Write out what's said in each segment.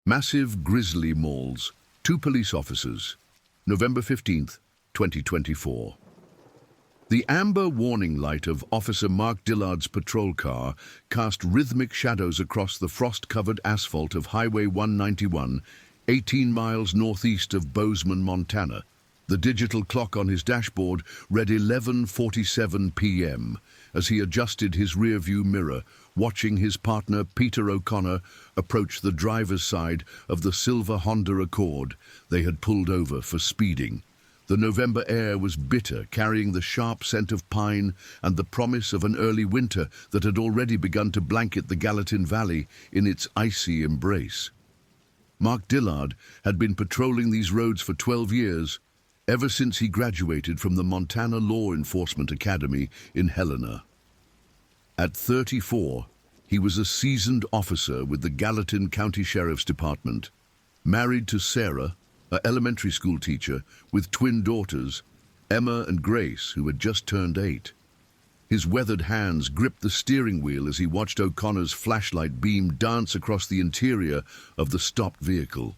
Massive Grizzly Mauls, two police officers, November 15th, 2024. The amber warning light of Officer Mark Dillard's patrol car cast rhythmic shadows across the frost-covered asphalt of Highway 191, 18 miles northeast of Bozeman, Montana. The digital clock on his dashboard read 11:47 p.m. as he adjusted his rearview mirror, watching his partner Peter O'Connor approach the driver's side of the silver Honda Accord they had pulled over for speeding. The November air was bitter, carrying the sharp scent of pine and the promise of an early winter that had already begun to blanket the Gallatin Valley in its icy embrace. Mark Dillard had been patrolling these roads for 12 years, ever since he graduated from the Montana Law Enforcement Academy in Helena. At 34, he was a seasoned officer with the Gallatin County Sheriff's Department, married to Sarah, an elementary school teacher, with twin daughters, Emma and Grace, who had just turned 8. His weathered hands gripped the steering wheel as he watched O'Connor's flashlight beam dance across the interior of the stopped vehicle.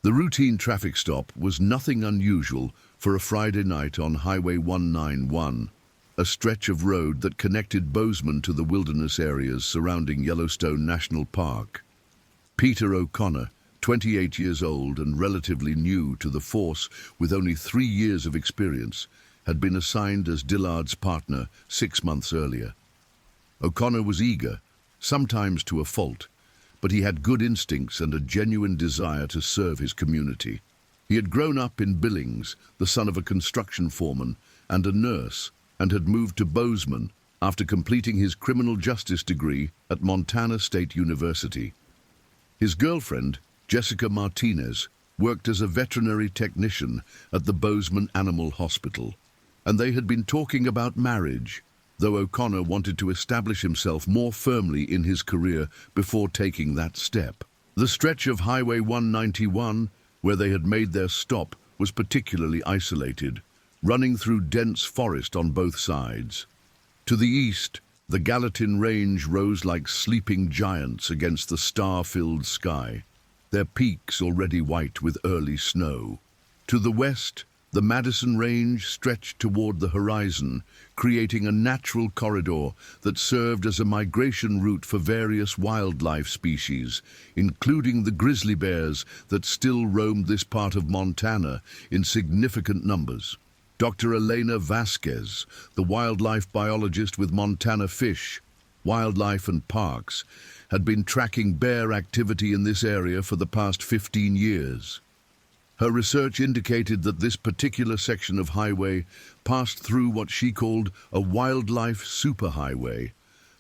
The routine traffic stop was nothing unusual for a Friday night on Highway 191, a stretch of road that connected Bozeman to the wilderness areas surrounding Yellowstone National Park. Peter O'Connor, 28 years old and relatively new to the force with only 3 years of experience, had been assigned as Dillard's partner 6 months earlier. O'Connor was eager, sometimes to a fault, but he had good instincts and a genuine desire to serve his community. He had grown up in Billings, the son of a construction foreman and a nurse, and had moved to Bozeman after completing his criminal justice degree at Montana State University. His girlfriend, Jessica Martinez, worked as a veterinary technician at the Bozeman Animal Hospital, and they had been talking about marriage, though O'Connor wanted to establish himself more firmly in his career before taking that step. The stretch of Highway 191, where they had made their stop, was particularly isolated, running through dense forest on both sides. To the east, the Gallatin Range rose like sleeping giants against the star-filled sky, their peaks already white with early snow. To the west, the Madison Range stretched toward the horizon, creating a natural corridor that served as a migration route for various wildlife species, including the grizzly bears that still roamed this part of Montana in significant numbers. Dr. Elena Vasquez, the wildlife biologist with Montana Fish, Wildlife and Parks, had been tracking bear activity in this area for the past 15 years. Her research indicated that this particular section of highway passed through what she called a wildlife superhighway,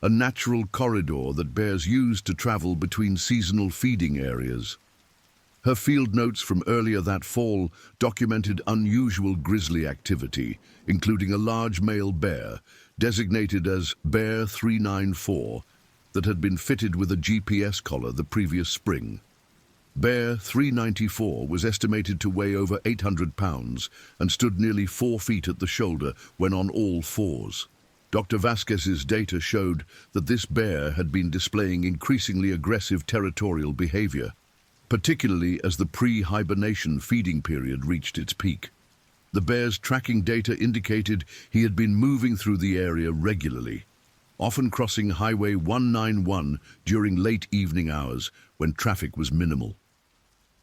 a natural corridor that bears used to travel between seasonal feeding areas. Her field notes from earlier that fall documented unusual grizzly activity, including a large male bear, designated as Bear 394, that had been fitted with a GPS collar the previous spring. Bear 394 was estimated to weigh over 800 pounds and stood nearly 4 feet at the shoulder when on all fours. Dr. Vasquez's data showed that this bear had been displaying increasingly aggressive territorial behavior, particularly as the pre-hibernation feeding period reached its peak. The bear's tracking data indicated he had been moving through the area regularly, often crossing Highway 191 during late evening hours when traffic was minimal.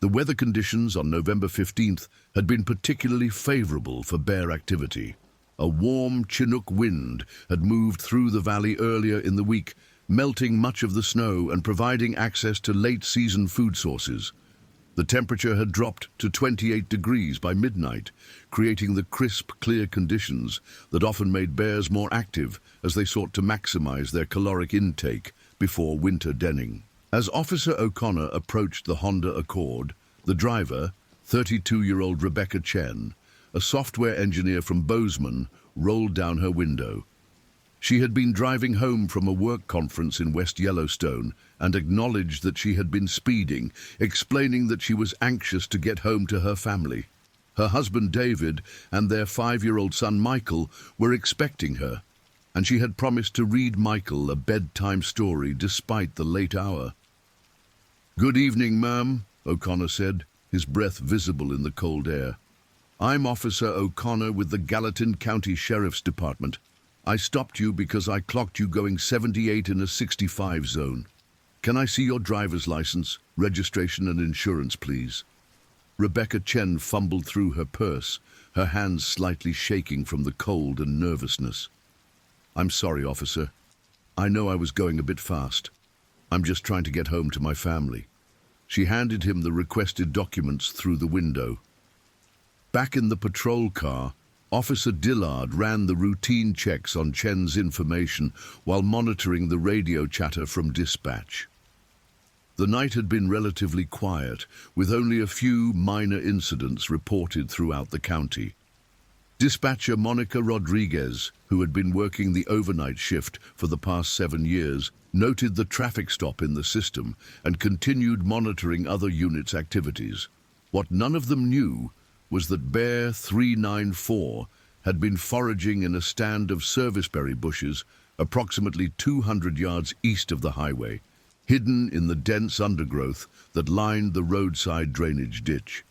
The weather conditions on November 15th had been particularly favorable for bear activity. A warm Chinook wind had moved through the valley earlier in the week, melting much of the snow and providing access to late-season food sources. The temperature had dropped to 28 degrees by midnight, creating the crisp, clear conditions that often made bears more active as they sought to maximize their caloric intake before winter denning. As Officer O'Connor approached the Honda Accord, the driver, 32-year-old Rebecca Chen, a software engineer from Bozeman, rolled down her window. She had been driving home from a work conference in West Yellowstone and acknowledged that she had been speeding, explaining that she was anxious to get home to her family. Her husband David and their 5-year-old son Michael were expecting her, and she had promised to read Michael a bedtime story despite the late hour. "Good evening, ma'am," O'Connor said, his breath visible in the cold air. "I'm Officer O'Connor with the Gallatin County Sheriff's Department. I stopped you because I clocked you going 78 in a 65 zone. Can I see your driver's license, registration and insurance, please?" Rebecca Chen fumbled through her purse, her hands slightly shaking from the cold and nervousness. "I'm sorry, officer. I know I was going a bit fast. I'm just trying to get home to my family." She handed him the requested documents through the window. Back in the patrol car, Officer Dillard ran the routine checks on Chen's information while monitoring the radio chatter from dispatch. The night had been relatively quiet, with only a few minor incidents reported throughout the county. Dispatcher Monica Rodriguez, who had been working the overnight shift for the past 7 years, noted the traffic stop in the system and continued monitoring other units' activities. What none of them knew was that Bear 394 had been foraging in a stand of serviceberry bushes approximately 200 yards east of the highway, hidden in the dense undergrowth that lined the roadside drainage ditch.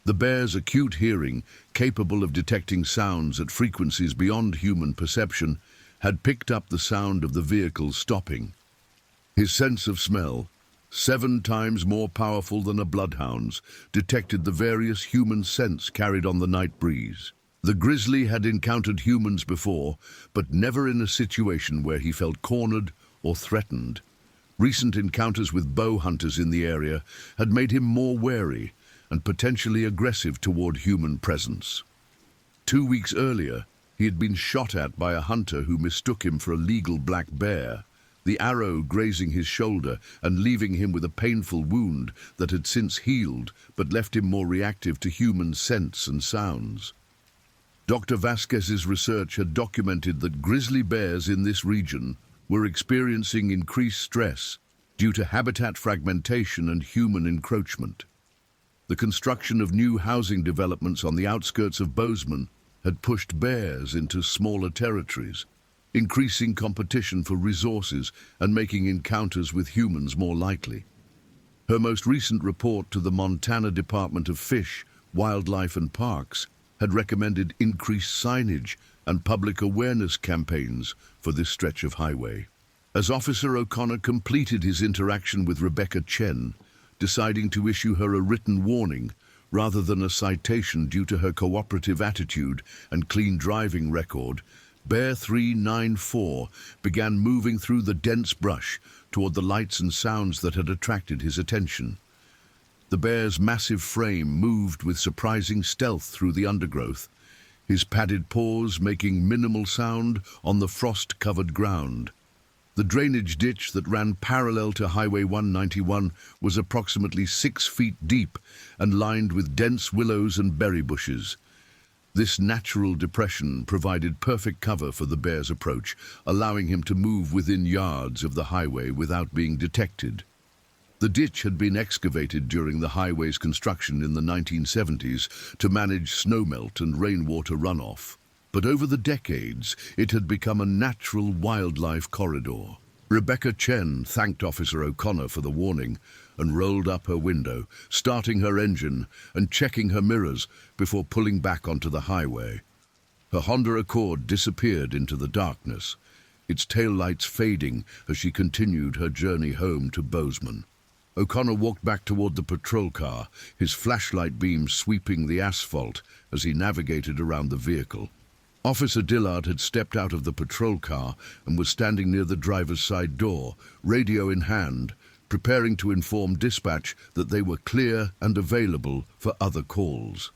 The bear's acute hearing, capable of detecting sounds at frequencies beyond human perception, had picked up the sound of the vehicle stopping. His sense of smell, 7 times more powerful than a bloodhound's, detected the various human scents carried on the night breeze. The grizzly had encountered humans before, but never in a situation where he felt cornered or threatened. Recent encounters with bow hunters in the area had made him more wary and potentially aggressive toward human presence. 2 weeks earlier, he had been shot at by a hunter who mistook him for a legal black bear, the arrow grazing his shoulder and leaving him with a painful wound that had since healed but left him more reactive to human scents and sounds. Dr. Vasquez's research had documented that grizzly bears in this region were experiencing increased stress due to habitat fragmentation and human encroachment. The construction of new housing developments on the outskirts of Bozeman had pushed bears into smaller territories, increasing competition for resources and making encounters with humans more likely. Her most recent report to the Montana Department of Fish, Wildlife and Parks had recommended increased signage and public awareness campaigns for this stretch of highway. As Officer O'Connor completed his interaction with Rebecca Chen, deciding to issue her a written warning rather than a citation due to her cooperative attitude and clean driving record, Bear 394 began moving through the dense brush toward the lights and sounds that had attracted his attention. The bear's massive frame moved with surprising stealth through the undergrowth, his padded paws making minimal sound on the frost-covered ground. The drainage ditch that ran parallel to Highway 191 was approximately 6 feet deep and lined with dense willows and berry bushes. This natural depression provided perfect cover for the bear's approach, allowing him to move within yards of the highway without being detected. The ditch had been excavated during the highway's construction in the 1970s to manage snowmelt and rainwater runoff. But over the decades, it had become a natural wildlife corridor. Rebecca Chen thanked Officer O'Connor for the warning and rolled up her window, starting her engine and checking her mirrors before pulling back onto the highway. Her Honda Accord disappeared into the darkness, its taillights fading as she continued her journey home to Bozeman. O'Connor walked back toward the patrol car, his flashlight beam sweeping the asphalt as he navigated around the vehicle. Officer Dillard had stepped out of the patrol car and was standing near the driver's side door, radio in hand, preparing to inform dispatch that they were clear and available for other calls.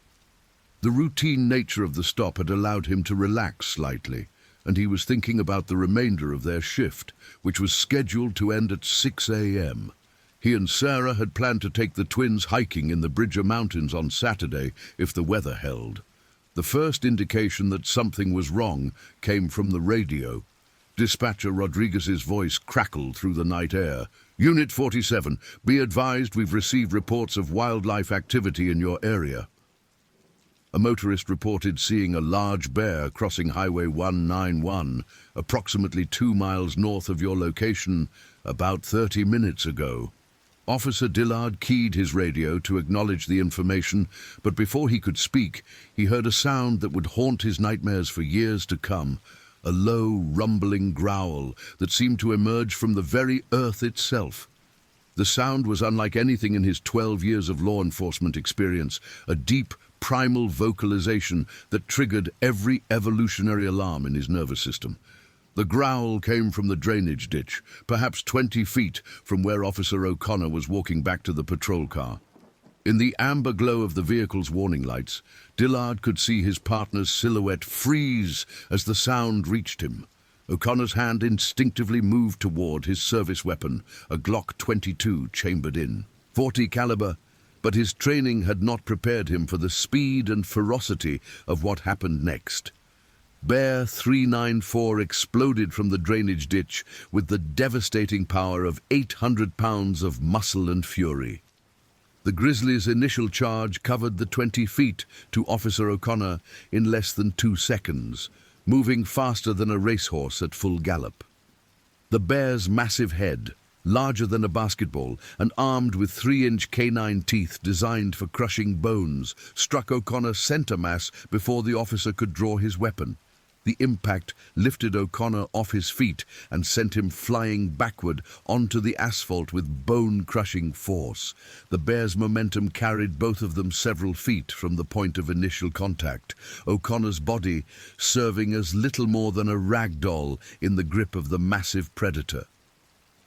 The routine nature of the stop had allowed him to relax slightly, and he was thinking about the remainder of their shift, which was scheduled to end at 6 a.m. He and Sarah had planned to take the twins hiking in the Bridger Mountains on Saturday if the weather held. The first indication that something was wrong came from the radio. Dispatcher Rodriguez's voice crackled through the night air. "Unit 47, be advised we've received reports of wildlife activity in your area." A motorist reported seeing a large bear crossing Highway 191, approximately 2 miles north of your location, about 30 minutes ago. Officer Dillard keyed his radio to acknowledge the information, but before he could speak, he heard a sound that would haunt his nightmares for years to come, a low, rumbling growl that seemed to emerge from the very earth itself. The sound was unlike anything in his 12 years of law enforcement experience, a deep, primal vocalization that triggered every evolutionary alarm in his nervous system. The growl came from the drainage ditch, perhaps 20 feet from where Officer O'Connor was walking back to the patrol car. In the amber glow of the vehicle's warning lights, Dillard could see his partner's silhouette freeze as the sound reached him. O'Connor's hand instinctively moved toward his service weapon, a Glock 22 chambered in. .40 caliber, but his training had not prepared him for the speed and ferocity of what happened next. Bear 394 exploded from the drainage ditch with the devastating power of 800 pounds of muscle and fury. The Grizzly's initial charge covered the 20 feet to Officer O'Connor in less than 2 seconds, moving faster than a racehorse at full gallop. The bear's massive head, larger than a basketball and armed with 3-inch canine teeth designed for crushing bones, struck O'Connor's center mass before the officer could draw his weapon. The impact lifted O'Connor off his feet and sent him flying backward onto the asphalt with bone-crushing force. The bear's momentum carried both of them several feet from the point of initial contact, O'Connor's body serving as little more than a rag doll in the grip of the massive predator.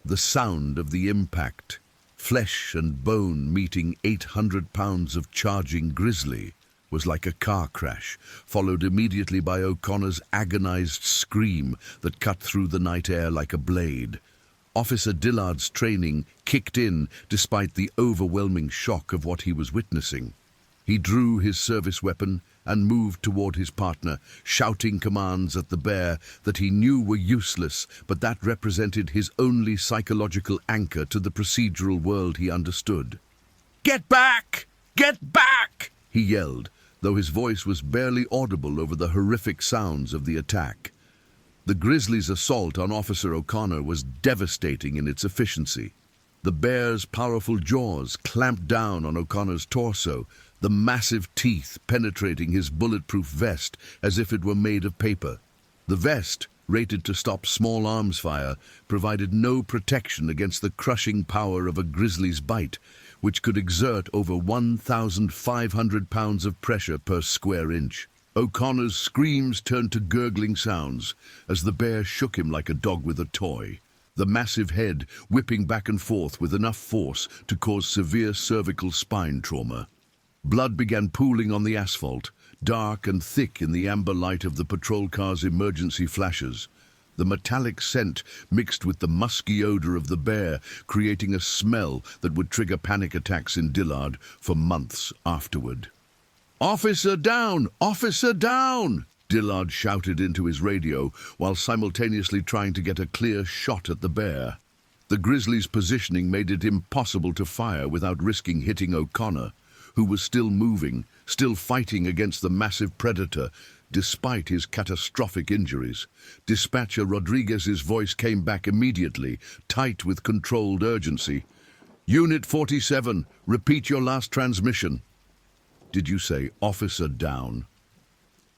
The sound of the impact, flesh and bone meeting 800 pounds of charging grizzly, was like a car crash, followed immediately by O'Connor's agonized scream that cut through the night air like a blade. Officer Dillard's training kicked in despite the overwhelming shock of what he was witnessing. He drew his service weapon and moved toward his partner, shouting commands at the bear that he knew were useless, but that represented his only psychological anchor to the procedural world he understood. "Get back! Get back!" he yelled, though his voice was barely audible over the horrific sounds of the attack. The Grizzly's assault on Officer O'Connor was devastating in its efficiency. The bear's powerful jaws clamped down on O'Connor's torso, the massive teeth penetrating his bulletproof vest as if it were made of paper. The vest, rated to stop small arms fire, provided no protection against the crushing power of a grizzly's bite, which could exert over 1,500 pounds of pressure per square inch. O'Connor's screams turned to gurgling sounds as the bear shook him like a dog with a toy, the massive head whipping back and forth with enough force to cause severe cervical spine trauma. Blood began pooling on the asphalt, dark and thick in the amber light of the patrol car's emergency flashes. The metallic scent mixed with the musky odor of the bear, creating a smell that would trigger panic attacks in Dillard for months afterward. "Officer down! Officer down!" Dillard shouted into his radio while simultaneously trying to get a clear shot at the bear. The grizzly's positioning made it impossible to fire without risking hitting O'Connor, who was still moving, still fighting against the massive predator, despite his catastrophic injuries. Dispatcher Rodriguez's voice came back immediately, tight with controlled urgency. "Unit 47, repeat your last transmission." "Did you say officer down?"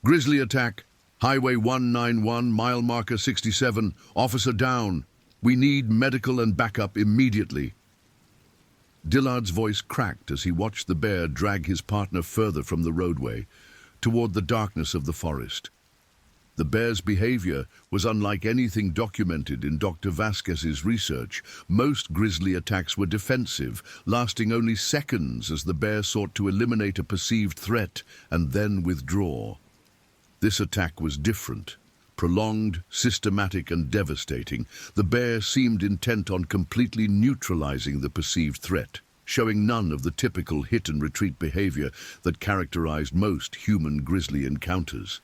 "Grizzly attack, Highway 191, mile marker 67, officer down. We need medical and backup immediately." Dillard's voice cracked as he watched the bear drag his partner further from the roadway, toward the darkness of the forest. The bear's behavior was unlike anything documented in Dr. Vasquez's research. Most grizzly attacks were defensive, lasting only seconds as the bear sought to eliminate a perceived threat and then withdraw. This attack was different. Prolonged, systematic, and devastating, the bear seemed intent on completely neutralizing the perceived threat, showing none of the typical hit-and-retreat behavior that characterized most human grizzly encounters.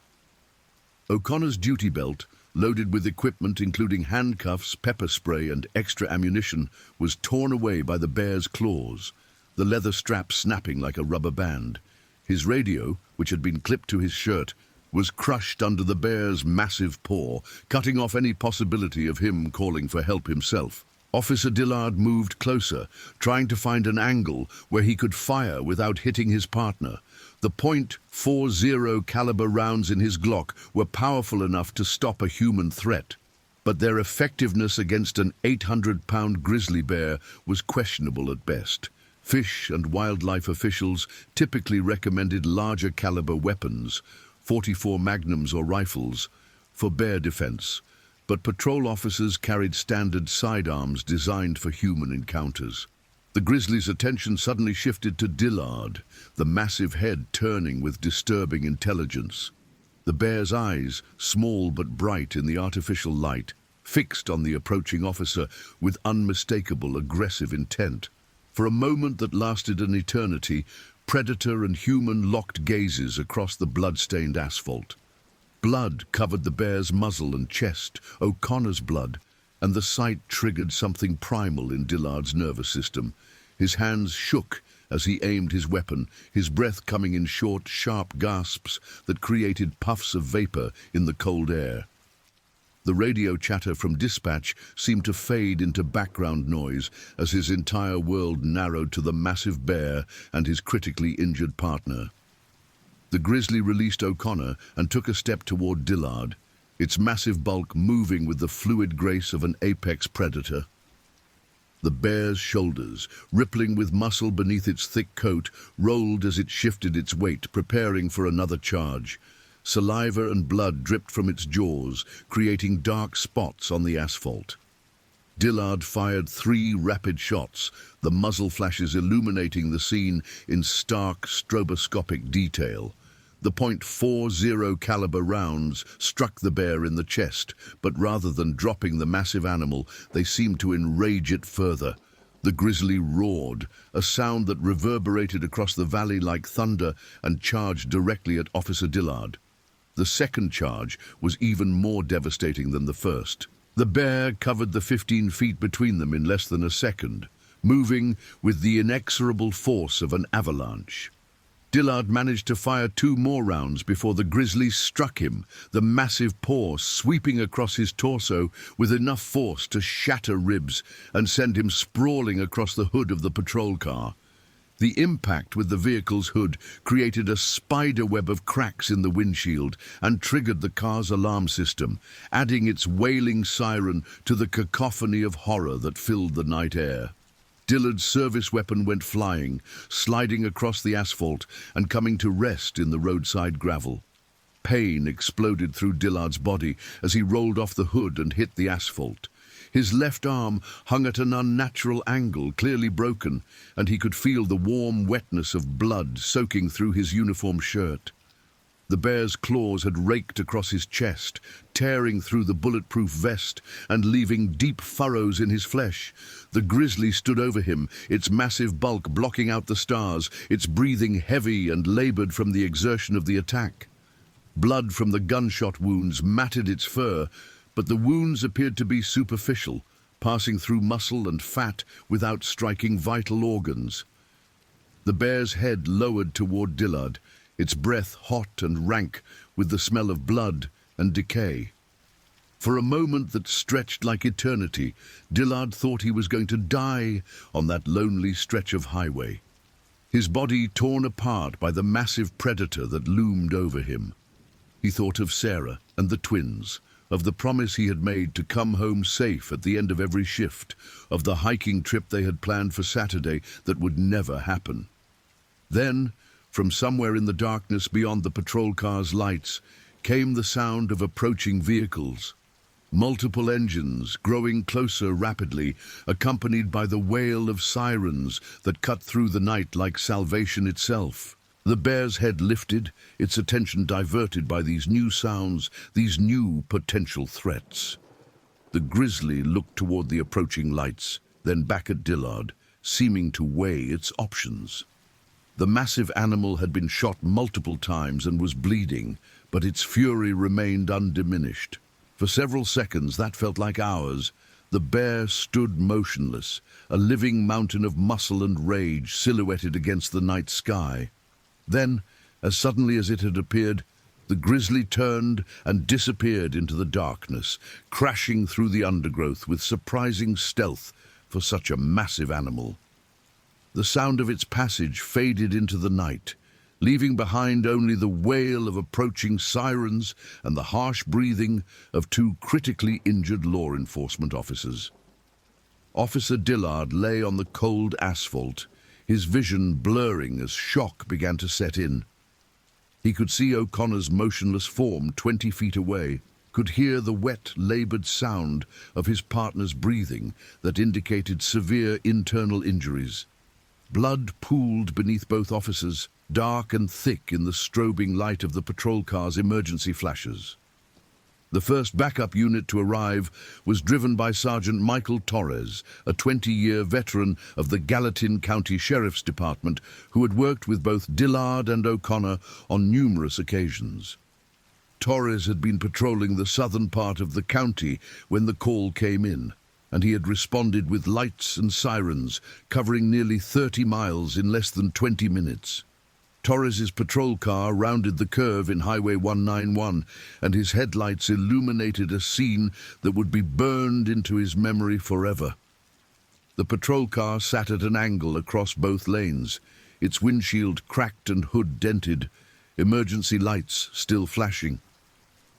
O'Connor's duty belt, loaded with equipment including handcuffs, pepper spray, and extra ammunition, was torn away by the bear's claws, the leather strap snapping like a rubber band. His radio, which had been clipped to his shirt, was crushed under the bear's massive paw, cutting off any possibility of him calling for help himself. Officer Dillard moved closer, trying to find an angle where he could fire without hitting his partner. The .40 caliber rounds in his Glock were powerful enough to stop a human threat, but their effectiveness against an 800-pound grizzly bear was questionable at best. Fish and wildlife officials typically recommended larger caliber weapons, 44 magnums or rifles, for bear defense, but patrol officers carried standard sidearms designed for human encounters. The grizzly's attention suddenly shifted to Dillard, the massive head turning with disturbing intelligence. The bear's eyes, small but bright in the artificial light, fixed on the approaching officer with unmistakable aggressive intent. For a moment that lasted an eternity, predator and human locked gazes across the blood-stained asphalt. Blood covered the bear's muzzle and chest, O'Connor's blood, and the sight triggered something primal in Dillard's nervous system. His hands shook as he aimed his weapon, his breath coming in short, sharp gasps that created puffs of vapor in the cold air. The radio chatter from dispatch seemed to fade into background noise as his entire world narrowed to the massive bear and his critically injured partner. The grizzly released O'Connor and took a step toward Dillard, its massive bulk moving with the fluid grace of an apex predator. The bear's shoulders, rippling with muscle beneath its thick coat, rolled as it shifted its weight, preparing for another charge. Saliva and blood dripped from its jaws, creating dark spots on the asphalt. Dillard fired 3 rapid shots, the muzzle flashes illuminating the scene in stark, stroboscopic detail. The .40 caliber rounds struck the bear in the chest, but rather than dropping the massive animal, they seemed to enrage it further. The grizzly roared, a sound that reverberated across the valley like thunder, and charged directly at Officer Dillard. The second charge was even more devastating than the first. The bear covered the 15 feet between them in less than a second, moving with the inexorable force of an avalanche. Dillard managed to fire 2 more rounds before the grizzly struck him, the massive paw sweeping across his torso with enough force to shatter ribs and send him sprawling across the hood of the patrol car. The impact with the vehicle's hood created a spiderweb of cracks in the windshield and triggered the car's alarm system, adding its wailing siren to the cacophony of horror that filled the night air. Dillard's service weapon went flying, sliding across the asphalt and coming to rest in the roadside gravel. Pain exploded through Dillard's body as he rolled off the hood and hit the asphalt. His left arm hung at an unnatural angle, clearly broken, and he could feel the warm wetness of blood soaking through his uniform shirt. The bear's claws had raked across his chest, tearing through the bulletproof vest and leaving deep furrows in his flesh. The grizzly stood over him, its massive bulk blocking out the stars, its breathing heavy and labored from the exertion of the attack. Blood from the gunshot wounds matted its fur, but the wounds appeared to be superficial, passing through muscle and fat without striking vital organs. The bear's head lowered toward Dillard, its breath hot and rank with the smell of blood and decay. For a moment that stretched like eternity, Dillard thought he was going to die on that lonely stretch of highway, his body torn apart by the massive predator that loomed over him. He thought of Sarah and the twins, of the promise he had made to come home safe at the end of every shift, of the hiking trip they had planned for Saturday that would never happen. Then, from somewhere in the darkness beyond the patrol car's lights, came the sound of approaching vehicles. Multiple engines growing closer rapidly, accompanied by the wail of sirens that cut through the night like salvation itself. The bear's head lifted, its attention diverted by these new sounds, these new potential threats. The grizzly looked toward the approaching lights, then back at Dillard, seeming to weigh its options. The massive animal had been shot multiple times and was bleeding, but its fury remained undiminished. For several seconds, that felt like hours, the bear stood motionless, a living mountain of muscle and rage silhouetted against the night sky. Then, as suddenly as it had appeared, The grizzly turned and disappeared into the darkness, crashing through the undergrowth with surprising stealth for such a massive animal. The sound of its passage faded into the night, leaving behind only the wail of approaching sirens and the harsh breathing of two critically injured law enforcement officers. Officer Dillard lay on the cold asphalt, his vision blurring as shock began to set in. He could see O'Connor's motionless form 20 feet away, could hear the wet, labored sound of his partner's breathing that indicated severe internal injuries. Blood pooled beneath both officers, dark and thick in the strobing light of the patrol car's emergency flashes. The first backup unit to arrive was driven by Sergeant Michael Torres, a 20-year veteran of the Gallatin County Sheriff's Department who had worked with both Dillard and O'Connor on numerous occasions. Torres had been patrolling the southern part of the county when the call came in, and he had responded with lights and sirens, covering nearly 30 miles in less than 20 minutes. Torres's patrol car rounded the curve in Highway 191, and his headlights illuminated a scene that would be burned into his memory forever. The patrol car sat at an angle across both lanes, its windshield cracked and hood dented, emergency lights still flashing.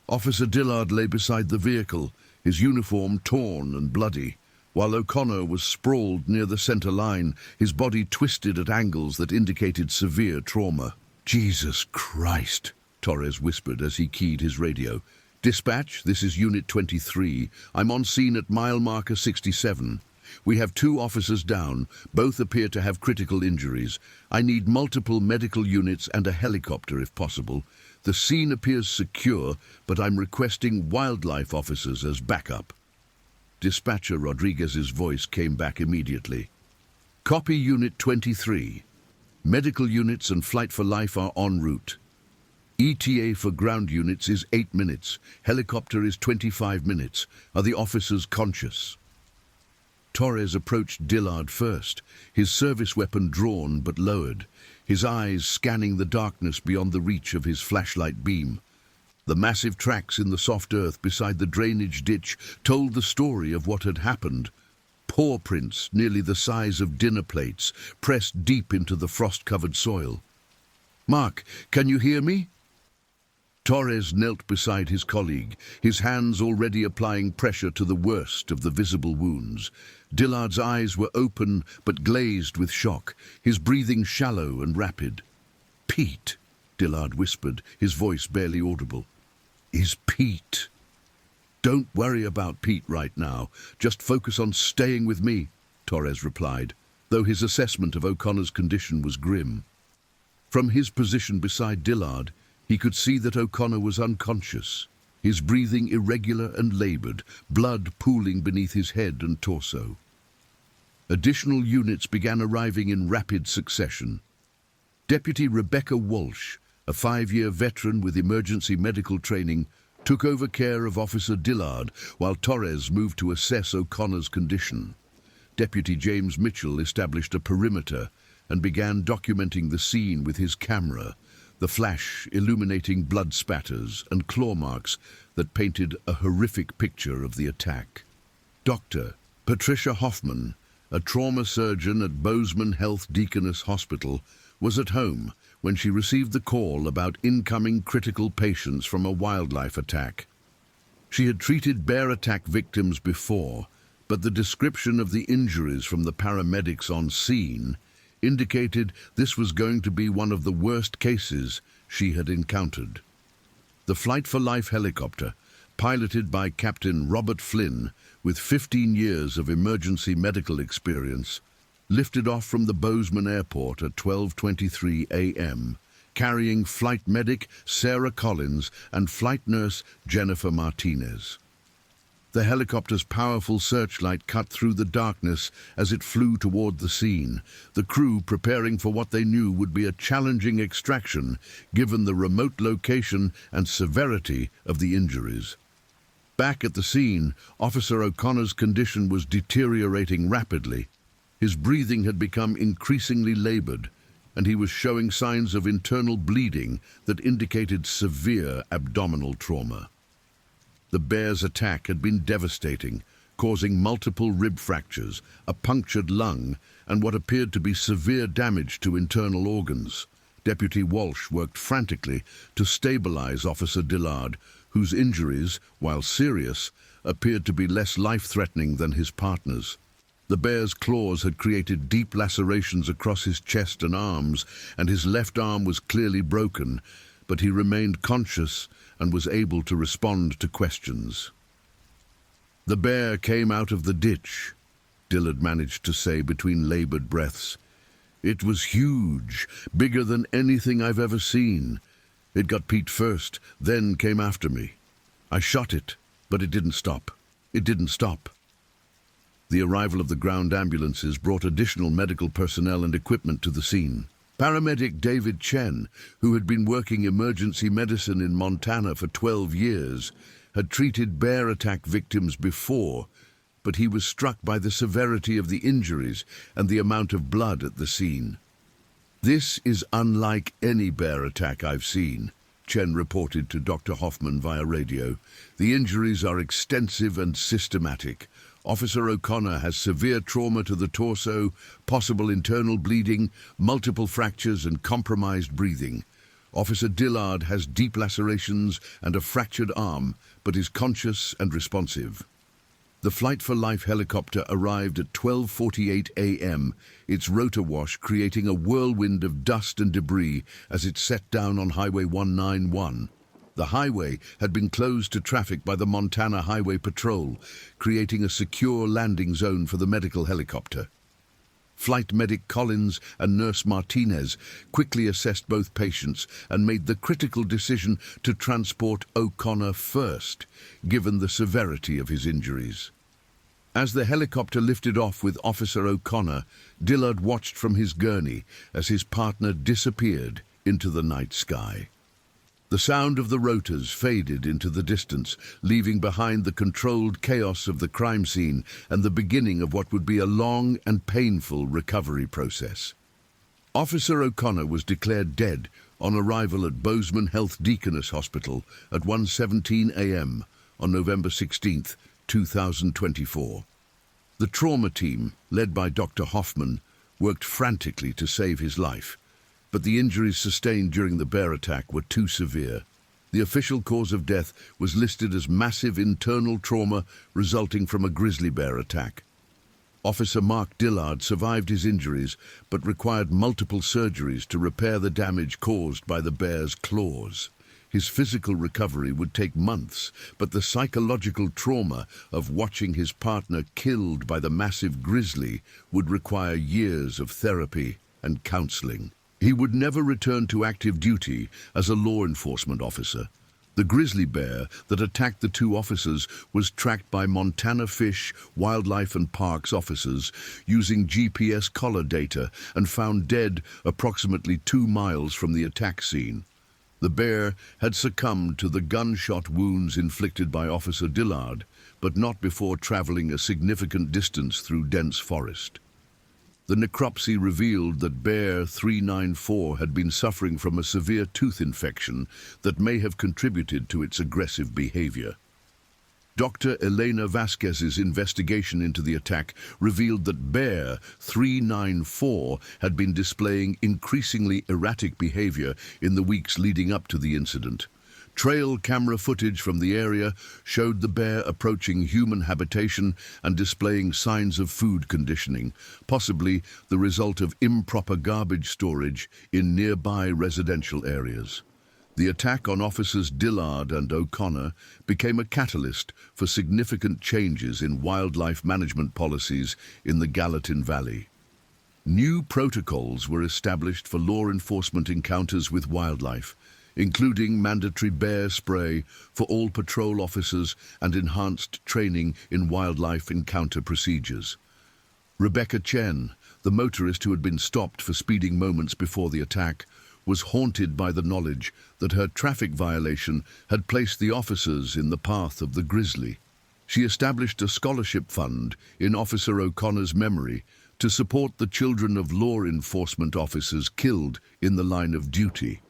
Officer Dillard lay beside the vehicle, his uniform torn and bloody, while O'Connor was sprawled near the center line, his body twisted at angles that indicated severe trauma. "Jesus Christ," Torres whispered as he keyed his radio. "Dispatch, this is Unit 23. I'm on scene at mile marker 67. We have 2 officers down. Both appear to have critical injuries. I need multiple medical units and a helicopter if possible. The scene appears secure, but I'm requesting wildlife officers as backup." Dispatcher Rodriguez's voice came back immediately. "Copy Unit 23. Medical units and Flight for Life are en route. ETA for ground units is 8 minutes. Helicopter is 25 minutes. Are the officers conscious?" Torres approached Dillard first, his service weapon drawn but lowered, his eyes scanning the darkness beyond the reach of his flashlight beam. The massive tracks in the soft earth beside the drainage ditch told the story of what had happened. Paw prints nearly the size of dinner plates, pressed deep into the frost-covered soil. "Mark, can you hear me?" Torres knelt beside his colleague, his hands already applying pressure to the worst of the visible wounds. Dillard's eyes were open but glazed with shock, his breathing shallow and rapid. "Pete," Dillard whispered, his voice barely audible. "Is Pete?" "Don't worry about Pete right now. Just focus on staying with me," Torres replied, though his assessment of O'Connor's condition was grim. From his position beside Dillard, he could see that O'Connor was unconscious, his breathing irregular and labored, blood pooling beneath his head and torso. Additional units began arriving in rapid succession. Deputy Rebecca Walsh, a 5-year veteran with emergency medical training, took over care of Officer Dillard while Torres moved to assess O'Connor's condition. Deputy James Mitchell established a perimeter and began documenting the scene with his camera, the flash illuminating blood spatters and claw marks that painted a horrific picture of the attack. Dr. Patricia Hoffman, a trauma surgeon at Bozeman Health Deaconess Hospital, was at home when she received the call about incoming critical patients from a wildlife attack. She had treated bear attack victims before, but the description of the injuries from the paramedics on scene indicated this was going to be one of the worst cases she had encountered. The Flight for Life helicopter, piloted by Captain Robert Flynn, with 15 years of emergency medical experience, lifted off from the Bozeman Airport at 12:23 a.m., carrying flight medic Sarah Collins and flight nurse Jennifer Martinez. The helicopter's powerful searchlight cut through the darkness as it flew toward the scene, the crew preparing for what they knew would be a challenging extraction given the remote location and severity of the injuries. Back at the scene, Officer O'Connor's condition was deteriorating rapidly. His breathing had become increasingly labored, and he was showing signs of internal bleeding that indicated severe abdominal trauma. The bear's attack had been devastating, causing multiple rib fractures, a punctured lung, and what appeared to be severe damage to internal organs. Deputy Walsh worked frantically to stabilize Officer Dillard, whose injuries, while serious, appeared to be less life-threatening than his partner's. The bear's claws had created deep lacerations across his chest and arms, and his left arm was clearly broken, but he remained conscious and was able to respond to questions. "The bear came out of the ditch," Dillard managed to say between labored breaths. "It was huge, bigger than anything I've ever seen. It got Pete first, then came after me. I shot it, but it didn't stop. It didn't stop." The arrival of the ground ambulances brought additional medical personnel and equipment to the scene. Paramedic David Chen, who had been working emergency medicine in Montana for 12 years, had treated bear attack victims before, but he was struck by the severity of the injuries and the amount of blood at the scene. "This is unlike any bear attack I've seen," Chen reported to Dr. Hoffman via radio. "The injuries are extensive and systematic. Officer O'Connor has severe trauma to the torso, possible internal bleeding, multiple fractures and compromised breathing. Officer Dillard has deep lacerations and a fractured arm, but is conscious and responsive." The Flight for Life helicopter arrived at 12:48 a.m., its rotor wash creating a whirlwind of dust and debris as it set down on Highway 191. The highway had been closed to traffic by the Montana Highway Patrol, creating a secure landing zone for the medical helicopter. Flight medic Collins and nurse Martinez quickly assessed both patients and made the critical decision to transport O'Connor first, given the severity of his injuries. As the helicopter lifted off with Officer O'Connor, Dillard watched from his gurney as his partner disappeared into the night sky. The sound of the rotors faded into the distance, leaving behind the controlled chaos of the crime scene and the beginning of what would be a long and painful recovery process. Officer O'Connor was declared dead on arrival at Bozeman Health Deaconess Hospital at 1:17 a.m. on November 16, 2024. The trauma team, led by Dr. Hoffman, worked frantically to save his life, but the injuries sustained during the bear attack were too severe. The official cause of death was listed as massive internal trauma resulting from a grizzly bear attack. Officer Mark Dillard survived his injuries, but required multiple surgeries to repair the damage caused by the bear's claws. His physical recovery would take months, but the psychological trauma of watching his partner killed by the massive grizzly would require years of therapy and counseling. He would never return to active duty as a law enforcement officer. The grizzly bear that attacked the two officers was tracked by Montana Fish, Wildlife and Parks officers using GPS collar data and found dead approximately 2 miles from the attack scene. The bear had succumbed to the gunshot wounds inflicted by Officer Dillard, but not before traveling a significant distance through dense forest. The necropsy revealed that Bear 394 had been suffering from a severe tooth infection that may have contributed to its aggressive behavior. Dr. Elena Vasquez's investigation into the attack revealed that Bear 394 had been displaying increasingly erratic behavior in the weeks leading up to the incident. Trail camera footage from the area showed the bear approaching human habitation and displaying signs of food conditioning, possibly the result of improper garbage storage in nearby residential areas. The attack on Officers Dillard and O'Connor became a catalyst for significant changes in wildlife management policies in the Gallatin Valley. New protocols were established for law enforcement encounters with wildlife, including mandatory bear spray for all patrol officers and enhanced training in wildlife encounter procedures. Rebecca Chen, the motorist who had been stopped for speeding moments before the attack, was haunted by the knowledge that her traffic violation had placed the officers in the path of the grizzly. She established a scholarship fund in Officer O'Connor's memory to support the children of law enforcement officers killed in the line of duty.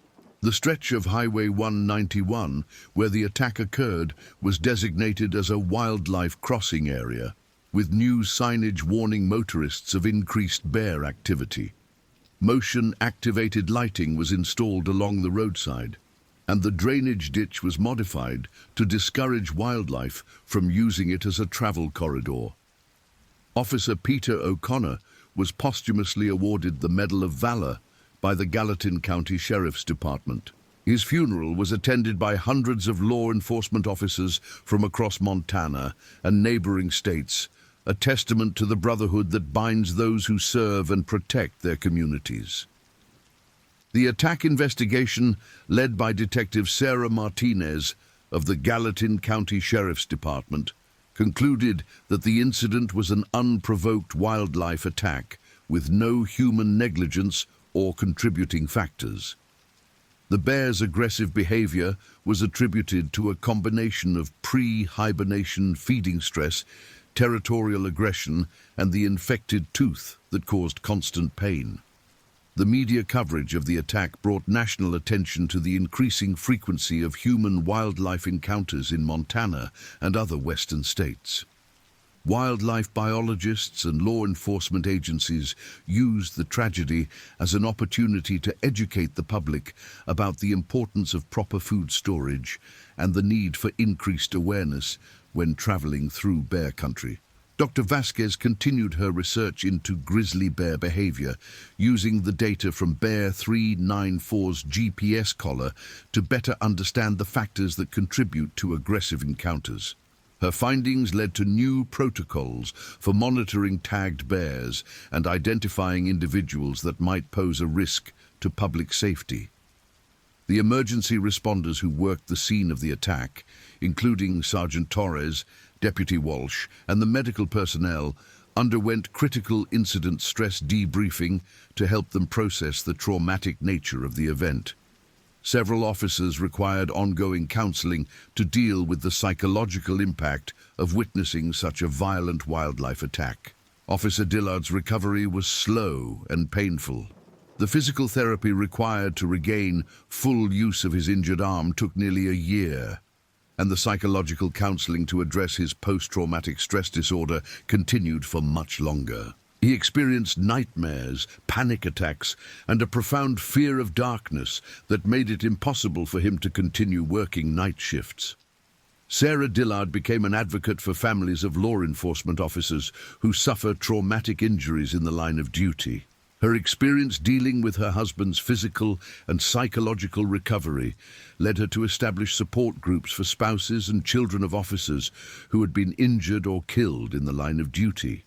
The stretch of Highway 191, where the attack occurred, was designated as a wildlife crossing area, with new signage warning motorists of increased bear activity. Motion-activated lighting was installed along the roadside, and the drainage ditch was modified to discourage wildlife from using it as a travel corridor. Officer Peter O'Connor was posthumously awarded the Medal of Valor by the Gallatin County Sheriff's Department. His funeral was attended by hundreds of law enforcement officers from across Montana and neighboring states, a testament to the brotherhood that binds those who serve and protect their communities. The attack investigation, led by Detective Sarah Martinez of the Gallatin County Sheriff's Department, concluded that the incident was an unprovoked wildlife attack with no human negligence or contributing factors. The bear's aggressive behavior was attributed to a combination of pre-hibernation feeding stress, territorial aggression, and the infected tooth that caused constant pain. The media coverage of the attack brought national attention to the increasing frequency of human-wildlife encounters in Montana and other western states. Wildlife biologists and law enforcement agencies used the tragedy as an opportunity to educate the public about the importance of proper food storage and the need for increased awareness when traveling through bear country. Dr. Vasquez continued her research into grizzly bear behavior, using the data from Bear 394's GPS collar to better understand the factors that contribute to aggressive encounters. Her findings led to new protocols for monitoring tagged bears and identifying individuals that might pose a risk to public safety. The emergency responders who worked the scene of the attack, including Sergeant Torres, Deputy Walsh, and the medical personnel, underwent critical incident stress debriefing to help them process the traumatic nature of the event. Several officers required ongoing counseling to deal with the psychological impact of witnessing such a violent wildlife attack. Officer Dillard's recovery was slow and painful. The physical therapy required to regain full use of his injured arm took nearly a year, and the psychological counseling to address his post-traumatic stress disorder continued for much longer. He experienced nightmares, panic attacks, and a profound fear of darkness that made it impossible for him to continue working night shifts. Sarah Dillard became an advocate for families of law enforcement officers who suffer traumatic injuries in the line of duty. Her experience dealing with her husband's physical and psychological recovery led her to establish support groups for spouses and children of officers who had been injured or killed in the line of duty.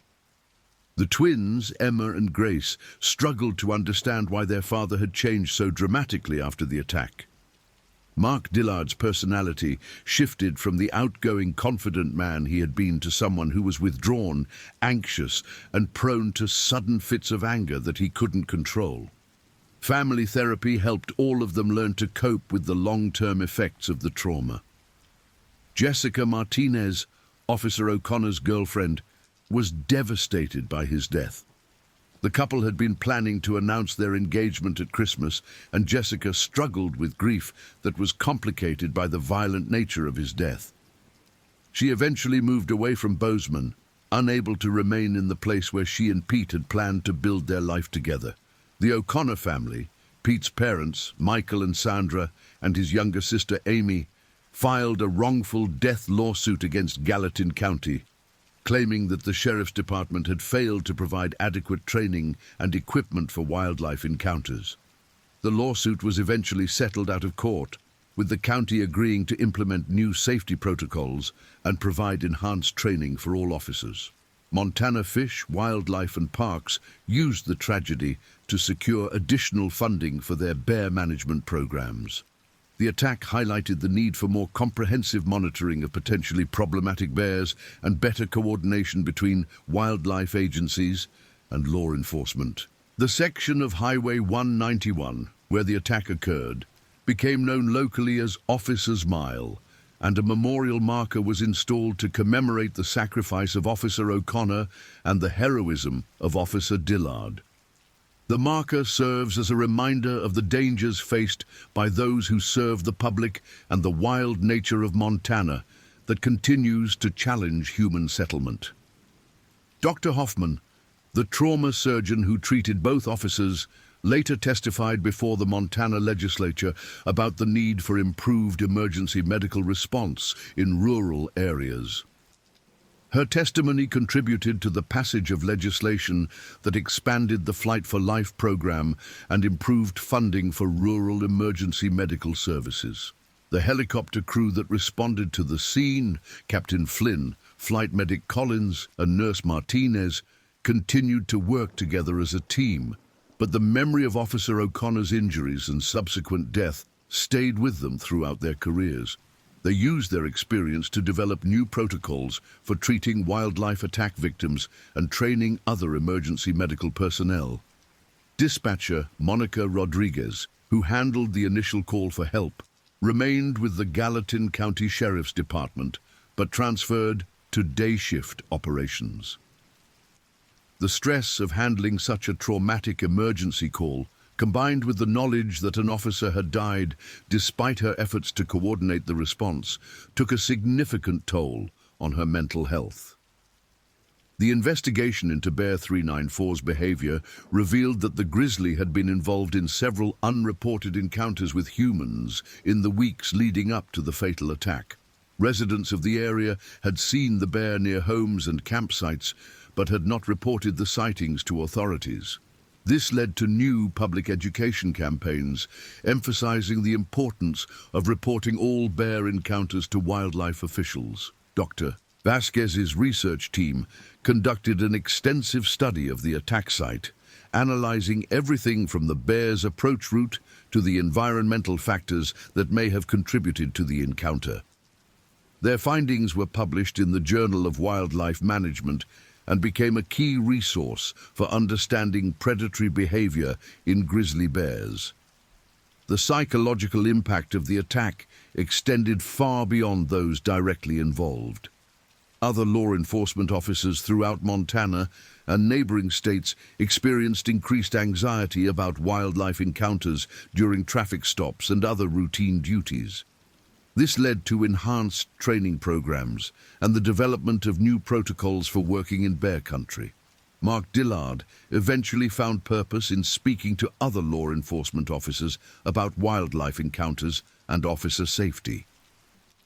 The twins, Emma and Grace, struggled to understand why their father had changed so dramatically after the attack. Mark Dillard's personality shifted from the outgoing, confident man he had been to someone who was withdrawn, anxious, and prone to sudden fits of anger that he couldn't control. Family therapy helped all of them learn to cope with the long-term effects of the trauma. Jessica Martinez, Officer O'Connor's girlfriend, was devastated by his death. The couple had been planning to announce their engagement at Christmas, and Jessica struggled with grief that was complicated by the violent nature of his death. She eventually moved away from Bozeman, unable to remain in the place where she and Pete had planned to build their life together. The O'Connor family, Pete's parents, Michael and Sandra, and his younger sister Amy, filed a wrongful death lawsuit against Gallatin County, claiming that the Sheriff's Department had failed to provide adequate training and equipment for wildlife encounters. The lawsuit was eventually settled out of court, with the county agreeing to implement new safety protocols and provide enhanced training for all officers. Montana Fish, Wildlife and Parks used the tragedy to secure additional funding for their bear management programs. The attack highlighted the need for more comprehensive monitoring of potentially problematic bears and better coordination between wildlife agencies and law enforcement. The section of Highway 191, where the attack occurred, became known locally as Officers' Mile and a memorial marker was installed to commemorate the sacrifice of Officer O'Connor and the heroism of Officer Dillard. The marker serves as a reminder of the dangers faced by those who serve the public and the wild nature of Montana that continues to challenge human settlement. Dr. Hoffman, the trauma surgeon who treated both officers, later testified before the Montana legislature about the need for improved emergency medical response in rural areas. Her testimony contributed to the passage of legislation that expanded the Flight for Life program and improved funding for rural emergency medical services. The helicopter crew that responded to the scene, Captain Flynn, Flight Medic Collins, and Nurse Martinez, continued to work together as a team, but the memory of Officer O'Connor's injuries and subsequent death stayed with them throughout their careers. They used their experience to develop new protocols for treating wildlife attack victims and training other emergency medical personnel. Dispatcher Monica Rodriguez, who handled the initial call for help, remained with the Gallatin County Sheriff's Department, but transferred to day shift operations. The stress of handling such a traumatic emergency call, combined with the knowledge that an officer had died despite her efforts to coordinate the response, took a significant toll on her mental health. The investigation into Bear 394's behavior revealed that the grizzly had been involved in several unreported encounters with humans in the weeks leading up to the fatal attack. Residents of the area had seen the bear near homes and campsites, but had not reported the sightings to authorities. This led to new public education campaigns, emphasizing the importance of reporting all bear encounters to wildlife officials. Dr. Vasquez's research team conducted an extensive study of the attack site, analyzing everything from the bear's approach route to the environmental factors that may have contributed to the encounter. Their findings were published in the Journal of Wildlife Management and became a key resource for understanding predatory behavior in grizzly bears. The psychological impact of the attack extended far beyond those directly involved. Other law enforcement officers throughout Montana and neighboring states experienced increased anxiety about wildlife encounters during traffic stops and other routine duties. This led to enhanced training programs and the development of new protocols for working in bear country. Mark Dillard eventually found purpose in speaking to other law enforcement officers about wildlife encounters and officer safety.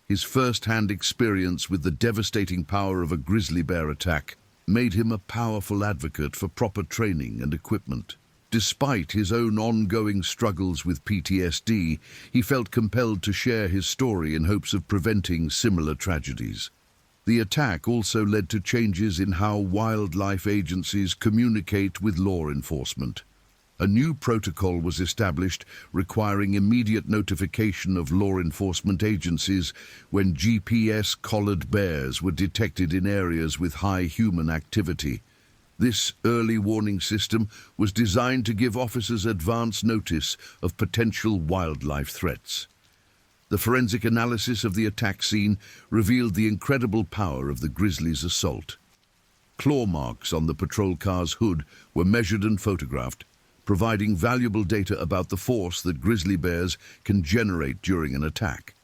His first-hand experience with the devastating power of a grizzly bear attack made him a powerful advocate for proper training and equipment. Despite his own ongoing struggles with PTSD, he felt compelled to share his story in hopes of preventing similar tragedies. The attack also led to changes in how wildlife agencies communicate with law enforcement. A new protocol was established requiring immediate notification of law enforcement agencies when GPS-collared bears were detected in areas with high human activity. This early warning system was designed to give officers advance notice of potential wildlife threats. The forensic analysis of the attack scene revealed the incredible power of the grizzly's assault. Claw marks on the patrol car's hood were measured and photographed, providing valuable data about the force that grizzly bears can generate during an attack.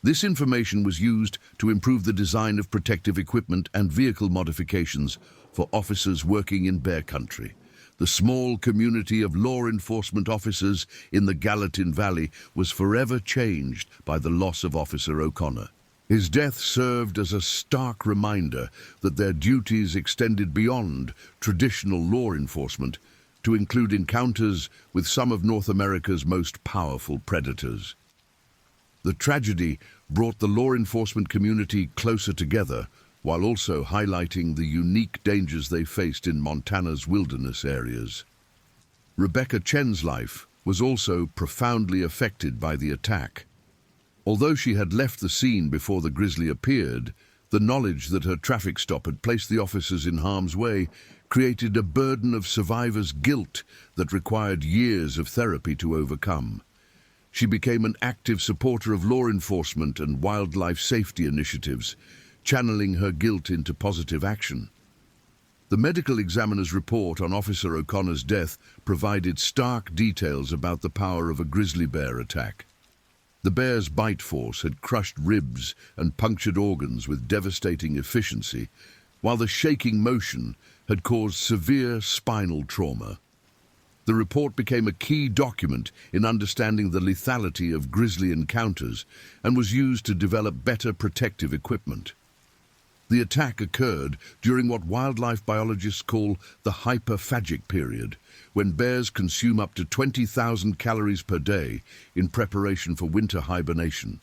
This information was used to improve the design of protective equipment and vehicle modifications for officers working in bear country. The small community of law enforcement officers in the Gallatin Valley was forever changed by the loss of Officer O'Connor. His death served as a stark reminder that their duties extended beyond traditional law enforcement to include encounters with some of North America's most powerful predators. The tragedy brought the law enforcement community closer together, while also highlighting the unique dangers they faced in Montana's wilderness areas. Rebecca Chen's life was also profoundly affected by the attack. Although she had left the scene before the grizzly appeared, the knowledge that her traffic stop had placed the officers in harm's way created a burden of survivor's guilt that required years of therapy to overcome. She became an active supporter of law enforcement and wildlife safety initiatives, channeling her guilt into positive action. The medical examiner's report on Officer O'Connor's death provided stark details about the power of a grizzly bear attack. The bear's bite force had crushed ribs and punctured organs with devastating efficiency, while the shaking motion had caused severe spinal trauma. The report became a key document in understanding the lethality of grizzly encounters and was used to develop better protective equipment. The attack occurred during what wildlife biologists call the hyperphagic period, when bears consume up to 20,000 calories per day in preparation for winter hibernation.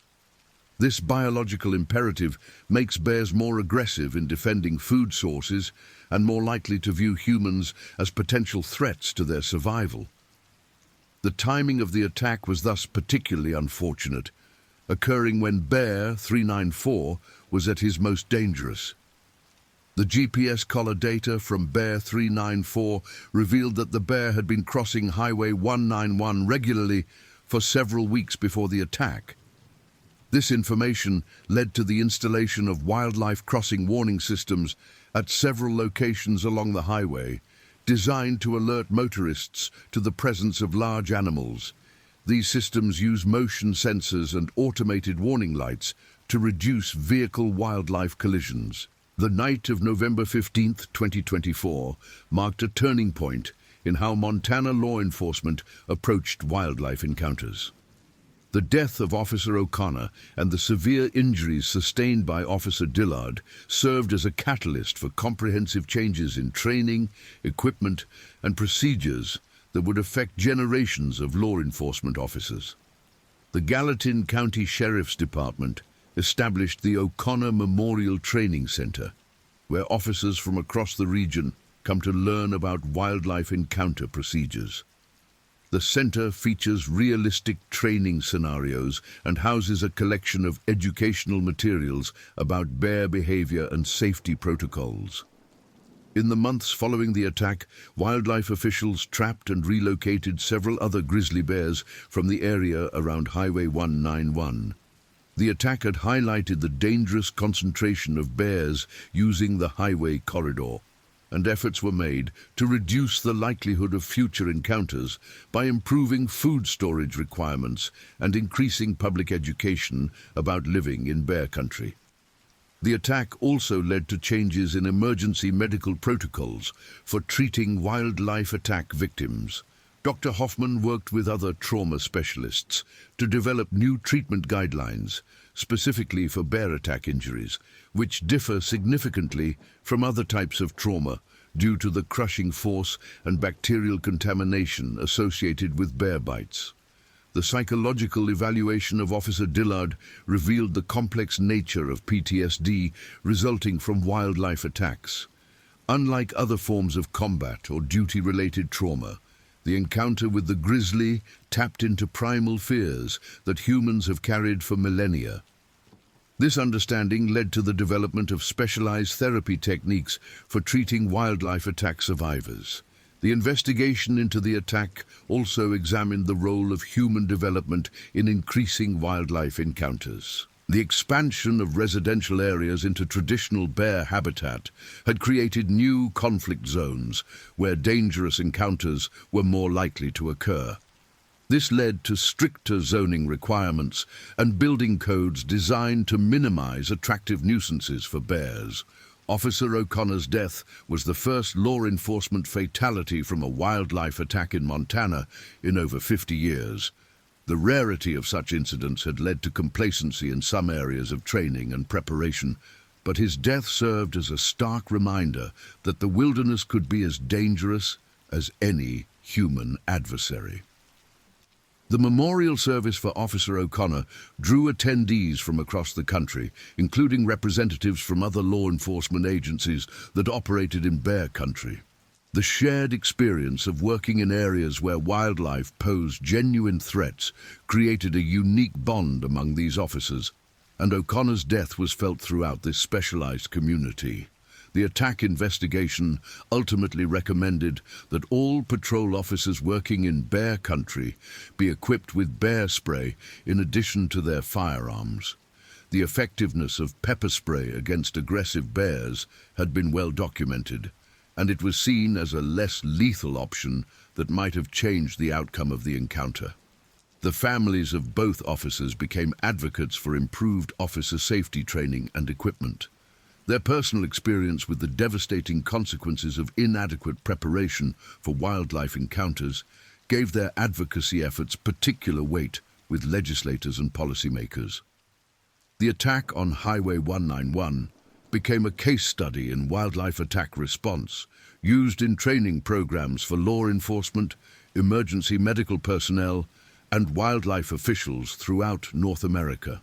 This biological imperative makes bears more aggressive in defending food sources and more likely to view humans as potential threats to their survival. The timing of the attack was thus particularly unfortunate, occurring when Bear 394 was at his most dangerous. The GPS collar data from Bear 394 revealed that the bear had been crossing Highway 191 regularly for several weeks before the attack. This information led to the installation of wildlife crossing warning systems at several locations along the highway, designed to alert motorists to the presence of large animals. These systems use motion sensors and automated warning lights to reduce vehicle-wildlife collisions. The night of November 15, 2024, marked a turning point in how Montana law enforcement approached wildlife encounters. The death of Officer O'Connor and the severe injuries sustained by Officer Dillard served as a catalyst for comprehensive changes in training, equipment, and procedures that would affect generations of law enforcement officers. The Gallatin County Sheriff's Department established the O'Connor Memorial Training Center, where officers from across the region come to learn about wildlife encounter procedures. The center features realistic training scenarios and houses a collection of educational materials about bear behavior and safety protocols. In the months following the attack, wildlife officials trapped and relocated several other grizzly bears from the area around Highway 191. The attack had highlighted the dangerous concentration of bears using the highway corridor, and efforts were made to reduce the likelihood of future encounters by improving food storage requirements and increasing public education about living in bear country. The attack also led to changes in emergency medical protocols for treating wildlife attack victims. Dr. Hoffman worked with other trauma specialists to develop new treatment guidelines, specifically for bear attack injuries, which differ significantly from other types of trauma due to the crushing force and bacterial contamination associated with bear bites. The psychological evaluation of Officer Dillard revealed the complex nature of PTSD resulting from wildlife attacks. Unlike other forms of combat or duty-related trauma, the encounter with the grizzly tapped into primal fears that humans have carried for millennia. This understanding led to the development of specialized therapy techniques for treating wildlife attack survivors. The investigation into the attack also examined the role of human development in increasing wildlife encounters. The expansion of residential areas into traditional bear habitat had created new conflict zones where dangerous encounters were more likely to occur. This led to stricter zoning requirements and building codes designed to minimize attractive nuisances for bears. Officer O'Connor's death was the first law enforcement fatality from a wildlife attack in Montana in over 50 years. The rarity of such incidents had led to complacency in some areas of training and preparation, but his death served as a stark reminder that the wilderness could be as dangerous as any human adversary. The memorial service for Officer O'Connor drew attendees from across the country, including representatives from other law enforcement agencies that operated in bear country. The shared experience of working in areas where wildlife posed genuine threats created a unique bond among these officers, and O'Connor's death was felt throughout this specialized community. The attack investigation ultimately recommended that all patrol officers working in bear country be equipped with bear spray in addition to their firearms. The effectiveness of pepper spray against aggressive bears had been well documented, and it was seen as a less lethal option that might have changed the outcome of the encounter. The families of both officers became advocates for improved officer safety training and equipment. Their personal experience with the devastating consequences of inadequate preparation for wildlife encounters gave their advocacy efforts particular weight with legislators and policymakers. The attack on Highway 191 became a case study in wildlife attack response, used in training programs for law enforcement, emergency medical personnel, and wildlife officials throughout North America.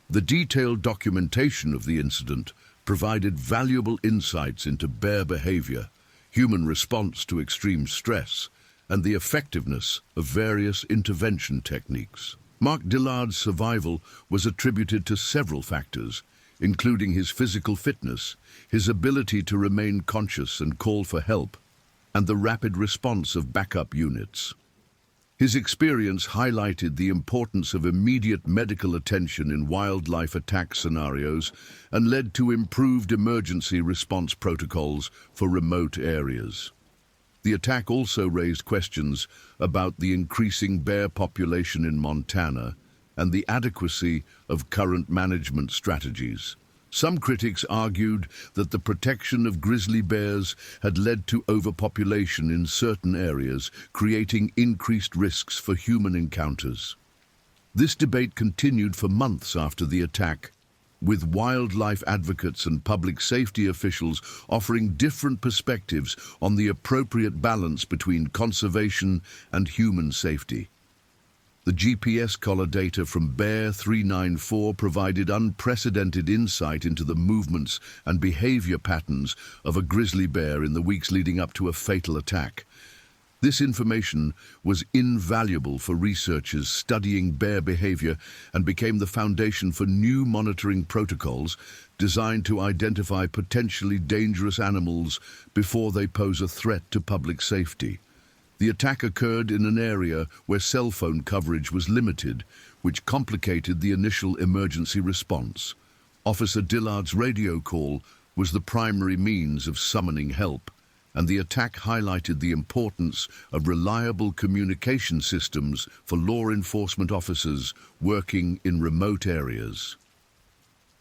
The detailed documentation of the incident provided valuable insights into bear behavior, human response to extreme stress, and the effectiveness of various intervention techniques. Mark Dillard's survival was attributed to several factors, including his physical fitness, his ability to remain conscious and call for help, and the rapid response of backup units. His experience highlighted the importance of immediate medical attention in wildlife attack scenarios and led to improved emergency response protocols for remote areas. The attack also raised questions about the increasing bear population in Montana and the adequacy of current management strategies. Some critics argued that the protection of grizzly bears had led to overpopulation in certain areas, creating increased risks for human encounters. This debate continued for months after the attack, with wildlife advocates and public safety officials offering different perspectives on the appropriate balance between conservation and human safety. The GPS collar data from Bear 394 provided unprecedented insight into the movements and behavior patterns of a grizzly bear in the weeks leading up to a fatal attack. This information was invaluable for researchers studying bear behavior and became the foundation for new monitoring protocols designed to identify potentially dangerous animals before they pose a threat to public safety. The attack occurred in an area where cell phone coverage was limited, which complicated the initial emergency response. Officer Dillard's radio call was the primary means of summoning help, and the attack highlighted the importance of reliable communication systems for law enforcement officers working in remote areas.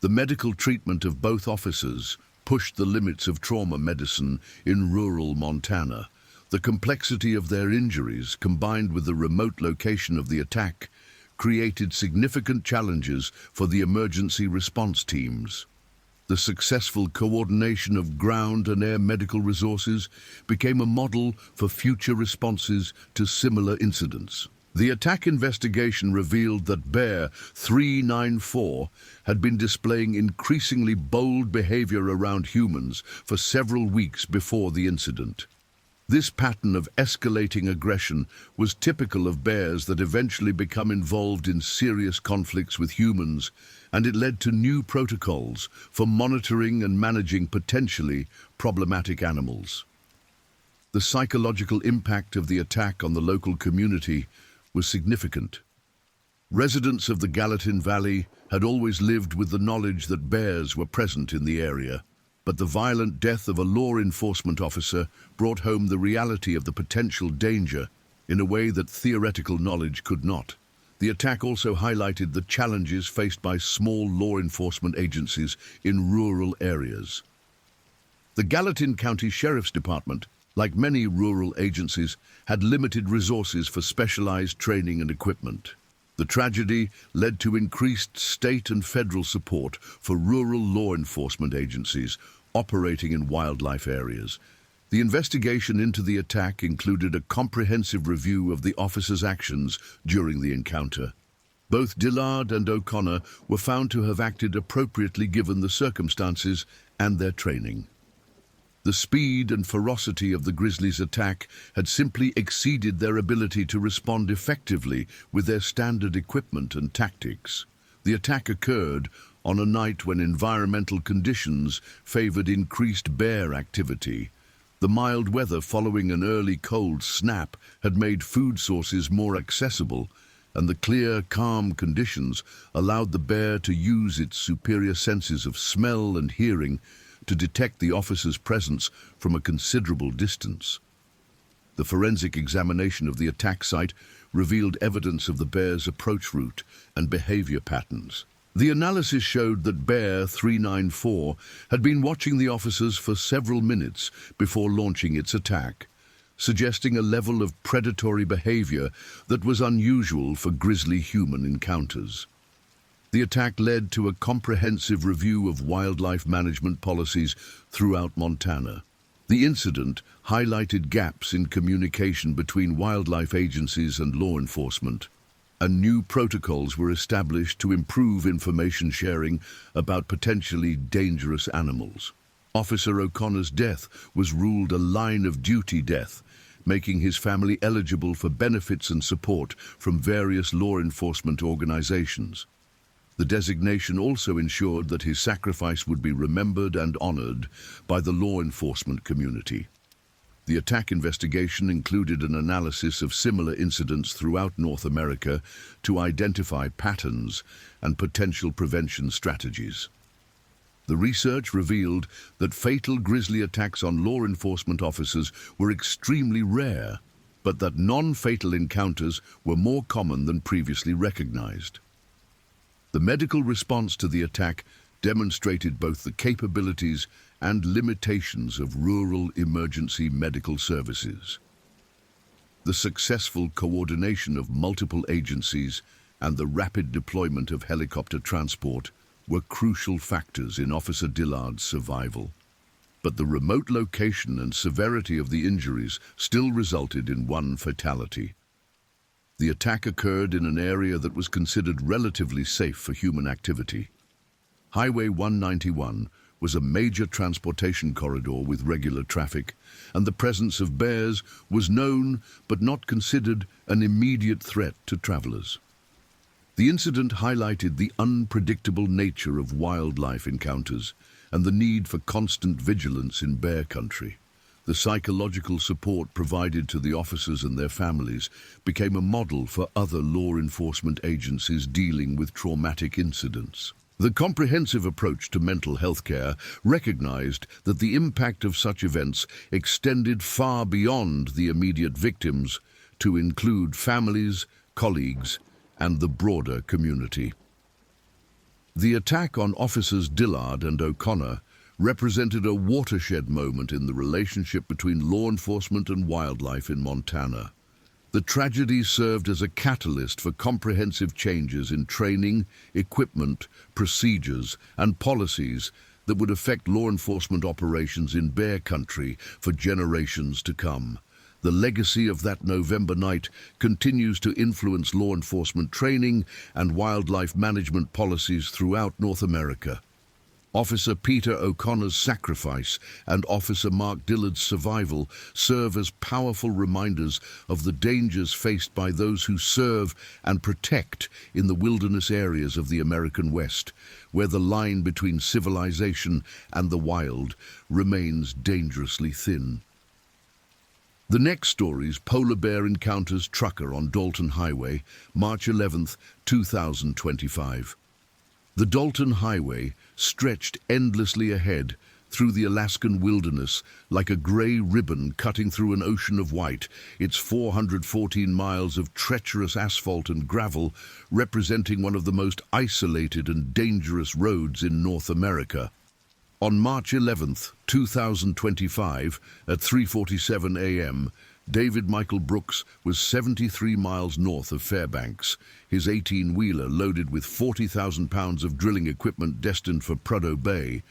The medical treatment of both officers pushed the limits of trauma medicine in rural Montana. The complexity of their injuries, combined with the remote location of the attack, created significant challenges for the emergency response teams. The successful coordination of ground and air medical resources became a model for future responses to similar incidents. The attack investigation revealed that Bear 394 had been displaying increasingly bold behavior around humans for several weeks before the incident. This pattern of escalating aggression was typical of bears that eventually become involved in serious conflicts with humans, and it led to new protocols for monitoring and managing potentially problematic animals. The psychological impact of the attack on the local community was significant. Residents of the Gallatin Valley had always lived with the knowledge that bears were present in the area, but the violent death of a law enforcement officer brought home the reality of the potential danger in a way that theoretical knowledge could not. The attack also highlighted the challenges faced by small law enforcement agencies in rural areas. The Gallatin County Sheriff's Department, like many rural agencies, had limited resources for specialized training and equipment. The tragedy led to increased state and federal support for rural law enforcement agencies operating in wildlife areas. The investigation into the attack included a comprehensive review of the officers' actions during the encounter. Both Dillard and O'Connor were found to have acted appropriately given the circumstances and their training. The speed and ferocity of the grizzlies' attack had simply exceeded their ability to respond effectively with their standard equipment and tactics. The attack occurred on a night when environmental conditions favored increased bear activity. The mild weather following an early cold snap had made food sources more accessible, and the clear, calm conditions allowed the bear to use its superior senses of smell and hearing to detect the officer's presence from a considerable distance. The forensic examination of the attack site revealed evidence of the bear's approach route and behavior patterns. The analysis showed that Bear 394 had been watching the officers for several minutes before launching its attack, suggesting a level of predatory behavior that was unusual for grisly human encounters. The attack led to a comprehensive review of wildlife management policies throughout Montana. The incident highlighted gaps in communication between wildlife agencies and law enforcement, and new protocols were established to improve information sharing about potentially dangerous animals. Officer O'Connor's death was ruled a line-of-duty death, making his family eligible for benefits and support from various law enforcement organizations. The designation also ensured that his sacrifice would be remembered and honored by the law enforcement community. The attack investigation included an analysis of similar incidents throughout North America to identify patterns and potential prevention strategies. The research revealed that fatal grizzly attacks on law enforcement officers were extremely rare, but that non-fatal encounters were more common than previously recognized. The medical response to the attack demonstrated both the capabilities and limitations of rural emergency medical services. The successful coordination of multiple agencies and the rapid deployment of helicopter transport were crucial factors in Officer Dillard's survival. But the remote location and severity of the injuries still resulted in one fatality. The attack occurred in an area that was considered relatively safe for human activity. Highway 191 was a major transportation corridor with regular traffic, and the presence of bears was known but not considered an immediate threat to travelers. The incident highlighted the unpredictable nature of wildlife encounters and the need for constant vigilance in bear country. The psychological support provided to the officers and their families became a model for other law enforcement agencies dealing with traumatic incidents. The comprehensive approach to mental health care recognized that the impact of such events extended far beyond the immediate victims to include families, colleagues, and the broader community. The attack on Officers Dillard and O'Connor represented a watershed moment in the relationship between law enforcement and wildlife in Montana. The tragedy served as a catalyst for comprehensive changes in training, equipment, procedures, and policies that would affect law enforcement operations in bear country for generations to come. The legacy of that November night continues to influence law enforcement training and wildlife management policies throughout North America. Officer Peter O'Connor's sacrifice and Officer Mark Dillard's survival serve as powerful reminders of the dangers faced by those who serve and protect in the wilderness areas of the American West, where the line between civilization and the wild remains dangerously thin. The next story's Polar Bear Encounters Trucker on Dalton Highway, March 11, 2025. The Dalton Highway stretched endlessly ahead through the Alaskan wilderness like a gray ribbon cutting through an ocean of white, its 414 miles of treacherous asphalt and gravel representing one of the most isolated and dangerous roads in North America. On March 11, 2025, at 3:47 a.m., David Michael Brooks was 73 miles north of Fairbanks, his 18-wheeler loaded with 40,000 pounds of drilling equipment destined for Prudhoe Bay,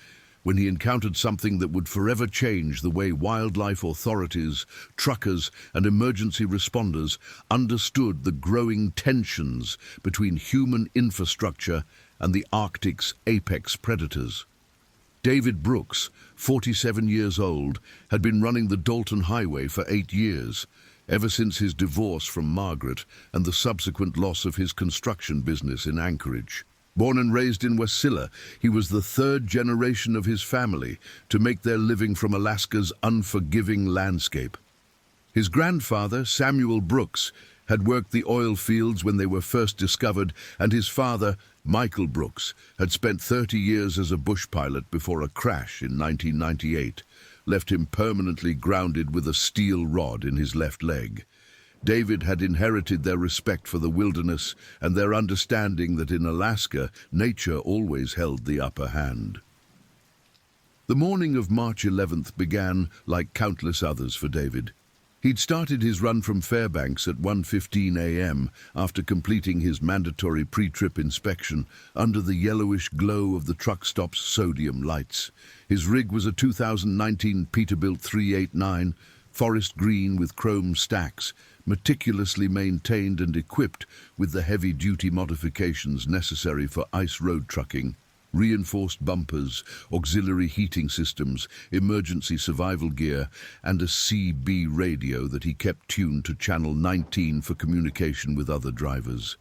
when he encountered something that would forever change the way wildlife authorities, truckers, and emergency responders understood the growing tensions between human infrastructure and the Arctic's apex predators. David Brooks, 47 years old, had been running the Dalton Highway for 8 years, ever since his divorce from Margaret and the subsequent loss of his construction business in Anchorage. Born and raised in Wasilla, he was the third generation of his family to make their living from Alaska's unforgiving landscape. His grandfather, Samuel Brooks, had worked the oil fields when they were first discovered, and his father, Michael Brooks, had spent 30 years as a bush pilot before a crash in 1998 left him permanently grounded with a steel rod in his left leg. David had inherited their respect for the wilderness and their understanding that in Alaska, nature always held the upper hand. The morning of March 11th began like countless others for David. He'd started his run from Fairbanks at 1:15 a.m. after completing his mandatory pre-trip inspection under the yellowish glow of the truck stop's sodium lights. His rig was a 2019 Peterbilt 389, forest green with chrome stacks, meticulously maintained and equipped with the heavy-duty modifications necessary for ice road trucking. Reinforced bumpers, auxiliary heating systems, emergency survival gear, and a CB radio that he kept tuned to channel 19 for communication with other drivers.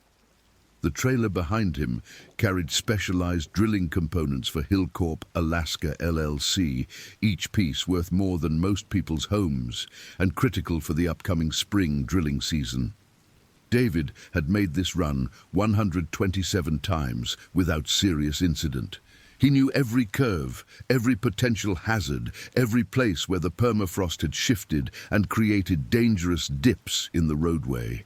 The trailer behind him carried specialized drilling components for Hillcorp Alaska LLC, each piece worth more than most people's homes and critical for the upcoming spring drilling season. David had made this run 127 times without serious incident. He knew every curve, every potential hazard, every place where the permafrost had shifted and created dangerous dips in the roadway.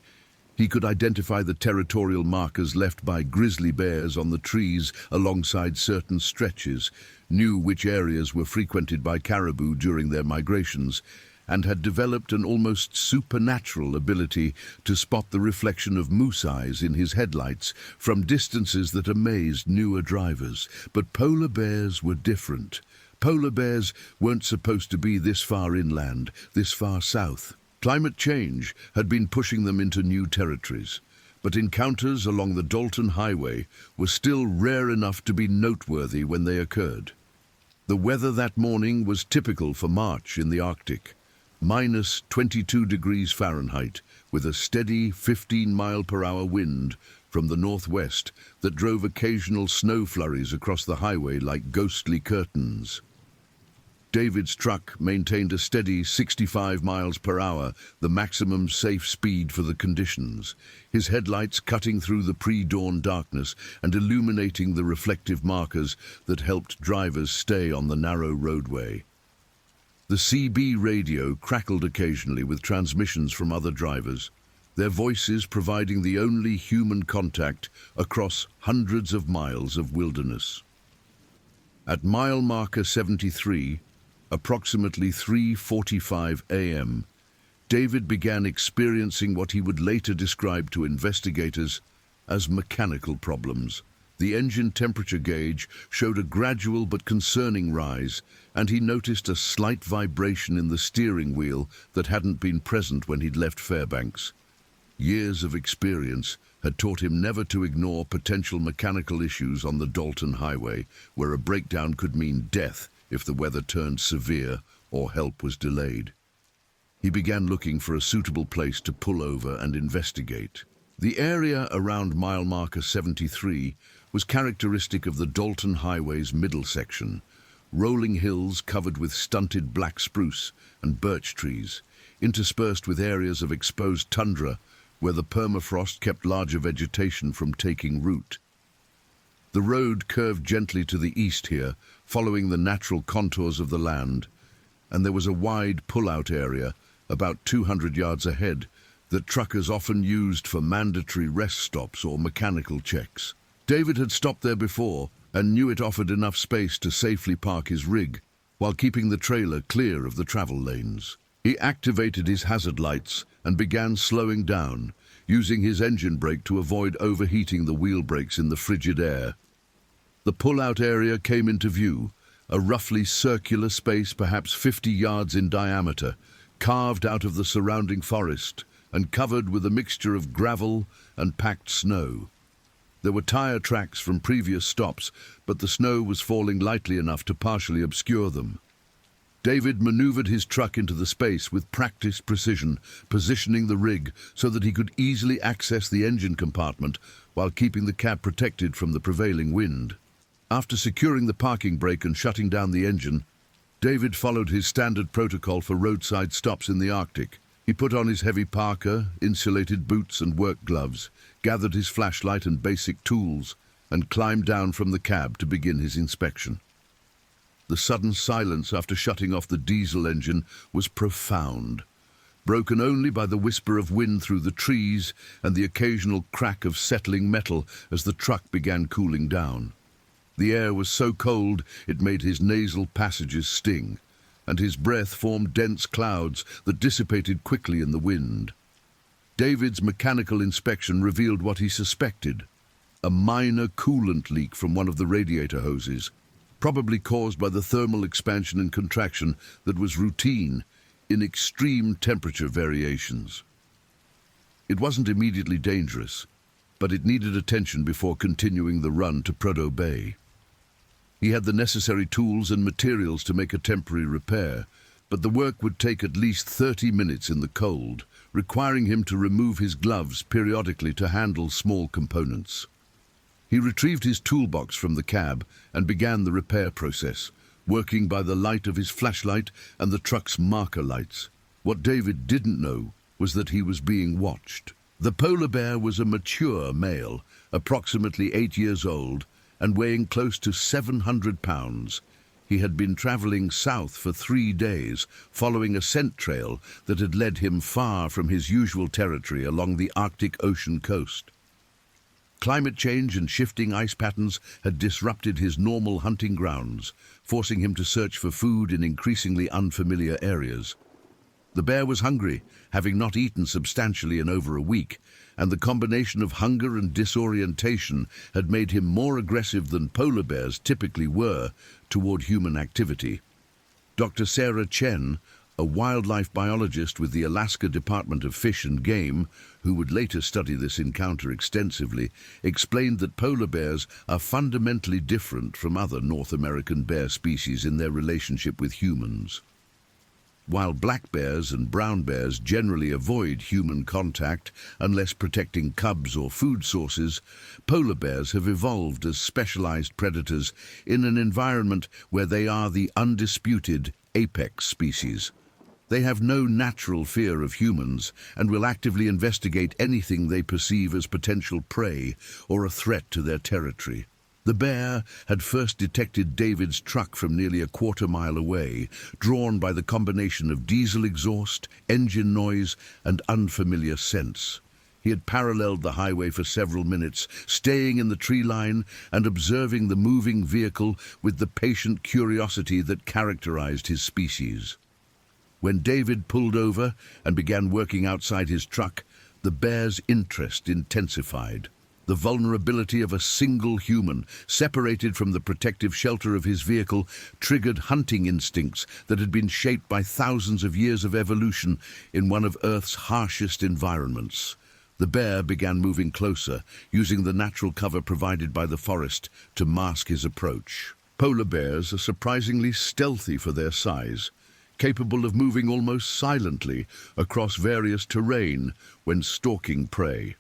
He could identify the territorial markers left by grizzly bears on the trees alongside certain stretches, knew which areas were frequented by caribou during their migrations, and had developed an almost supernatural ability to spot the reflection of moose eyes in his headlights from distances that amazed newer drivers. But polar bears were different. Polar bears weren't supposed to be this far inland, this far south. Climate change had been pushing them into new territories, but encounters along the Dalton Highway were still rare enough to be noteworthy when they occurred. The weather that morning was typical for March in the Arctic. Minus 22 degrees Fahrenheit, with a steady 15-mile-per-hour wind from the northwest that drove occasional snow flurries across the highway like ghostly curtains. David's truck maintained a steady 65 miles per hour, the maximum safe speed for the conditions, his headlights cutting through the pre-dawn darkness and illuminating the reflective markers that helped drivers stay on the narrow roadway. The CB radio crackled occasionally with transmissions from other drivers, their voices providing the only human contact across hundreds of miles of wilderness. At mile marker 73, approximately 3:45 a.m., David began experiencing what he would later describe to investigators as mechanical problems. The engine temperature gauge showed a gradual but concerning rise, and he noticed a slight vibration in the steering wheel that hadn't been present when he'd left Fairbanks. Years of experience had taught him never to ignore potential mechanical issues on the Dalton Highway, where a breakdown could mean death if the weather turned severe or help was delayed. He began looking for a suitable place to pull over and investigate. The area around mile marker 73 was characteristic of the Dalton Highway's middle section, rolling hills covered with stunted black spruce and birch trees, interspersed with areas of exposed tundra where the permafrost kept larger vegetation from taking root. The road curved gently to the east here, following the natural contours of the land, and there was a wide pull-out area about 200 yards ahead that truckers often used for mandatory rest stops or mechanical checks. David had stopped there before and knew it offered enough space to safely park his rig while keeping the trailer clear of the travel lanes. He activated his hazard lights and began slowing down, using his engine brake to avoid overheating the wheel brakes in the frigid air. The pull-out area came into view, a roughly circular space perhaps 50 yards in diameter, carved out of the surrounding forest and covered with a mixture of gravel and packed snow. There were tire tracks from previous stops, but the snow was falling lightly enough to partially obscure them. David maneuvered his truck into the space with practiced precision, positioning the rig so that he could easily access the engine compartment while keeping the cab protected from the prevailing wind. After securing the parking brake and shutting down the engine, David followed his standard protocol for roadside stops in the Arctic. He put on his heavy parka, insulated boots and work gloves, gathered his flashlight and basic tools, and climbed down from the cab to begin his inspection. The sudden silence after shutting off the diesel engine was profound, broken only by the whisper of wind through the trees and the occasional crack of settling metal as the truck began cooling down. The air was so cold it made his nasal passages sting, and his breath formed dense clouds that dissipated quickly in the wind. David's mechanical inspection revealed what he suspected: a minor coolant leak from one of the radiator hoses, probably caused by the thermal expansion and contraction that was routine in extreme temperature variations. It wasn't immediately dangerous, but it needed attention before continuing the run to Prudhoe Bay. He had the necessary tools and materials to make a temporary repair, but the work would take at least 30 minutes in the cold, requiring him to remove his gloves periodically to handle small components. He retrieved his toolbox from the cab and began the repair process, working by the light of his flashlight and the truck's marker lights. What David didn't know was that he was being watched. The polar bear was a mature male, approximately 8 years old, and weighing close to 700 pounds. He had been traveling south for 3 days, following a scent trail that had led him far from his usual territory along the Arctic Ocean coast. Climate change and shifting ice patterns had disrupted his normal hunting grounds, forcing him to search for food in increasingly unfamiliar areas. The bear was hungry, having not eaten substantially in over a week, and the combination of hunger and disorientation had made him more aggressive than polar bears typically were toward human activity. Dr. Sarah Chen, a wildlife biologist with the Alaska Department of Fish and Game, who would later study this encounter extensively, explained that polar bears are fundamentally different from other North American bear species in their relationship with humans. While black bears and brown bears generally avoid human contact unless protecting cubs or food sources, polar bears have evolved as specialized predators in an environment where they are the undisputed apex species. They have no natural fear of humans and will actively investigate anything they perceive as potential prey or a threat to their territory. The bear had first detected David's truck from nearly a quarter-mile away, drawn by the combination of diesel exhaust, engine noise, and unfamiliar scents. He had paralleled the highway for several minutes, staying in the tree line and observing the moving vehicle with the patient curiosity that characterized his species. When David pulled over and began working outside his truck, the bear's interest intensified. The vulnerability of a single human, separated from the protective shelter of his vehicle, triggered hunting instincts that had been shaped by thousands of years of evolution in one of Earth's harshest environments. The bear began moving closer, using the natural cover provided by the forest to mask his approach. Polar bears are surprisingly stealthy for their size, capable of moving almost silently across various terrain when stalking prey.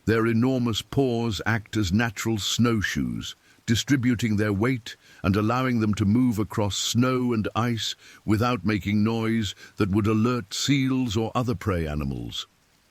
Their enormous paws act as natural snowshoes, distributing their weight and allowing them to move across snow and ice without making noise that would alert seals or other prey animals.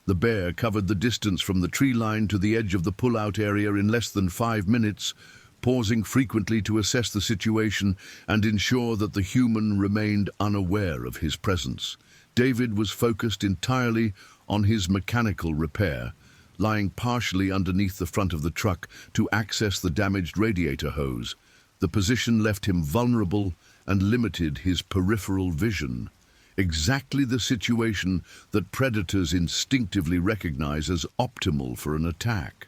The bear covered the distance from the tree line to the edge of the pull-out area in less than 5 minutes, pausing frequently to assess the situation and ensure that the human remained unaware of his presence. David was focused entirely on his mechanical repair, lying partially underneath the front of the truck to access the damaged radiator hose. The position left him vulnerable and limited his peripheral vision. Exactly the situation that predators instinctively recognize as optimal for an attack.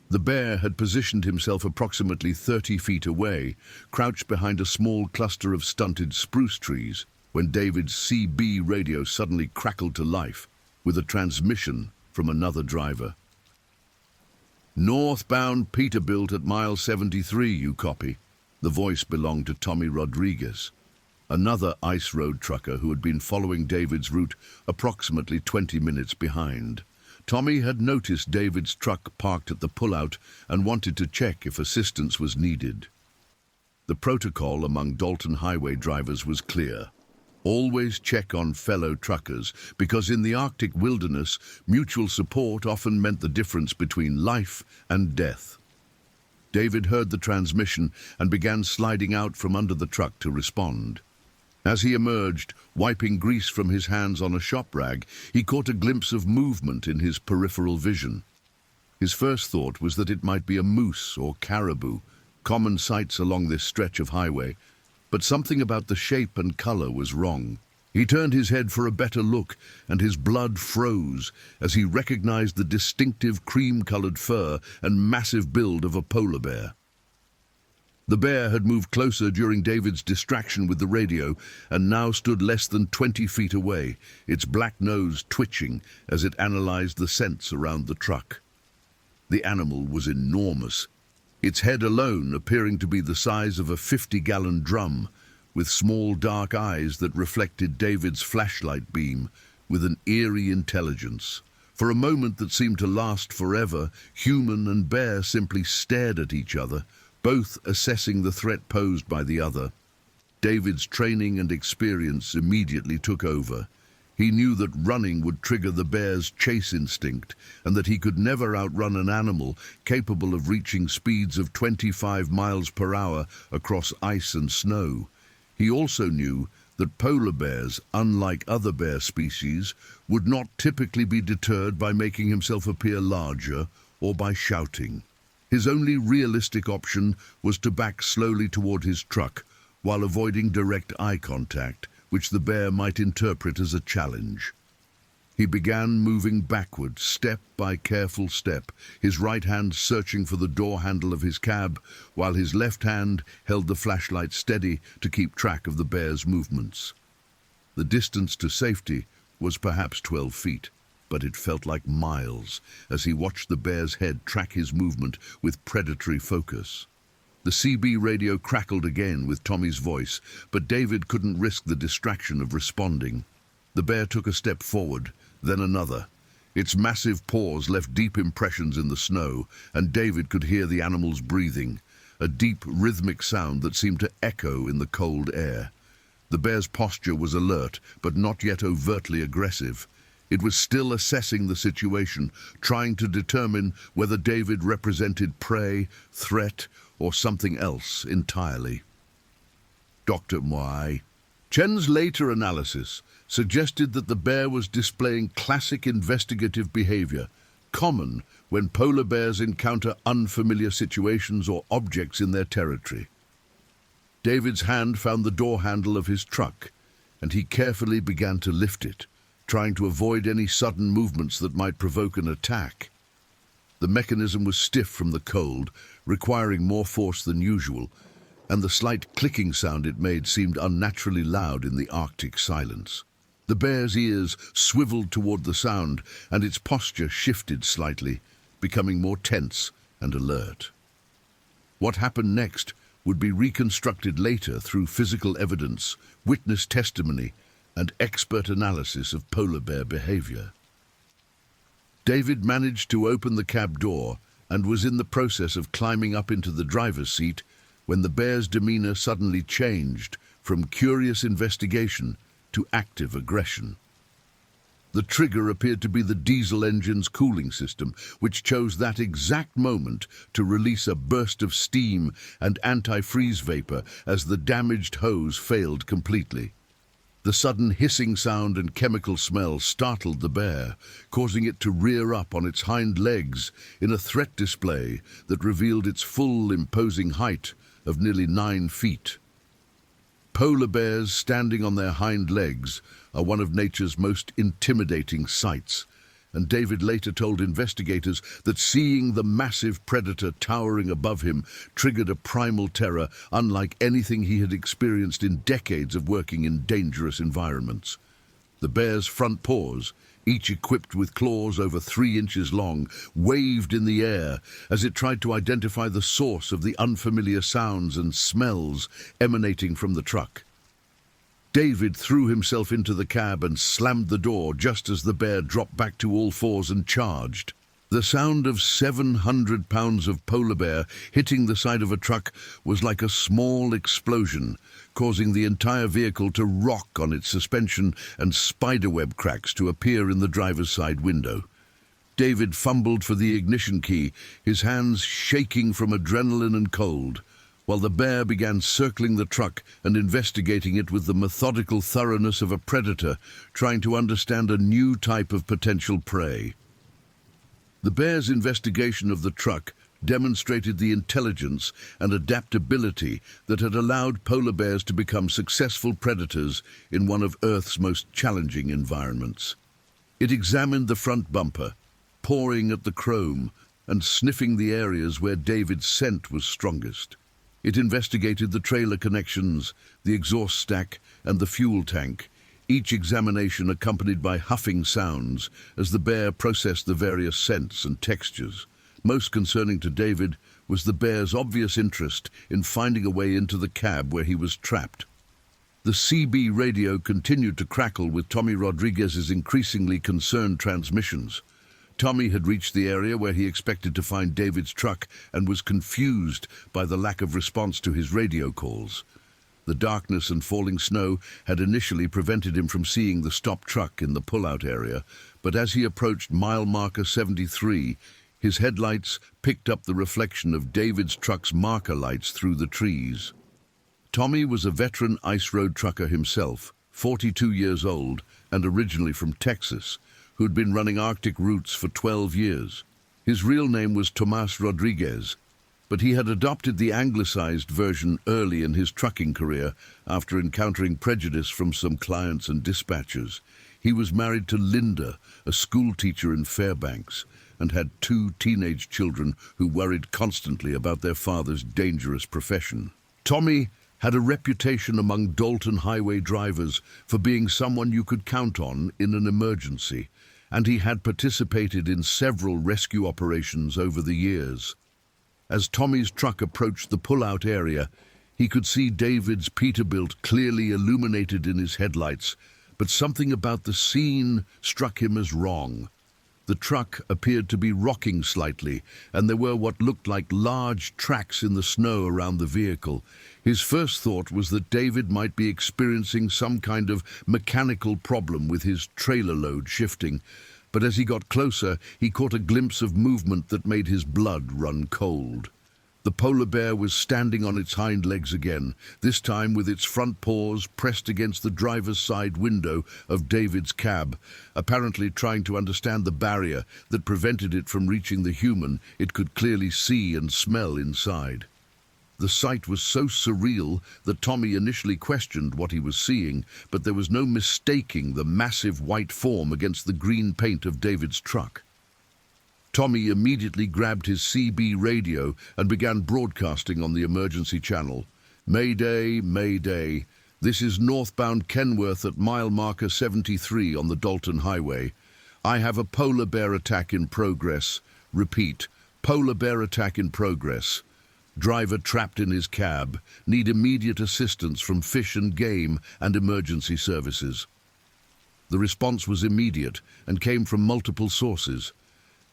The bear had positioned himself approximately 30 feet away, crouched behind a small cluster of stunted spruce trees, when David's CB radio suddenly crackled to life with a transmission from another driver. "Northbound Peterbilt at mile 73, you copy." The voice belonged to Tommy Rodriguez. another ice road trucker who had been following David's route approximately 20 minutes behind. Tommy had noticed David's truck parked at the pullout and wanted to check if assistance was needed. The protocol among Dalton highway drivers was clear. Always check on fellow truckers, because in the Arctic wilderness, mutual support often meant the difference between life and death. David heard the transmission and began sliding out from under the truck to respond. As he emerged, wiping grease from his hands on a shop rag, he caught a glimpse of movement in his peripheral vision. His first thought was that it might be a moose or caribou, common sights along this stretch of highway, but something about the shape and color was wrong. He turned his head for a better look, and his blood froze as he recognized the distinctive cream-colored fur and massive build of a polar bear. The bear had moved closer during David's distraction with the radio and now stood less than 20 feet away, its black nose twitching as it analyzed the scents around the truck. The animal was enormous, its head alone appearing to be the size of a 50-gallon drum, with small dark eyes that reflected David's flashlight beam with an eerie intelligence. For a moment that seemed to last forever, human and bear simply stared at each other, both assessing the threat posed by the other. David's training and experience immediately took over. He knew that running would trigger the bear's chase instinct, and that he could never outrun an animal capable of reaching speeds of 25 miles per hour across ice and snow. He also knew that polar bears, unlike other bear species, would not typically be deterred by making himself appear larger or by shouting. His only realistic option was to back slowly toward his truck while avoiding direct eye contact, which the bear might interpret as a challenge. He began moving backward, step by careful step, his right hand searching for the door handle of his cab, while his left hand held the flashlight steady to keep track of the bear's movements. The distance to safety was perhaps 12 feet. But it felt like miles as he watched the bear's head track his movement with predatory focus. The CB radio crackled again with Tommy's voice, but David couldn't risk the distraction of responding. The bear took a step forward, then another. Its massive paws left deep impressions in the snow, and David could hear the animal's breathing, a deep, rhythmic sound that seemed to echo in the cold air. The bear's posture was alert, but not yet overtly aggressive. It was still assessing the situation, trying to determine whether David represented prey, threat, or something else entirely. Dr. Moai. Chen's later analysis suggested that the bear was displaying classic investigative behavior, common when polar bears encounter unfamiliar situations or objects in their territory. David's hand found the door handle of his truck, and he carefully began to lift it, trying to avoid any sudden movements that might provoke an attack. The mechanism was stiff from the cold, requiring more force than usual, and the slight clicking sound it made seemed unnaturally loud in the Arctic silence. The bear's ears swiveled toward the sound, and its posture shifted slightly, becoming more tense and alert. What happened next would be reconstructed later through physical evidence, witness testimony, and expert analysis of polar bear behavior. David managed to open the cab door and was in the process of climbing up into the driver's seat when the bear's demeanor suddenly changed from curious investigation to active aggression. The trigger appeared to be the diesel engine's cooling system, which chose that exact moment to release a burst of steam and antifreeze vapor as the damaged hose failed completely. The sudden hissing sound and chemical smell startled the bear, causing it to rear up on its hind legs in a threat display that revealed its full, imposing height of nearly 9 feet. Polar bears standing on their hind legs are one of nature's most intimidating sights, and David later told investigators that seeing the massive predator towering above him triggered a primal terror unlike anything he had experienced in decades of working in dangerous environments. The bear's front paws, each equipped with claws over 3 inches long, waved in the air as it tried to identify the source of the unfamiliar sounds and smells emanating from the truck. David threw himself into the cab and slammed the door just as the bear dropped back to all fours and charged. The sound of 700 pounds of polar bear hitting the side of a truck was like a small explosion, causing the entire vehicle to rock on its suspension and spiderweb cracks to appear in the driver's side window. David fumbled for the ignition key, his hands shaking from adrenaline and cold, while the bear began circling the truck and investigating it with the methodical thoroughness of a predator trying to understand a new type of potential prey. The bear's investigation of the truck demonstrated the intelligence and adaptability that had allowed polar bears to become successful predators in one of Earth's most challenging environments. It examined the front bumper, pawing at the chrome and sniffing the areas where David's scent was strongest. It investigated the trailer connections, the exhaust stack, and the fuel tank, each examination accompanied by huffing sounds as the bear processed the various scents and textures. Most concerning to David was the bear's obvious interest in finding a way into the cab where he was trapped. The CB radio continued to crackle with Tommy Rodriguez's increasingly concerned transmissions. Tommy had reached the area where he expected to find David's truck and was confused by the lack of response to his radio calls. The darkness and falling snow had initially prevented him from seeing the stopped truck in the pull-out area, but as he approached mile marker 73, his headlights picked up the reflection of David's truck's marker lights through the trees. Tommy was a veteran ice road trucker himself, 42 years old and originally from Texas, who'd been running Arctic routes for 12 years. His real name was Tomas Rodriguez, but he had adopted the anglicized version early in his trucking career after encountering prejudice from some clients and dispatchers. He was married to Linda, a school teacher in Fairbanks, and had 2 teenage children who worried constantly about their father's dangerous profession. Tommy had a reputation among Dalton highway drivers for being someone you could count on in an emergency, and he had participated in several rescue operations over the years. As Tommy's truck approached the pull-out area, he could see David's Peterbilt clearly illuminated in his headlights, but something about the scene struck him as wrong. The truck appeared to be rocking slightly, and there were what looked like large tracks in the snow around the vehicle. His first thought was that David might be experiencing some kind of mechanical problem with his trailer load shifting, but as he got closer, he caught a glimpse of movement that made his blood run cold. The polar bear was standing on its hind legs again, this time with its front paws pressed against the driver's side window of David's cab, apparently trying to understand the barrier that prevented it from reaching the human it could clearly see and smell inside. The sight was so surreal that Tommy initially questioned what he was seeing, but there was no mistaking the massive white form against the green paint of David's truck. Tommy immediately grabbed his CB radio and began broadcasting on the emergency channel. "Mayday, Mayday. This is northbound Kenworth at mile marker 73 on the Dalton Highway. I have a polar bear attack in progress. Repeat, polar bear attack in progress. Driver trapped in his cab. Need immediate assistance from Fish and Game and emergency services." The response was immediate and came from multiple sources.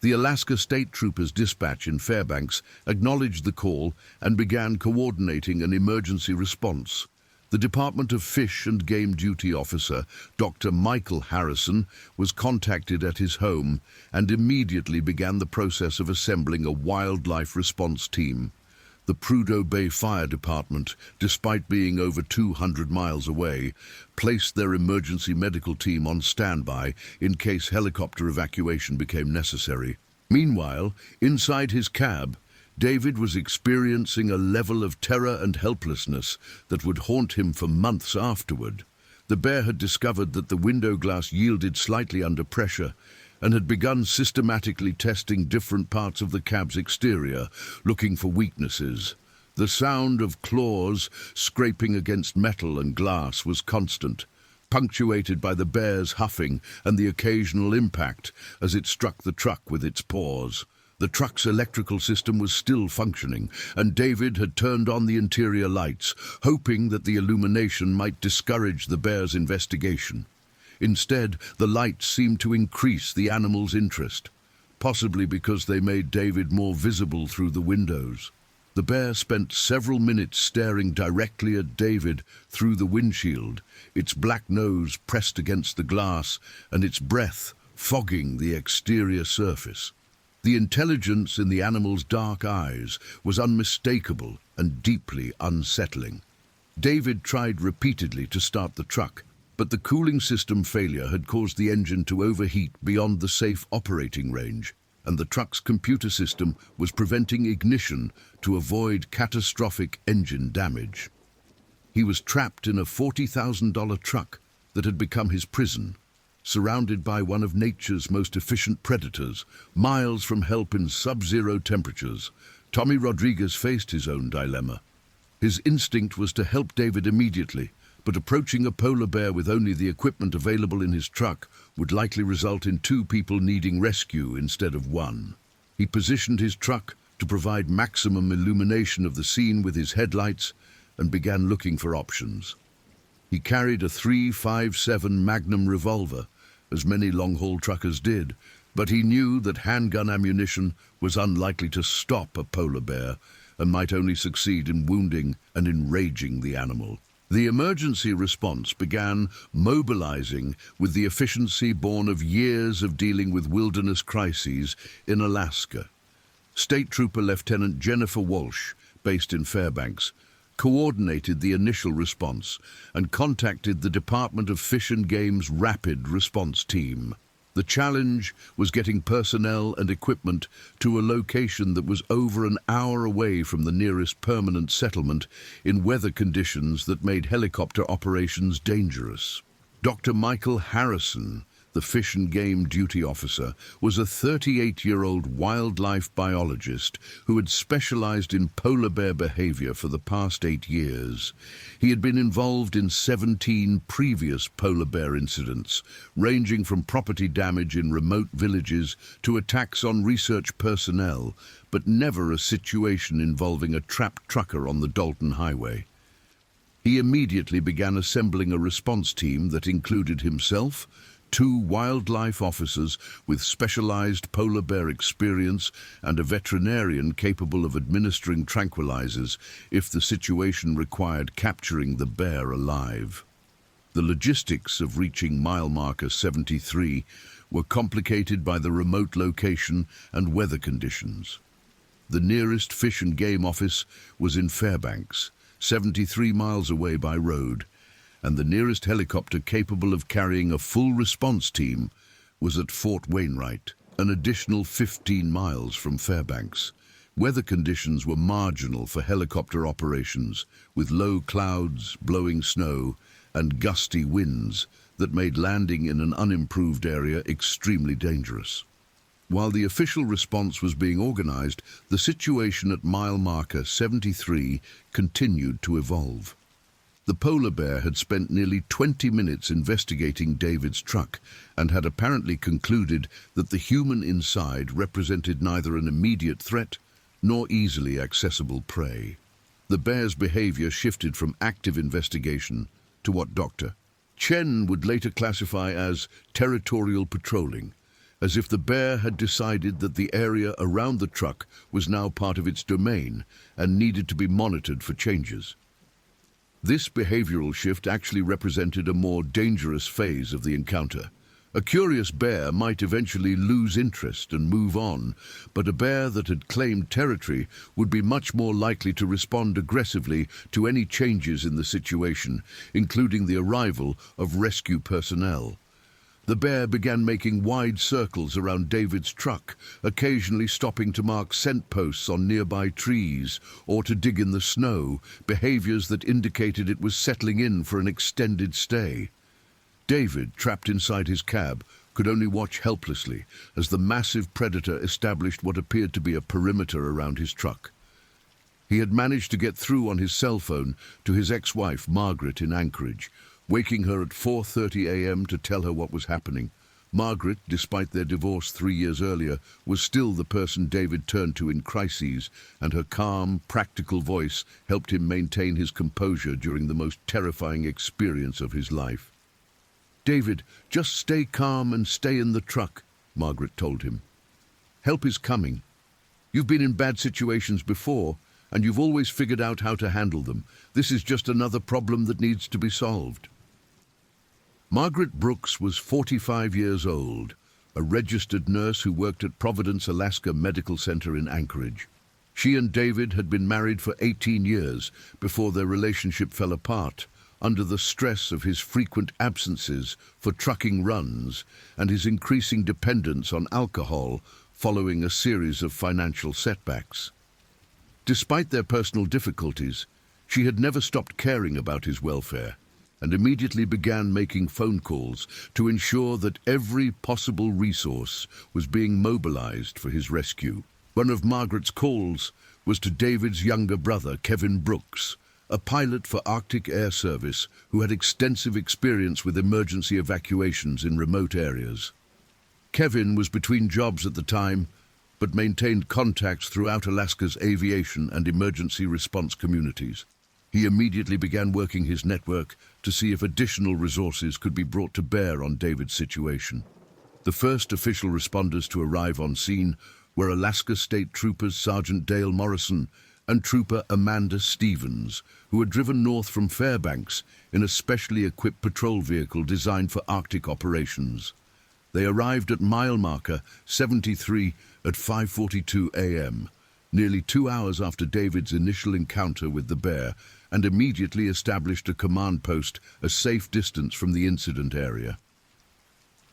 The Alaska State Troopers dispatch in Fairbanks acknowledged the call and began coordinating an emergency response. The Department of Fish and Game Duty officer, Dr. Michael Harrison, was contacted at his home and immediately began the process of assembling a wildlife response team. The Prudhoe Bay Fire Department, despite being over 200 miles away, placed their emergency medical team on standby in case helicopter evacuation became necessary. Meanwhile, inside his cab, David was experiencing a level of terror and helplessness that would haunt him for months afterward. The bear had discovered that the window glass yielded slightly under pressure and had begun systematically testing different parts of the cab's exterior, looking for weaknesses. The sound of claws scraping against metal and glass was constant, punctuated by the bear's huffing and the occasional impact as it struck the truck with its paws. The truck's electrical system was still functioning, and David had turned on the interior lights, hoping that the illumination might discourage the bear's investigation. Instead, the lights seemed to increase the animal's interest, possibly because they made David more visible through the windows. The bear spent several minutes staring directly at David through the windshield, its black nose pressed against the glass and its breath fogging the exterior surface. The intelligence in the animal's dark eyes was unmistakable and deeply unsettling. David tried repeatedly to start the truck, but the cooling system failure had caused the engine to overheat beyond the safe operating range, and the truck's computer system was preventing ignition to avoid catastrophic engine damage. He was trapped in a $40,000 truck that had become his prison, surrounded by one of nature's most efficient predators, miles from help in sub-zero temperatures. Tommy Rodriguez faced his own dilemma. His instinct was to help David immediately, but approaching a polar bear with only the equipment available in his truck would likely result in two people needing rescue instead of one. He positioned his truck to provide maximum illumination of the scene with his headlights and began looking for options. He carried a .357 Magnum revolver, as many long-haul truckers did, but he knew that handgun ammunition was unlikely to stop a polar bear and might only succeed in wounding and enraging the animal. The emergency response began mobilizing with the efficiency born of years of dealing with wilderness crises in Alaska. State Trooper Lieutenant Jennifer Walsh, based in Fairbanks, coordinated the initial response and contacted the Department of Fish and Game's Rapid Response Team. The challenge was getting personnel and equipment to a location that was over an hour away from the nearest permanent settlement in weather conditions that made helicopter operations dangerous. Dr. Michael Harrison, the Fish and Game duty officer, was a 38-year-old wildlife biologist who had specialized in polar bear behavior for the past 8 years. He had been involved in 17 previous polar bear incidents, ranging from property damage in remote villages to attacks on research personnel, but never a situation involving a trapped trucker on the Dalton Highway. He immediately began assembling a response team that included himself, 2 wildlife officers with specialized polar bear experience, and a veterinarian capable of administering tranquilizers if the situation required capturing the bear alive. The logistics of reaching mile marker 73 were complicated by the remote location and weather conditions. The nearest Fish and Game office was in Fairbanks, 73 miles away by road, and the nearest helicopter capable of carrying a full response team was at Fort Wainwright, an additional 15 miles from Fairbanks. Weather conditions were marginal for helicopter operations, with low clouds, blowing snow, and gusty winds that made landing in an unimproved area extremely dangerous. While the official response was being organized, the situation at mile marker 73 continued to evolve. The polar bear had spent nearly 20 minutes investigating David's truck and had apparently concluded that the human inside represented neither an immediate threat nor easily accessible prey. The bear's behavior shifted from active investigation to what Dr. Chen would later classify as territorial patrolling, as if the bear had decided that the area around the truck was now part of its domain and needed to be monitored for changes. This behavioral shift actually represented a more dangerous phase of the encounter. A curious bear might eventually lose interest and move on, but a bear that had claimed territory would be much more likely to respond aggressively to any changes in the situation, including the arrival of rescue personnel. The bear began making wide circles around David's truck, occasionally stopping to mark scent posts on nearby trees or to dig in the snow, behaviors that indicated it was settling in for an extended stay. David, trapped inside his cab, could only watch helplessly as the massive predator established what appeared to be a perimeter around his truck. He had managed to get through on his cell phone to his ex-wife, Margaret, in Anchorage, waking her at 4:30 a.m. to tell her what was happening. Margaret, despite their divorce 3 years earlier, was still the person David turned to in crises, and her calm, practical voice helped him maintain his composure during the most terrifying experience of his life. "David, just stay calm and stay in the truck," Margaret told him. "Help is coming. You've been in bad situations before, and you've always figured out how to handle them. This is just another problem that needs to be solved." Margaret Brooks was 45 years old, a registered nurse who worked at Providence, Alaska Medical Center in Anchorage. She and David had been married for 18 years before their relationship fell apart under the stress of his frequent absences for trucking runs and his increasing dependence on alcohol following a series of financial setbacks. Despite their personal difficulties, she had never stopped caring about his welfare and immediately began making phone calls to ensure that every possible resource was being mobilized for his rescue. One of Margaret's calls was to David's younger brother, Kevin Brooks, a pilot for Arctic Air Service who had extensive experience with emergency evacuations in remote areas. Kevin was between jobs at the time, but maintained contacts throughout Alaska's aviation and emergency response communities. He immediately began working his network to see if additional resources could be brought to bear on David's situation. The first official responders to arrive on scene were Alaska State Troopers Sergeant Dale Morrison and Trooper Amanda Stevens, who had driven north from Fairbanks in a specially equipped patrol vehicle designed for Arctic operations. They arrived at mile marker 73 at 5:42 a.m., nearly 2 hours after David's initial encounter with the bear, and immediately established a command post a safe distance from the incident area.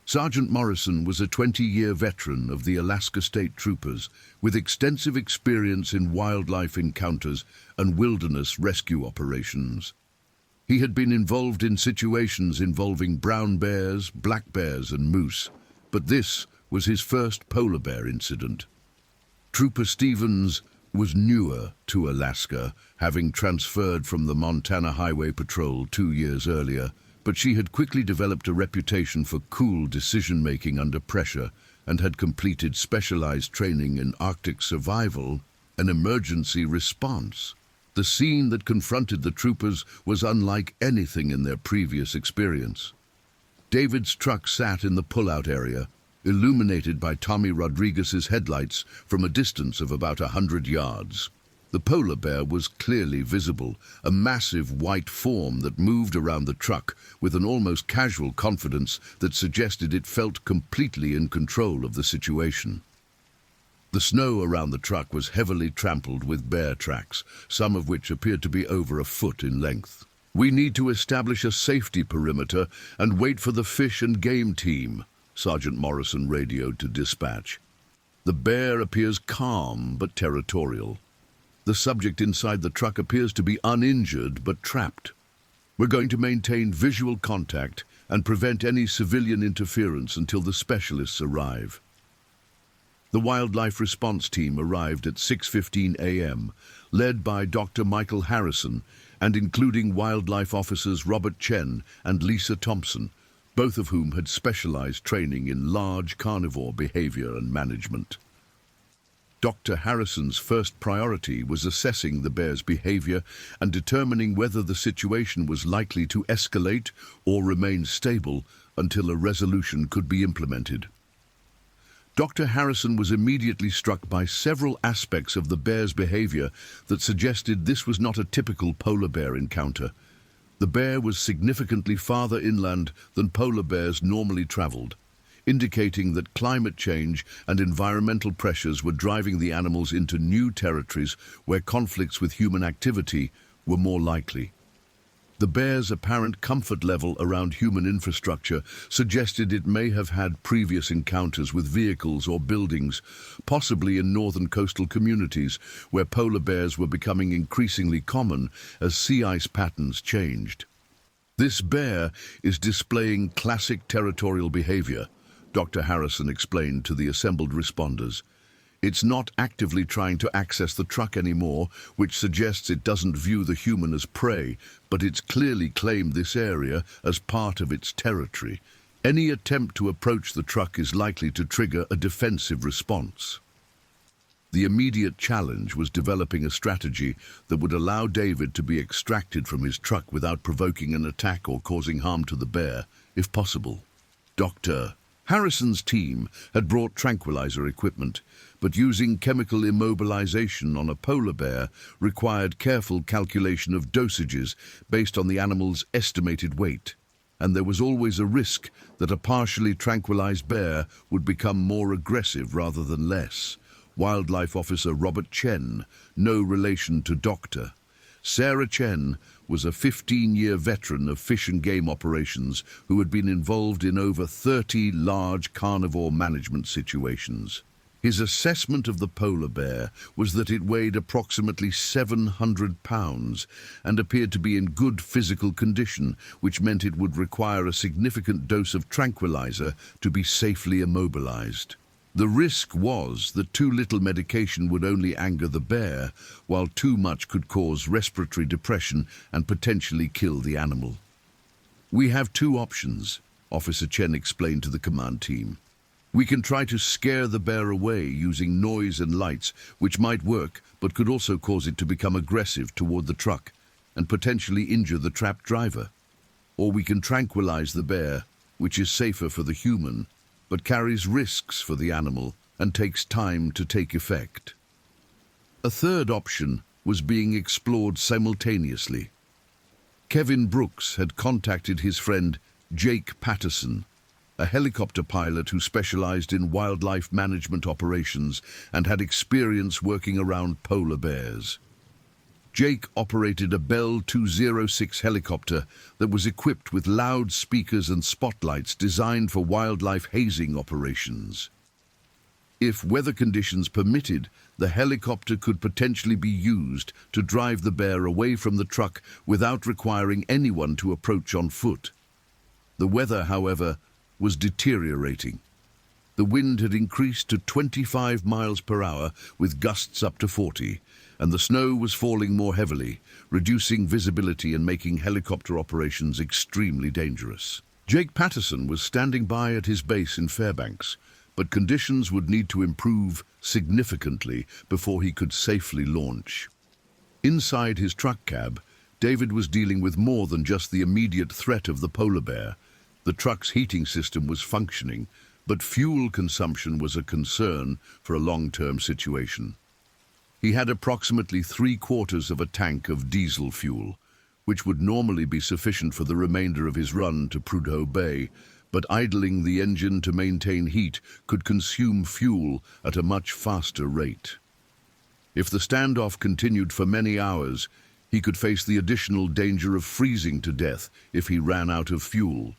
Sergeant Morrison was a 20-year veteran of the Alaska State Troopers with extensive experience in wildlife encounters and wilderness rescue operations. He had been involved in situations involving brown bears, black bears, and moose, but this was his first polar bear incident. Trooper Stevens was newer to Alaska, having transferred from the Montana Highway Patrol 2 years earlier, but she had quickly developed a reputation for cool decision-making under pressure and had completed specialized training in Arctic survival and emergency response. The scene that confronted the troopers was unlike anything in their previous experience. David's truck sat in the pullout area, illuminated by Tommy Rodriguez's headlights from a distance of about 100 yards. The polar bear was clearly visible, a massive white form that moved around the truck with an almost casual confidence that suggested it felt completely in control of the situation. The snow around the truck was heavily trampled with bear tracks, some of which appeared to be over a foot in length. "We need to establish a safety perimeter and wait for the fish and game team," Sergeant Morrison radioed to dispatch. "The bear appears calm but territorial. The subject inside the truck appears to be uninjured but trapped. We're going to maintain visual contact and prevent any civilian interference until the specialists arrive." The wildlife response team arrived at 6:15 a.m., led by Dr. Michael Harrison and including wildlife officers Robert Chen and Lisa Thompson, both of whom had specialized training in large carnivore behavior and management. Dr. Harrison's first priority was assessing the bear's behavior and determining whether the situation was likely to escalate or remain stable until a resolution could be implemented. Dr. Harrison was immediately struck by several aspects of the bear's behavior that suggested this was not a typical polar bear encounter. The bear was significantly farther inland than polar bears normally traveled, indicating that climate change and environmental pressures were driving the animals into new territories where conflicts with human activity were more likely. The bear's apparent comfort level around human infrastructure suggested it may have had previous encounters with vehicles or buildings, possibly in northern coastal communities where polar bears were becoming increasingly common as sea ice patterns changed. "This bear is displaying classic territorial behavior," Dr. Harrison explained to the assembled responders. "It's not actively trying to access the truck anymore, which suggests it doesn't view the human as prey, but it's clearly claimed this area as part of its territory. Any attempt to approach the truck is likely to trigger a defensive response. The immediate challenge was developing a strategy that would allow David to be extracted from his truck without provoking an attack or causing harm to the bear, if possible. Dr. Harrison's team had brought tranquilizer equipment, but using chemical immobilization on a polar bear required careful calculation of dosages based on the animal's estimated weight, and there was always a risk that a partially tranquilized bear would become more aggressive rather than less. Wildlife Officer Robert Chen, no relation to Dr. Sarah Chen, was a 15-year veteran of fish and game operations who had been involved in over 30 large carnivore management situations. His assessment of the polar bear was that it weighed approximately 700 pounds and appeared to be in good physical condition, which meant it would require a significant dose of tranquilizer to be safely immobilized. The risk was that too little medication would only anger the bear, while too much could cause respiratory depression and potentially kill the animal. "We have two options," Officer Chen explained to the command team. "We can try to scare the bear away using noise and lights, which might work, but could also cause it to become aggressive toward the truck and potentially injure the trapped driver. Or we can tranquilize the bear, which is safer for the human, but carries risks for the animal and takes time to take effect." A third option was being explored simultaneously. Kevin Brooks had contacted his friend Jake Patterson, a helicopter pilot who specialized in wildlife management operations and had experience working around polar bears. Jake operated a Bell 206 helicopter that was equipped with loudspeakers and spotlights designed for wildlife hazing operations. If weather conditions permitted, the helicopter could potentially be used to drive the bear away from the truck without requiring anyone to approach on foot. The weather, however, was deteriorating. The wind had increased to 25 miles per hour with gusts up to 40, and the snow was falling more heavily, reducing visibility and making helicopter operations extremely dangerous. Jake Patterson was standing by at his base in Fairbanks, but conditions would need to improve significantly before he could safely launch. Inside his truck cab, David was dealing with more than just the immediate threat of the polar bear. The truck's heating system was functioning, but fuel consumption was a concern for a long-term situation. He had approximately 3/4 of a tank of diesel fuel, which would normally be sufficient for the remainder of his run to Prudhoe Bay, but idling the engine to maintain heat could consume fuel at a much faster rate. If the standoff continued for many hours, he could face the additional danger of freezing to death if he ran out of fuel.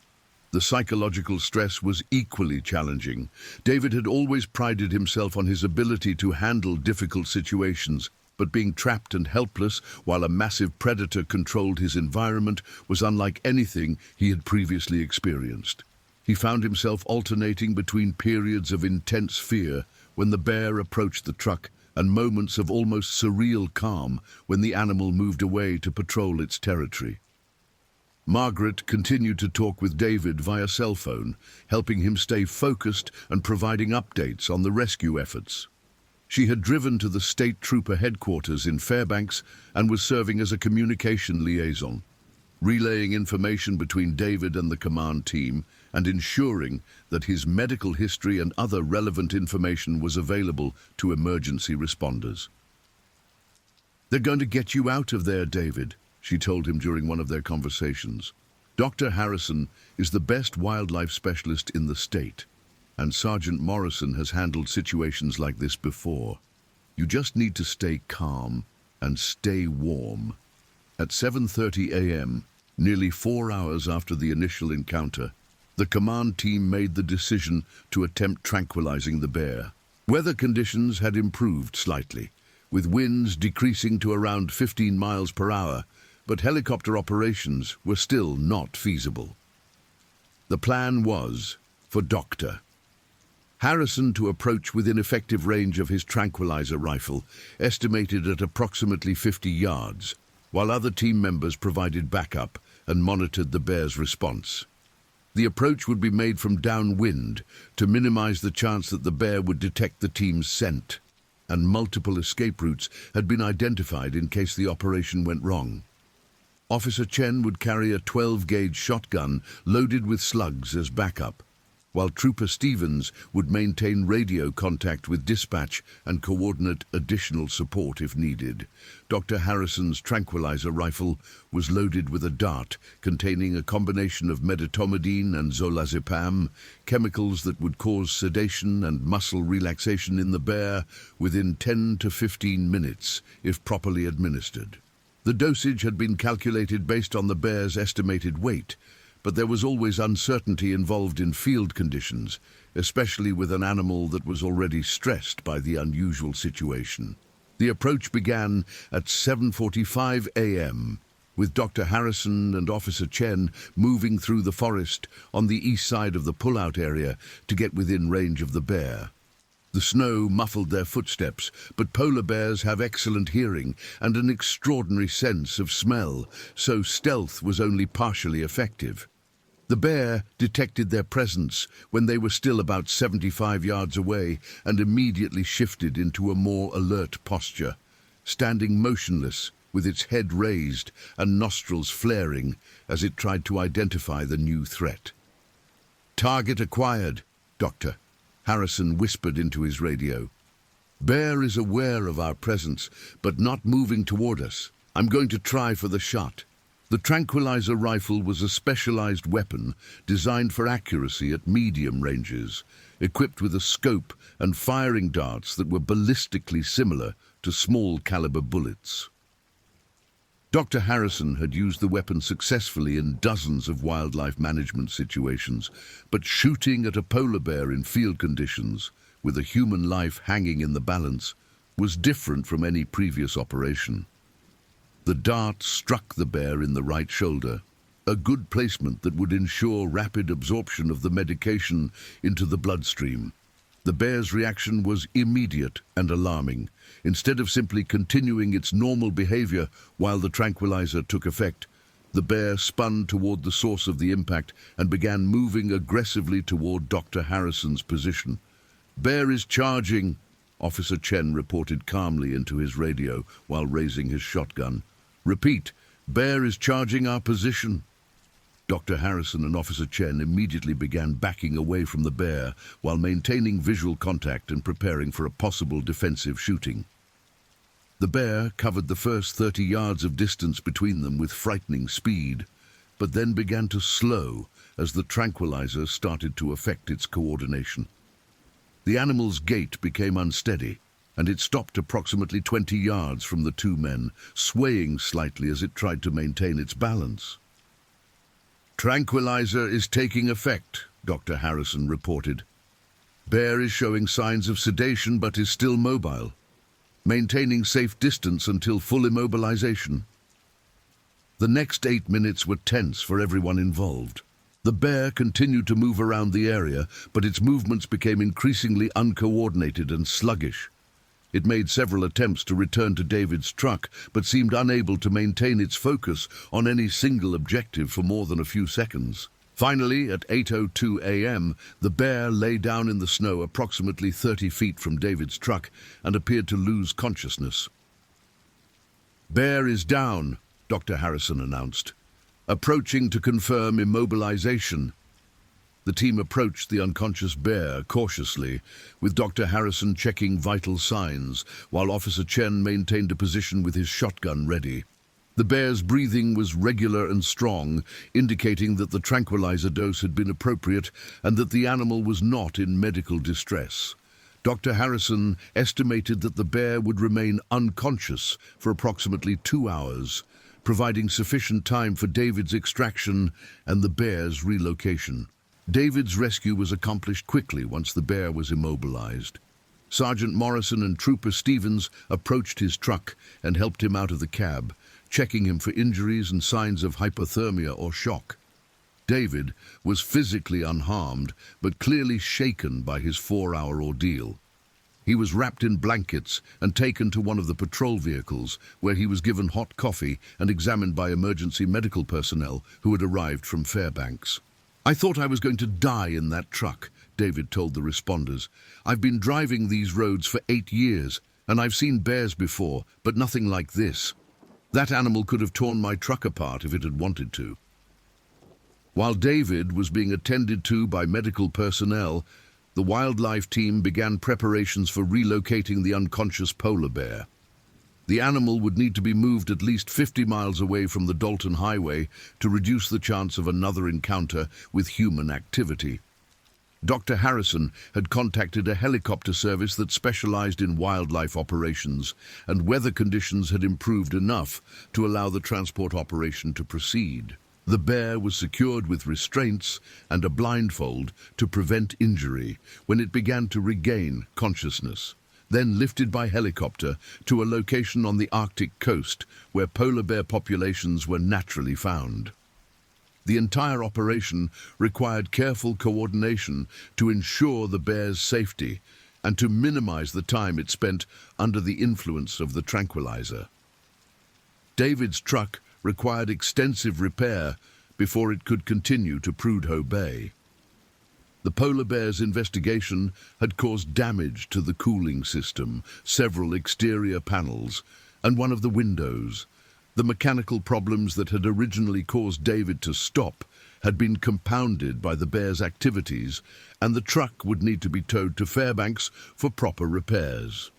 The psychological stress was equally challenging. David had always prided himself on his ability to handle difficult situations, but being trapped and helpless while a massive predator controlled his environment was unlike anything he had previously experienced. He found himself alternating between periods of intense fear when the bear approached the truck and moments of almost surreal calm when the animal moved away to patrol its territory. Margaret continued to talk with David via cell phone, helping him stay focused and providing updates on the rescue efforts. She had driven to the state trooper headquarters in Fairbanks and was serving as a communication liaison, relaying information between David and the command team and ensuring that his medical history and other relevant information was available to emergency responders. "They're going to get you out of there, David," she told him during one of their conversations. "Dr. Harrison is the best wildlife specialist in the state, and Sergeant Morrison has handled situations like this before. You just need to stay calm and stay warm." At 7:30 a.m., nearly 4 hours after the initial encounter, the command team made the decision to attempt tranquilizing the bear. Weather conditions had improved slightly, with winds decreasing to around 15 miles per hour, but helicopter operations were still not feasible. The plan was for Dr. Harrison to approach within effective range of his tranquilizer rifle, estimated at approximately 50 yards, while other team members provided backup and monitored the bear's response. The approach would be made from downwind to minimize the chance that the bear would detect the team's scent, and multiple escape routes had been identified in case the operation went wrong. Officer Chen would carry a 12-gauge shotgun loaded with slugs as backup, while Trooper Stevens would maintain radio contact with dispatch and coordinate additional support if needed. Dr. Harrison's tranquilizer rifle was loaded with a dart containing a combination of medetomidine and zolazepam, chemicals that would cause sedation and muscle relaxation in the bear within 10 to 15 minutes if properly administered. The dosage had been calculated based on the bear's estimated weight, but there was always uncertainty involved in field conditions, especially with an animal that was already stressed by the unusual situation. The approach began at 7:45 a.m., with Dr. Harrison and Officer Chen moving through the forest on the east side of the pull-out area to get within range of the bear. The snow muffled their footsteps, but polar bears have excellent hearing and an extraordinary sense of smell, so stealth was only partially effective. The bear detected their presence when they were still about 75 yards away and immediately shifted into a more alert posture, standing motionless with its head raised and nostrils flaring as it tried to identify the new threat. "Target acquired, Doctor," Harrison whispered into his radio. "Bear is aware of our presence, but not moving toward us. I'm going to try for the shot." The tranquilizer rifle was a specialized weapon designed for accuracy at medium ranges, equipped with a scope and firing darts that were ballistically similar to small caliber bullets. Dr. Harrison had used the weapon successfully in dozens of wildlife management situations, but shooting at a polar bear in field conditions, with a human life hanging in the balance, was different from any previous operation. The dart struck the bear in the right shoulder, a good placement that would ensure rapid absorption of the medication into the bloodstream. The bear's reaction was immediate and alarming. Instead of simply continuing its normal behavior while the tranquilizer took effect, the bear spun toward the source of the impact and began moving aggressively toward Dr. Harrison's position. "Bear is charging," Officer Chen reported calmly into his radio while raising his shotgun. "Repeat, bear is charging our position." Dr. Harrison and Officer Chen immediately began backing away from the bear while maintaining visual contact and preparing for a possible defensive shooting. The bear covered the first 30 yards of distance between them with frightening speed, but then began to slow as the tranquilizer started to affect its coordination. The animal's gait became unsteady, and it stopped approximately 20 yards from the two men, swaying slightly as it tried to maintain its balance. "Tranquilizer is taking effect," Dr. Harrison reported. "Bear is showing signs of sedation but is still mobile, maintaining safe distance until full immobilization." The next 8 minutes were tense for everyone involved. The bear continued to move around the area, but its movements became increasingly uncoordinated and sluggish. It made several attempts to return to David's truck, but seemed unable to maintain its focus on any single objective for more than a few seconds. Finally, at 8:02 a.m., the bear lay down in the snow approximately 30 feet from David's truck and appeared to lose consciousness. "Bear is down," Dr. Harrison announced. "Approaching to confirm immobilization." The team approached the unconscious bear cautiously, with Dr. Harrison checking vital signs, while Officer Chen maintained a position with his shotgun ready. The bear's breathing was regular and strong, indicating that the tranquilizer dose had been appropriate and that the animal was not in medical distress. Dr. Harrison estimated that the bear would remain unconscious for approximately 2 hours, providing sufficient time for David's extraction and the bear's relocation. David's rescue was accomplished quickly once the bear was immobilized. Sergeant Morrison and Trooper Stevens approached his truck and helped him out of the cab, checking him for injuries and signs of hypothermia or shock. David was physically unharmed, but clearly shaken by his 4-hour ordeal. He was wrapped in blankets and taken to one of the patrol vehicles, where he was given hot coffee and examined by emergency medical personnel who had arrived from Fairbanks. "I thought I was going to die in that truck," David told the responders. "I've been driving these roads for 8 years, and I've seen bears before, but nothing like this. That animal could have torn my truck apart if it had wanted to." While David was being attended to by medical personnel, the wildlife team began preparations for relocating the unconscious polar bear. The animal would need to be moved at least 50 miles away from the Dalton Highway to reduce the chance of another encounter with human activity. Dr. Harrison had contacted a helicopter service that specialized in wildlife operations, and weather conditions had improved enough to allow the transport operation to proceed. The bear was secured with restraints and a blindfold to prevent injury when it began to regain consciousness, then lifted by helicopter to a location on the Arctic coast where polar bear populations were naturally found. The entire operation required careful coordination to ensure the bear's safety and to minimize the time it spent under the influence of the tranquilizer. David's truck required extensive repair before it could continue to Prudhoe Bay. The polar bear's investigation had caused damage to the cooling system, several exterior panels, and one of the windows. The mechanical problems that had originally caused David to stop had been compounded by the bear's activities, and the truck would need to be towed to Fairbanks for proper repairs.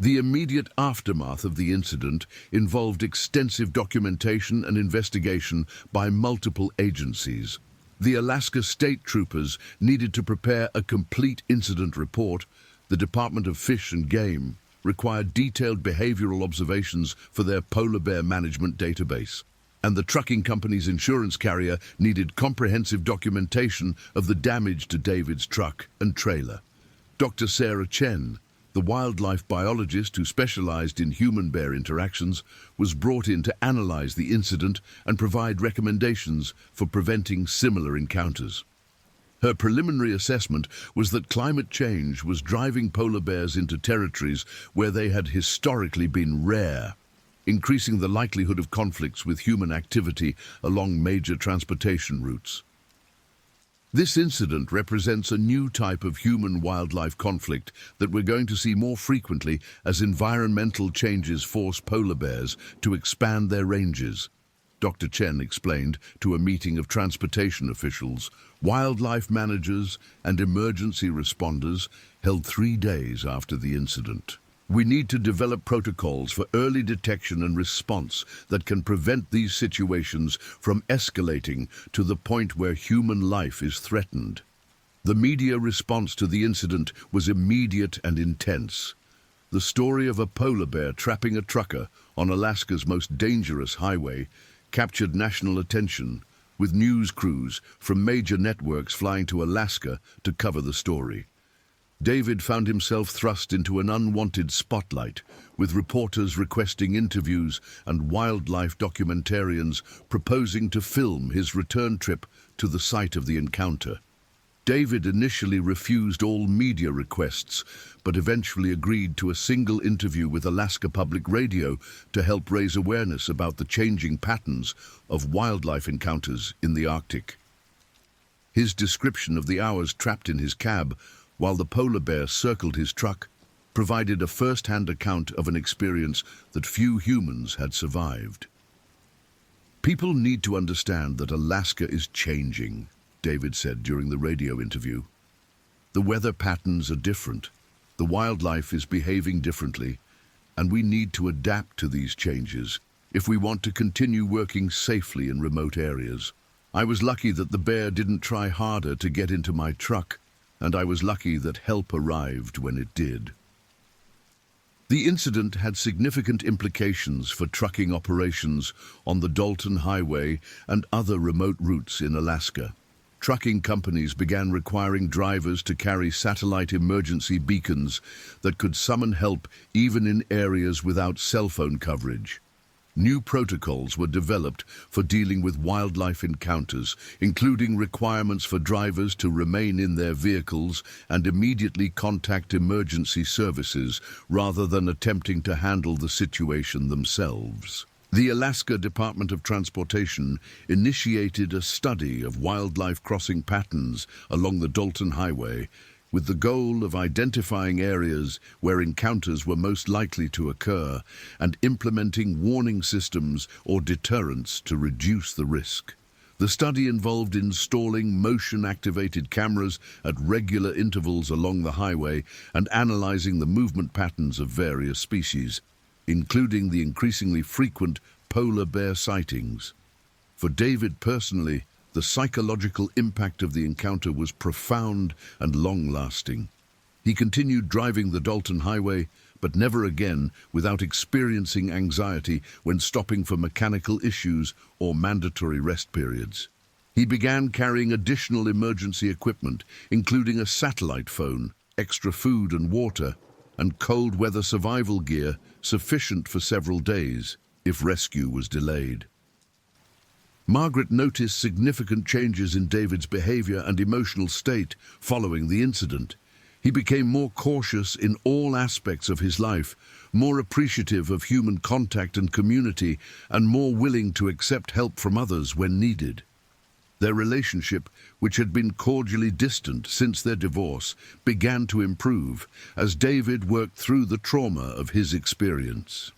The immediate aftermath of the incident involved extensive documentation and investigation by multiple agencies. The Alaska State Troopers needed to prepare a complete incident report. The Department of Fish and Game required detailed behavioral observations for their polar bear management database. And the trucking company's insurance carrier needed comprehensive documentation of the damage to David's truck and trailer. Dr. Sarah Chen, the wildlife biologist who specialized in human-bear interactions, was brought in to analyze the incident and provide recommendations for preventing similar encounters. Her preliminary assessment was that climate change was driving polar bears into territories where they had historically been rare, increasing the likelihood of conflicts with human activity along major transportation routes. This incident represents a new type of human-wildlife conflict that we're going to see more frequently as environmental changes force polar bears to expand their ranges, Dr. Chen explained to a meeting of transportation officials, wildlife managers, and emergency responders held 3 days after the incident. "We need to develop protocols for early detection and response that can prevent these situations from escalating to the point where human life is threatened." The media response to the incident was immediate and intense. The story of a polar bear trapping a trucker on Alaska's most dangerous highway captured national attention, with news crews from major networks flying to Alaska to cover the story. David found himself thrust into an unwanted spotlight, with reporters requesting interviews and wildlife documentarians proposing to film his return trip to the site of the encounter. David initially refused all media requests, but eventually agreed to a single interview with Alaska Public Radio to help raise awareness about the changing patterns of wildlife encounters in the Arctic. His description of the hours trapped in his cab while the polar bear circled his truck provided a first-hand account of an experience that few humans had survived. "People need to understand that Alaska is changing," David said during the radio interview. "The weather patterns are different, the wildlife is behaving differently, and we need to adapt to these changes if we want to continue working safely in remote areas. I was lucky that the bear didn't try harder to get into my truck, and I was lucky that help arrived when it did." The incident had significant implications for trucking operations on the Dalton Highway and other remote routes in Alaska. Trucking companies began requiring drivers to carry satellite emergency beacons that could summon help even in areas without cell phone coverage. New protocols were developed for dealing with wildlife encounters, including requirements for drivers to remain in their vehicles and immediately contact emergency services rather than attempting to handle the situation themselves. The Alaska Department of Transportation initiated a study of wildlife crossing patterns along the Dalton Highway with the goal of identifying areas where encounters were most likely to occur and implementing warning systems or deterrents to reduce the risk. The study involved installing motion-activated cameras at regular intervals along the highway and analyzing the movement patterns of various species, including the increasingly frequent polar bear sightings. For David personally, the psychological impact of the encounter was profound and long-lasting. He continued driving the Dalton Highway, but never again without experiencing anxiety when stopping for mechanical issues or mandatory rest periods. He began carrying additional emergency equipment, including a satellite phone, extra food and water, and cold weather survival gear sufficient for several days if rescue was delayed. Margaret noticed significant changes in David's behavior and emotional state following the incident. He became more cautious in all aspects of his life, more appreciative of human contact and community, and more willing to accept help from others when needed. Their relationship, which had been cordially distant since their divorce, began to improve as David worked through the trauma of his experience.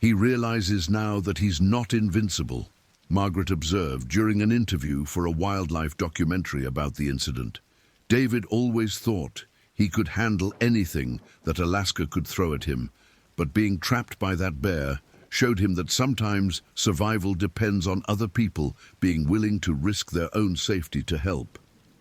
He realizes now that he's not invincible, Margaret observed during an interview for a wildlife documentary about the incident. David always thought he could handle anything that Alaska could throw at him, but being trapped by that bear showed him that sometimes survival depends on other people being willing to risk their own safety to help.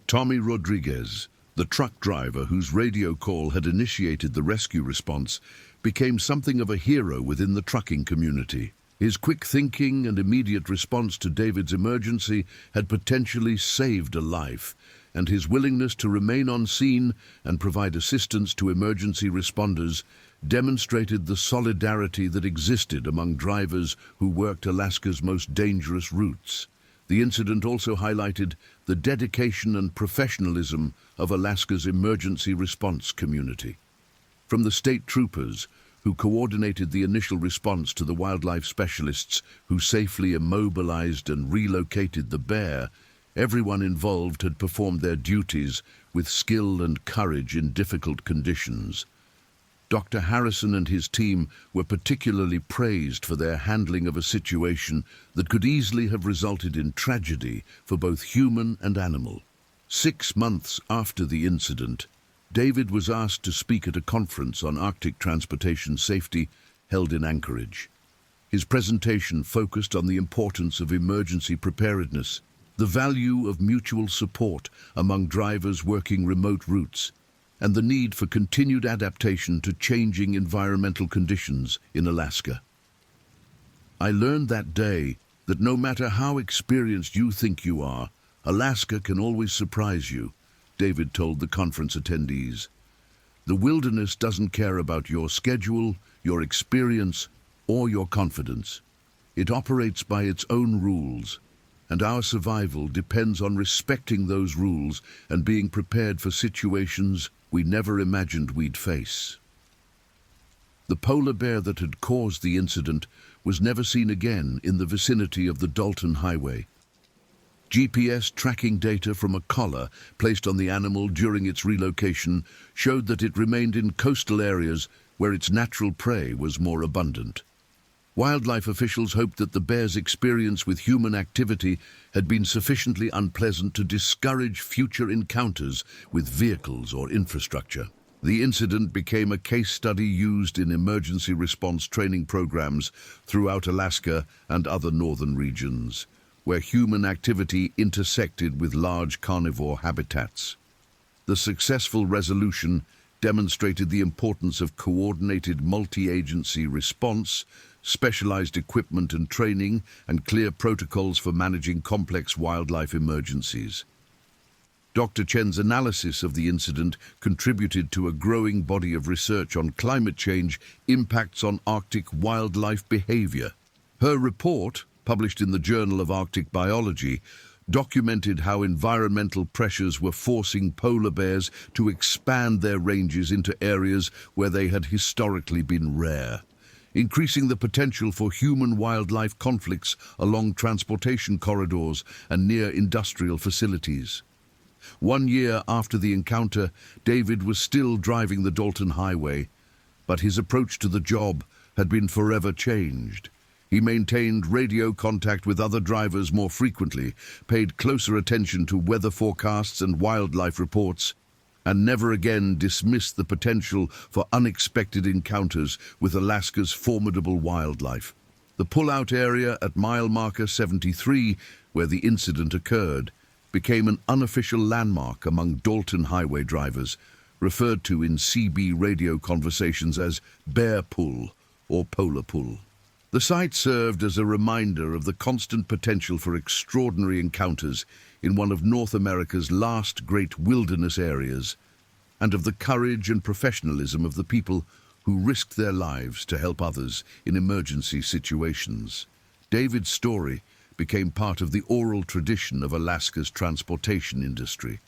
Tommy Rodriguez, the truck driver whose radio call had initiated the rescue response, became something of a hero within the trucking community. His quick thinking and immediate response to David's emergency had potentially saved a life, and his willingness to remain on scene and provide assistance to emergency responders demonstrated the solidarity that existed among drivers who worked Alaska's most dangerous routes. The incident also highlighted the dedication and professionalism of Alaska's emergency response community. From the state troopers, who coordinated the initial response to the wildlife specialists who safely immobilized and relocated the bear, everyone involved had performed their duties with skill and courage in difficult conditions. Dr. Harrison and his team were particularly praised for their handling of a situation that could easily have resulted in tragedy for both human and animal. 6 months after the incident, David was asked to speak at a conference on Arctic transportation safety held in Anchorage. His presentation focused on the importance of emergency preparedness, the value of mutual support among drivers working remote routes, and the need for continued adaptation to changing environmental conditions in Alaska. I learned that day that no matter how experienced you think you are, Alaska can always surprise you, David told the conference attendees. The wilderness doesn't care about your schedule, your experience, or your confidence. It operates by its own rules, and our survival depends on respecting those rules and being prepared for situations we never imagined we'd face. The polar bear that had caused the incident was never seen again in the vicinity of the Dalton Highway. GPS tracking data from a collar placed on the animal during its relocation showed that it remained in coastal areas where its natural prey was more abundant. Wildlife officials hoped that the bear's experience with human activity had been sufficiently unpleasant to discourage future encounters with vehicles or infrastructure. The incident became a case study used in emergency response training programs throughout Alaska and other northern regions, where human activity intersected with large carnivore habitats. The successful resolution demonstrated the importance of coordinated multi-agency response, specialized equipment and training, and clear protocols for managing complex wildlife emergencies. Dr. Chen's analysis of the incident contributed to a growing body of research on climate change impacts on Arctic wildlife behavior. Her report, published in the Journal of Arctic Biology, documented how environmental pressures were forcing polar bears to expand their ranges into areas where they had historically been rare. increasing the potential for human-wildlife conflicts along transportation corridors and near industrial facilities. 1 year after the encounter, David was still driving the Dalton Highway, but his approach to the job had been forever changed. He maintained radio contact with other drivers more frequently, paid closer attention to weather forecasts and wildlife reports, and never again dismissed the potential for unexpected encounters with Alaska's formidable wildlife. The pull-out area at mile marker 73, where the incident occurred, became an unofficial landmark among Dalton Highway drivers, referred to in CB radio conversations as Bear Pull or Polar Pull. The site served as a reminder of the constant potential for extraordinary encounters in one of North America's last great wilderness areas, and of the courage and professionalism of the people who risked their lives to help others in emergency situations. David's story became part of the oral tradition of Alaska's transportation industry,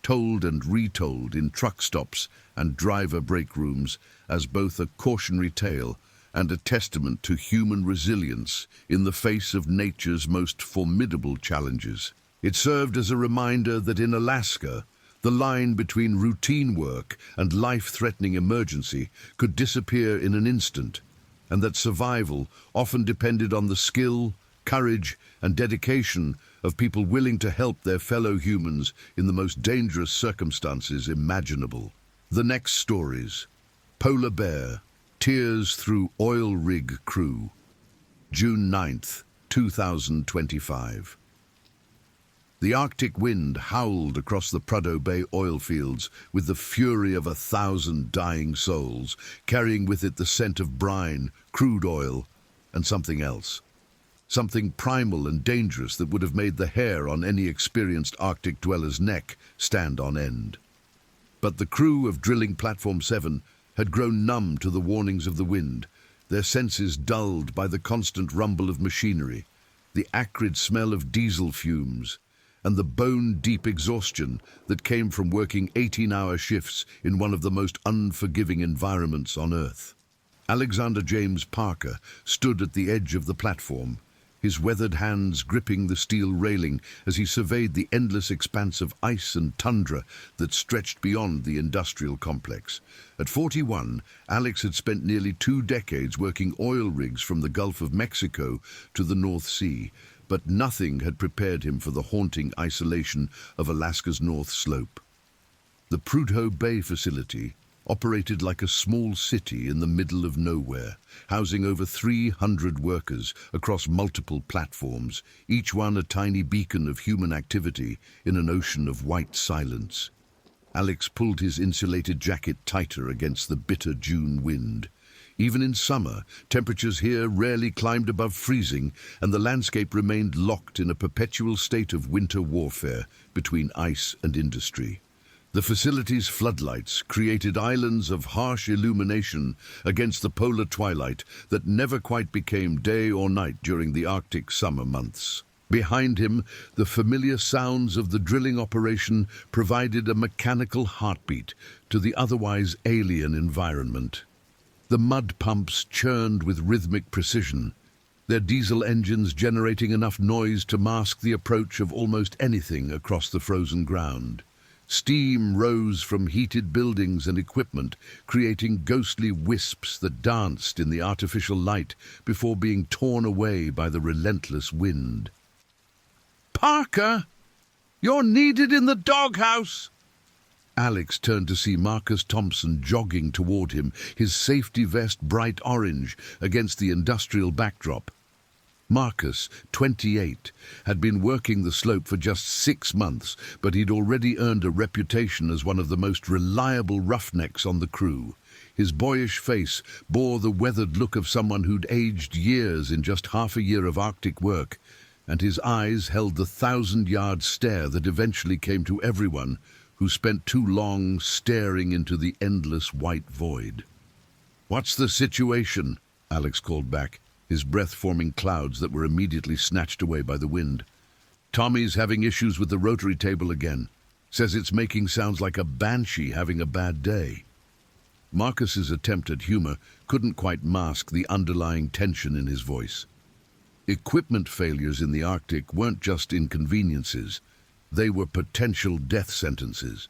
told and retold in truck stops and driver break rooms as both a cautionary tale and a testament to human resilience in the face of nature's most formidable challenges. It served as a reminder that in Alaska, the line between routine work and life-threatening emergency could disappear in an instant, and that survival often depended on the skill, courage, and dedication of people willing to help their fellow humans in the most dangerous circumstances imaginable. The next stories. Polar Bear, Tears Through Oil Rig Crew. June 9th, 2025. The Arctic wind howled across the Prudhoe Bay oil fields with the fury of 1,000 dying souls, carrying with it the scent of brine, crude oil, and something else. Something primal and dangerous that would have made the hair on any experienced Arctic dweller's neck stand on end. But the crew of Drilling Platform 7 had grown numb to the warnings of the wind, their senses dulled by the constant rumble of machinery, the acrid smell of diesel fumes, and the bone-deep exhaustion that came from working 18-hour shifts in one of the most unforgiving environments on Earth. Alexander James Parker stood at the edge of the platform, his weathered hands gripping the steel railing as he surveyed the endless expanse of ice and tundra that stretched beyond the industrial complex. At 41, Alex had spent nearly 2 decades working oil rigs from the Gulf of Mexico to the North Sea, but nothing had prepared him for the haunting isolation of Alaska's North Slope. The Prudhoe Bay facility operated like a small city in the middle of nowhere, housing over 300 workers across multiple platforms, each one a tiny beacon of human activity in an ocean of white silence. Alex pulled his insulated jacket tighter against the bitter June wind. Even in summer, temperatures here rarely climbed above freezing, and the landscape remained locked in a perpetual state of winter warfare between ice and industry. The facility's floodlights created islands of harsh illumination against the polar twilight that never quite became day or night during the Arctic summer months. Behind him, the familiar sounds of the drilling operation provided a mechanical heartbeat to the otherwise alien environment. The mud pumps churned with rhythmic precision, their diesel engines generating enough noise to mask the approach of almost anything across the frozen ground. Steam rose from heated buildings and equipment, creating ghostly wisps that danced in the artificial light before being torn away by the relentless wind. "Parker, you're needed in the doghouse!" Alex turned to see Marcus Thompson jogging toward him, his safety vest bright orange against the industrial backdrop. Marcus, 28, had been working the slope for just 6 months, but he'd already earned a reputation as one of the most reliable roughnecks on the crew. His boyish face bore the weathered look of someone who'd aged years in just half a year of Arctic work, and his eyes held the 1,000-yard stare that eventually came to everyone who spent too long staring into the endless white void. "What's the situation?" Alex called back, his breath forming clouds that were immediately snatched away by the wind. "Tommy's having issues with the rotary table again. Says it's making sounds like a banshee having a bad day." Marcus's attempt at humor couldn't quite mask the underlying tension in his voice. Equipment failures in the Arctic weren't just inconveniences, they were potential death sentences.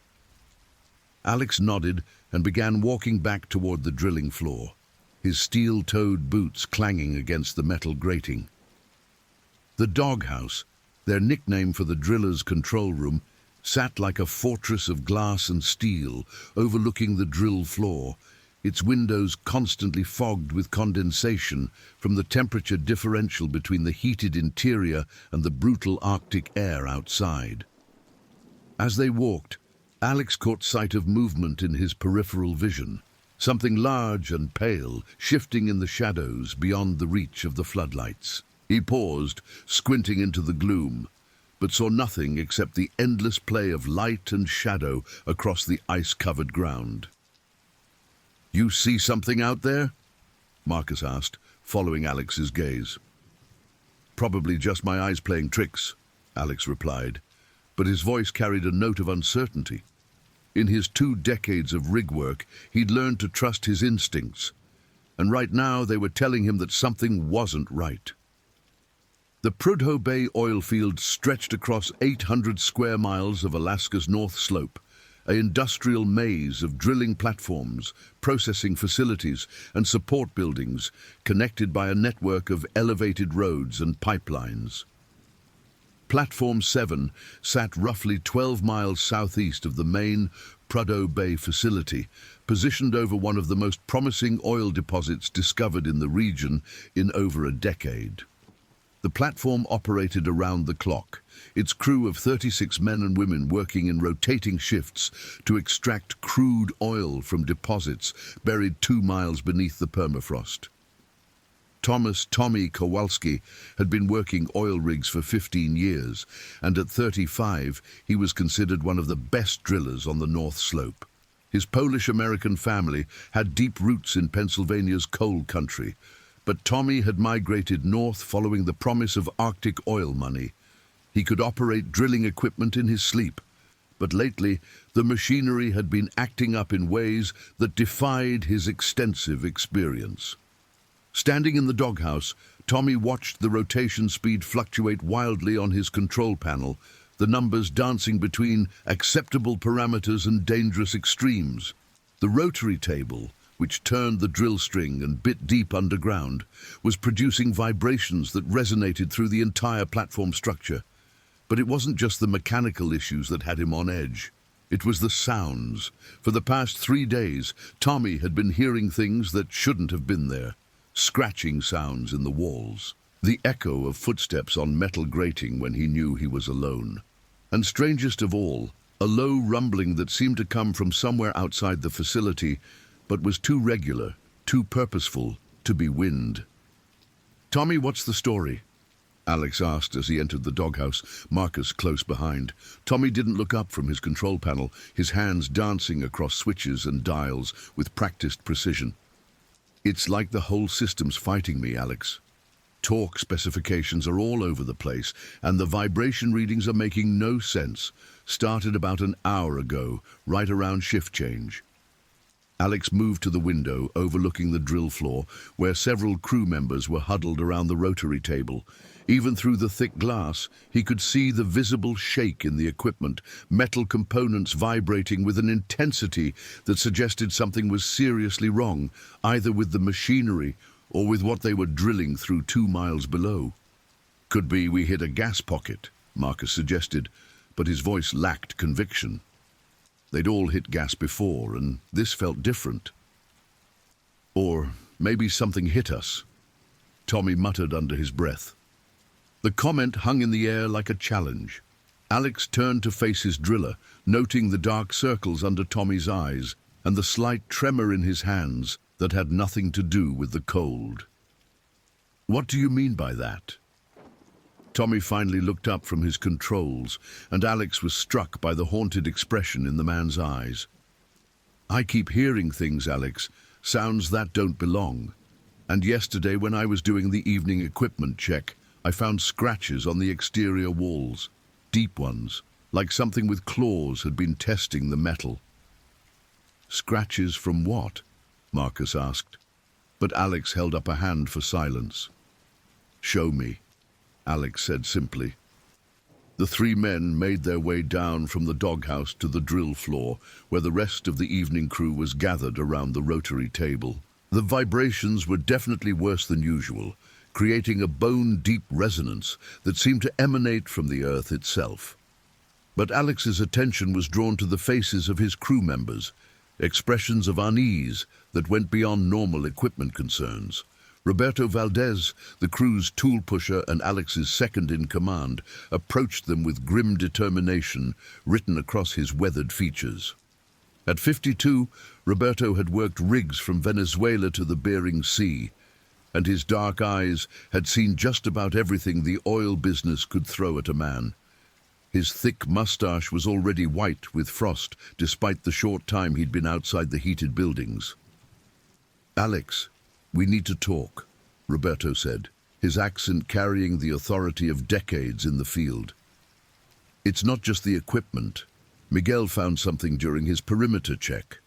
Alex nodded and began walking back toward the drilling floor, his steel-toed boots clanging against the metal grating. The doghouse, their nickname for the driller's control room, sat like a fortress of glass and steel overlooking the drill floor, its windows constantly fogged with condensation from the temperature differential between the heated interior and the brutal Arctic air outside. As they walked, Alex caught sight of movement in his peripheral vision, something large and pale shifting in the shadows beyond the reach of the floodlights. He paused, squinting into the gloom, but saw nothing except the endless play of light and shadow across the ice-covered ground. "You see something out there?" Marcus asked, following Alex's gaze. "Probably just my eyes playing tricks," Alex replied, but his voice carried a note of uncertainty. In his 2 decades of rig work, he'd learned to trust his instincts, and right now they were telling him that something wasn't right. The Prudhoe Bay oil field stretched across 800 square miles of Alaska's North Slope, an industrial maze of drilling platforms, processing facilities, and support buildings connected by a network of elevated roads and pipelines. Platform 7 sat roughly 12 miles southeast of the main Prudhoe Bay facility, positioned over one of the most promising oil deposits discovered in the region in over a decade. The platform operated around the clock, its crew of 36 men and women working in rotating shifts to extract crude oil from deposits buried 2 miles beneath the permafrost. Tommy Kowalski had been working oil rigs for 15 years, and at 35 he was considered one of the best drillers on the North Slope. His Polish-American family had deep roots in Pennsylvania's coal country, but Tommy had migrated north following the promise of Arctic oil money. He could operate drilling equipment in his sleep, but lately the machinery had been acting up in ways that defied his extensive experience. Standing in the doghouse, Tommy watched the rotation speed fluctuate wildly on his control panel, the numbers dancing between acceptable parameters and dangerous extremes. The rotary table, which turned the drill string and bit deep underground, was producing vibrations that resonated through the entire platform structure. But it wasn't just the mechanical issues that had him on edge. It was the sounds. For the past 3 days, Tommy had been hearing things that shouldn't have been there. Scratching sounds in the walls, the echo of footsteps on metal grating when he knew he was alone. And strangest of all, a low rumbling that seemed to come from somewhere outside the facility, but was too regular, too purposeful to be wind. "Tommy, what's the story?" Alex asked as he entered the doghouse, Marcus close behind. Tommy didn't look up from his control panel, his hands dancing across switches and dials with practiced precision. "It's like the whole system's fighting me, Alex. Torque specifications are all over the place, and the vibration readings are making no sense. Started about an hour ago, right around shift change." Alex moved to the window overlooking the drill floor, where several crew members were huddled around the rotary table. Even through the thick glass, he could see the visible shake in the equipment, metal components vibrating with an intensity that suggested something was seriously wrong, either with the machinery or with what they were drilling through 2 miles below. "Could be we hit a gas pocket," Marcus suggested, but his voice lacked conviction. They'd all hit gas before, and this felt different. "Or maybe something hit us," Tommy muttered under his breath. The comment hung in the air like a challenge. Alex turned to face his driller, noting the dark circles under Tommy's eyes and the slight tremor in his hands that had nothing to do with the cold. "What do you mean by that?" Tommy finally looked up from his controls, and Alex was struck by the haunted expression in the man's eyes. "I keep hearing things, Alex, sounds that don't belong. And yesterday when I was doing the evening equipment check, I found scratches on the exterior walls, deep ones, like something with claws had been testing the metal." "Scratches from what?" Marcus asked, but Alex held up a hand for silence. "Show me," Alex said simply. The three men made their way down from the doghouse to the drill floor, where the rest of the evening crew was gathered around the rotary table. The vibrations were definitely worse than usual, creating a bone-deep resonance that seemed to emanate from the earth itself. But Alex's attention was drawn to the faces of his crew members, expressions of unease that went beyond normal equipment concerns. Roberto Valdez, the crew's tool pusher and Alex's second-in-command, approached them with grim determination written across his weathered features. At 52, Roberto had worked rigs from Venezuela to the Bering Sea, and his dark eyes had seen just about everything the oil business could throw at a man. His thick mustache was already white with frost, despite the short time he'd been outside the heated buildings. "Alex, we need to talk," Roberto said, his accent carrying the authority of decades in the field. "It's not just the equipment. Miguel found something during his perimeter check."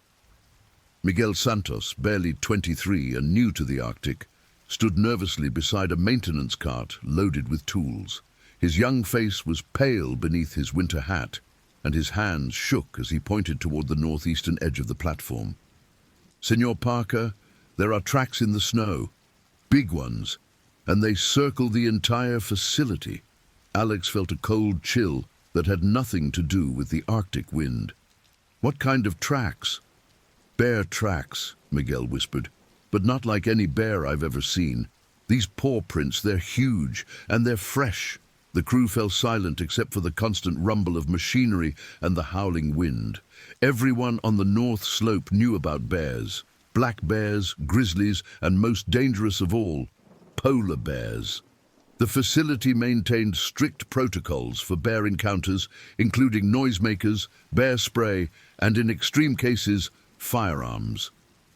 Miguel Santos, barely 23 and new to the Arctic, stood nervously beside a maintenance cart loaded with tools. His young face was pale beneath his winter hat, and his hands shook as he pointed toward the northeastern edge of the platform. "Senor Parker, there are tracks in the snow, big ones, and they circle the entire facility." Alex felt a cold chill that had nothing to do with the Arctic wind. "What kind of tracks?" "Bear tracks," Miguel whispered, "but not like any bear I've ever seen. These paw prints, they're huge, and they're fresh." The crew fell silent except for the constant rumble of machinery and the howling wind. Everyone on the north slope knew about bears. Black bears, grizzlies, and most dangerous of all, polar bears. The facility maintained strict protocols for bear encounters, including noisemakers, bear spray, and in extreme cases, firearms.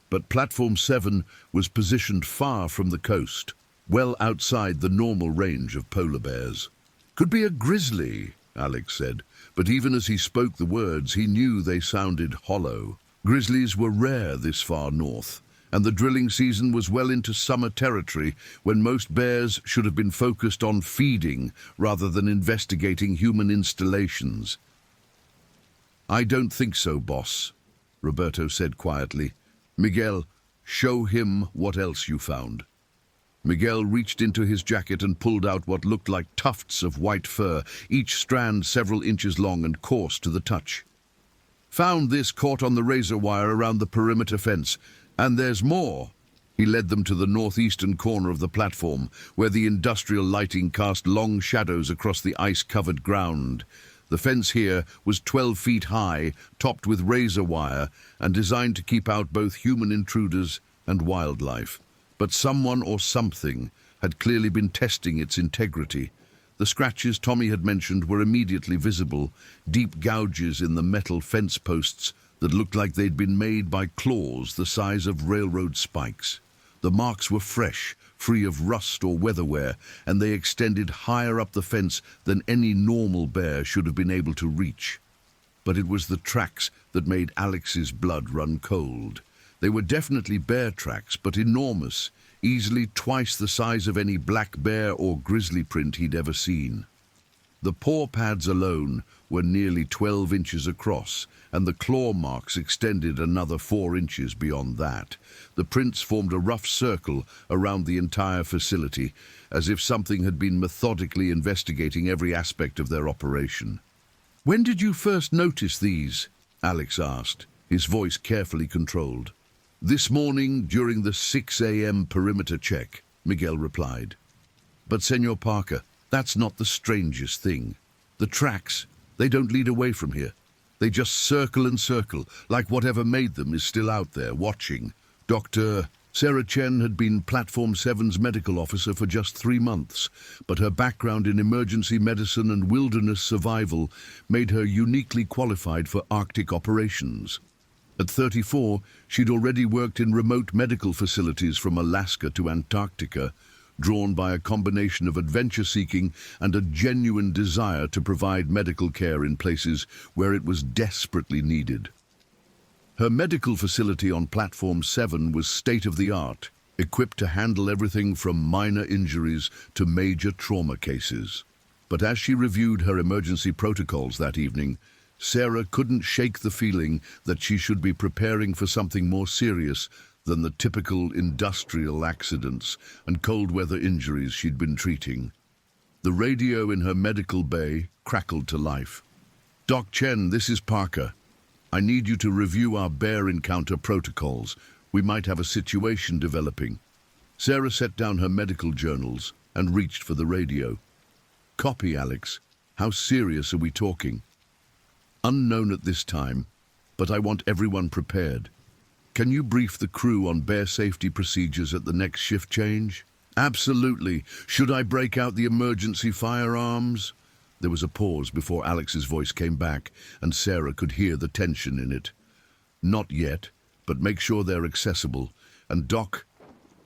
But Platform 7 was positioned far from the coast, well outside the normal range of polar bears. "Could be a grizzly," Alex said, but even as he spoke the words, he knew they sounded hollow. Grizzlies were rare this far north, and the drilling season was well into summer territory when most bears should have been focused on feeding rather than investigating human installations. "I don't think so, boss," Roberto said quietly. "Miguel, show him what else you found." Miguel reached into his jacket and pulled out what looked like tufts of white fur, each strand several inches long and coarse to the touch. "Found this caught on the razor wire around the perimeter fence, and there's more." He led them to the northeastern corner of the platform, where the industrial lighting cast long shadows across the ice-covered ground. The fence here was 12 feet high, topped with razor wire, and designed to keep out both human intruders and wildlife. But someone or something had clearly been testing its integrity. The scratches Tommy had mentioned were immediately visible, deep gouges in the metal fence posts that looked like they'd been made by claws the size of railroad spikes. The marks were fresh, free of rust or weatherwear, and they extended higher up the fence than any normal bear should have been able to reach. But it was the tracks that made Alex's blood run cold. They were definitely bear tracks, but enormous, easily twice the size of any black bear or grizzly print he'd ever seen. The paw pads alone were nearly 12 inches across, and the claw marks extended another 4 inches beyond that. The prints formed a rough circle around the entire facility, as if something had been methodically investigating every aspect of their operation. "When did you first notice these?" Alex asked, his voice carefully controlled. "This morning during the 6 a.m. perimeter check," Miguel replied. "But Senor Parker, that's not the strangest thing. The tracks, they don't lead away from here. They just circle and circle, like whatever made them is still out there, watching." Dr. Sarah Chen had been Platform 7's medical officer for just 3 months, but her background in emergency medicine and wilderness survival made her uniquely qualified for Arctic operations. At 34, she'd already worked in remote medical facilities from Alaska to Antarctica, drawn by a combination of adventure-seeking and a genuine desire to provide medical care in places where it was desperately needed. Her medical facility on Platform 7 was state-of-the-art, equipped to handle everything from minor injuries to major trauma cases. But as she reviewed her emergency protocols that evening, Sarah couldn't shake the feeling that she should be preparing for something more serious than the typical industrial accidents and cold weather injuries she'd been treating. The radio in her medical bay crackled to life. "Doc Chen, this is Parker. I need you to review our bear encounter protocols. We might have a situation developing." Sarah set down her medical journals and reached for the radio. "Copy, Alex. How serious are we talking?" "Unknown at this time, but I want everyone prepared. Can you brief the crew on bear safety procedures at the next shift change?" "Absolutely. Should I break out the emergency firearms?" There was a pause before Alex's voice came back, and Sarah could hear the tension in it. "Not yet, but make sure they're accessible. And Doc,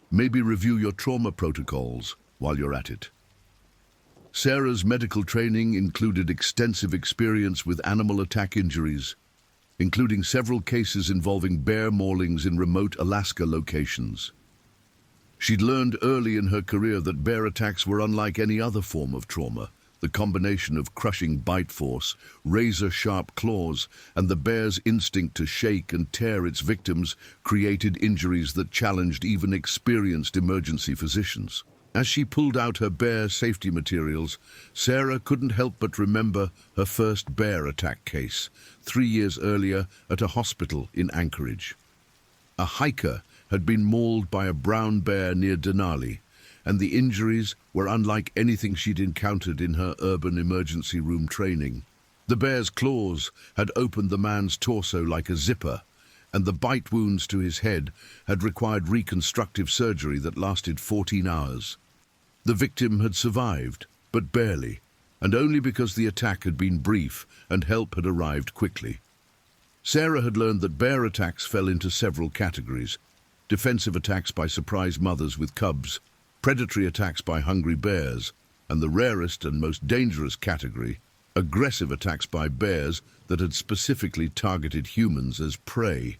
maybe review your trauma protocols while you're at it." Sarah's medical training included extensive experience with animal attack injuries, including several cases involving bear maulings in remote Alaska locations. She'd learned early in her career that bear attacks were unlike any other form of trauma. The combination of crushing bite force, razor-sharp claws, and the bear's instinct to shake and tear its victims created injuries that challenged even experienced emergency physicians. As she pulled out her bear safety materials, Sarah couldn't help but remember her first bear attack case, 3 years earlier at a hospital in Anchorage. A hiker had been mauled by a brown bear near Denali, and the injuries were unlike anything she'd encountered in her urban emergency room training. The bear's claws had opened the man's torso like a zipper, and the bite wounds to his head had required reconstructive surgery that lasted 14 hours. The victim had survived, but barely, and only because the attack had been brief and help had arrived quickly. Sarah had learned that bear attacks fell into several categories: defensive attacks by surprise mothers with cubs, predatory attacks by hungry bears, and the rarest and most dangerous category, aggressive attacks by bears that had specifically targeted humans as prey.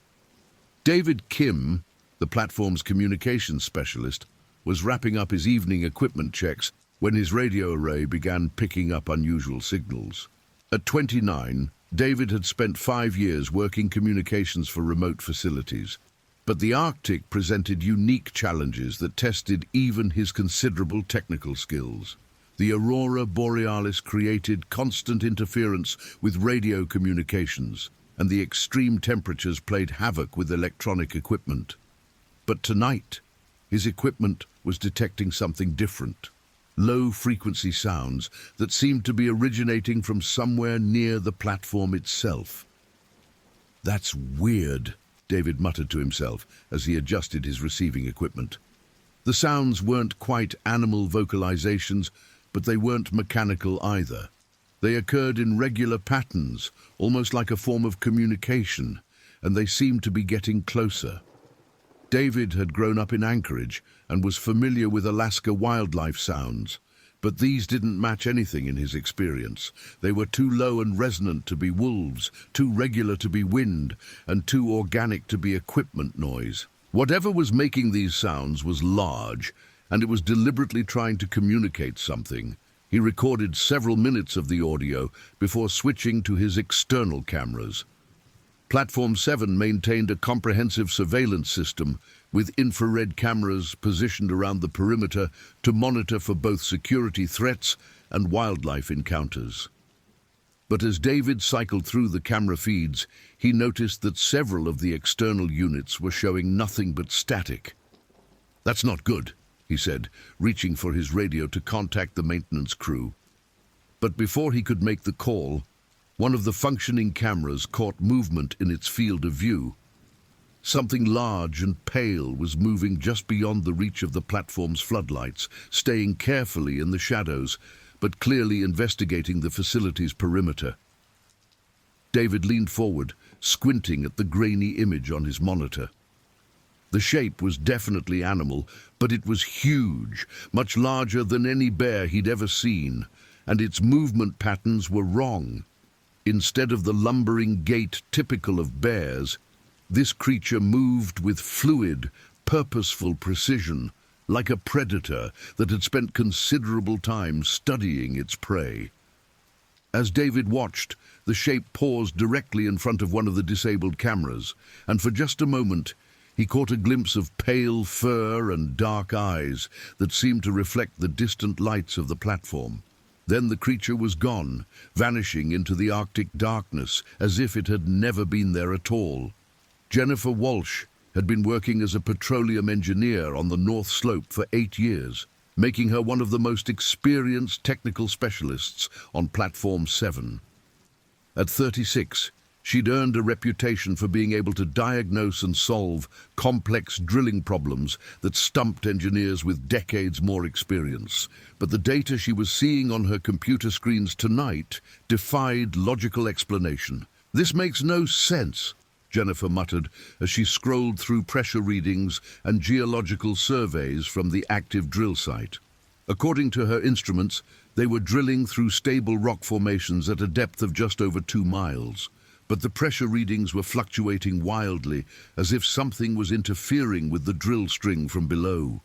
David Kim, the platform's communications specialist, was wrapping up his evening equipment checks when his radio array began picking up unusual signals. At 29, David had spent 5 years working communications for remote facilities. But the Arctic presented unique challenges that tested even his considerable technical skills. The aurora borealis created constant interference with radio communications, and the extreme temperatures played havoc with electronic equipment. But tonight, his equipment was detecting something different. Low-frequency sounds that seemed to be originating from somewhere near the platform itself. "That's weird," David muttered to himself as he adjusted his receiving equipment. The sounds weren't quite animal vocalizations, but they weren't mechanical either. They occurred in regular patterns, almost like a form of communication, and they seemed to be getting closer. David had grown up in Anchorage and was familiar with Alaska wildlife sounds, but these didn't match anything in his experience. They were too low and resonant to be wolves, too regular to be wind, and too organic to be equipment noise. Whatever was making these sounds was large, and it was deliberately trying to communicate something. He recorded several minutes of the audio before switching to his external cameras. Platform 7 maintained a comprehensive surveillance system with infrared cameras positioned around the perimeter to monitor for both security threats and wildlife encounters. But as David cycled through the camera feeds, he noticed that several of the external units were showing nothing but static. "That's not good," he said, reaching for his radio to contact the maintenance crew. But before he could make the call, one of the functioning cameras caught movement in its field of view. Something large and pale was moving just beyond the reach of the platform's floodlights, staying carefully in the shadows, but clearly investigating the facility's perimeter. David leaned forward, squinting at the grainy image on his monitor. The shape was definitely animal, but it was huge, much larger than any bear he'd ever seen, and its movement patterns were wrong. Instead of the lumbering gait typical of bears, This creature moved with fluid, purposeful precision, like a predator that had spent considerable time studying its prey. As David watched, the shape paused directly in front of one of the disabled cameras, and for just a moment he caught a glimpse of pale fur and dark eyes that seemed to reflect the distant lights of the platform. Then the creature was gone, vanishing into the Arctic darkness as if it had never been there at all. Jennifer Walsh had been working as a petroleum engineer on the North Slope for 8 years, making her one of the most experienced technical specialists on Platform 7. At 36, she'd earned a reputation for being able to diagnose and solve complex drilling problems that stumped engineers with decades more experience. But the data she was seeing on her computer screens tonight defied logical explanation. "This makes no sense," Jennifer muttered as she scrolled through pressure readings and geological surveys from the active drill site. According to her instruments, they were drilling through stable rock formations at a depth of just over 2 miles. But the pressure readings were fluctuating wildly, as if something was interfering with the drill string from below.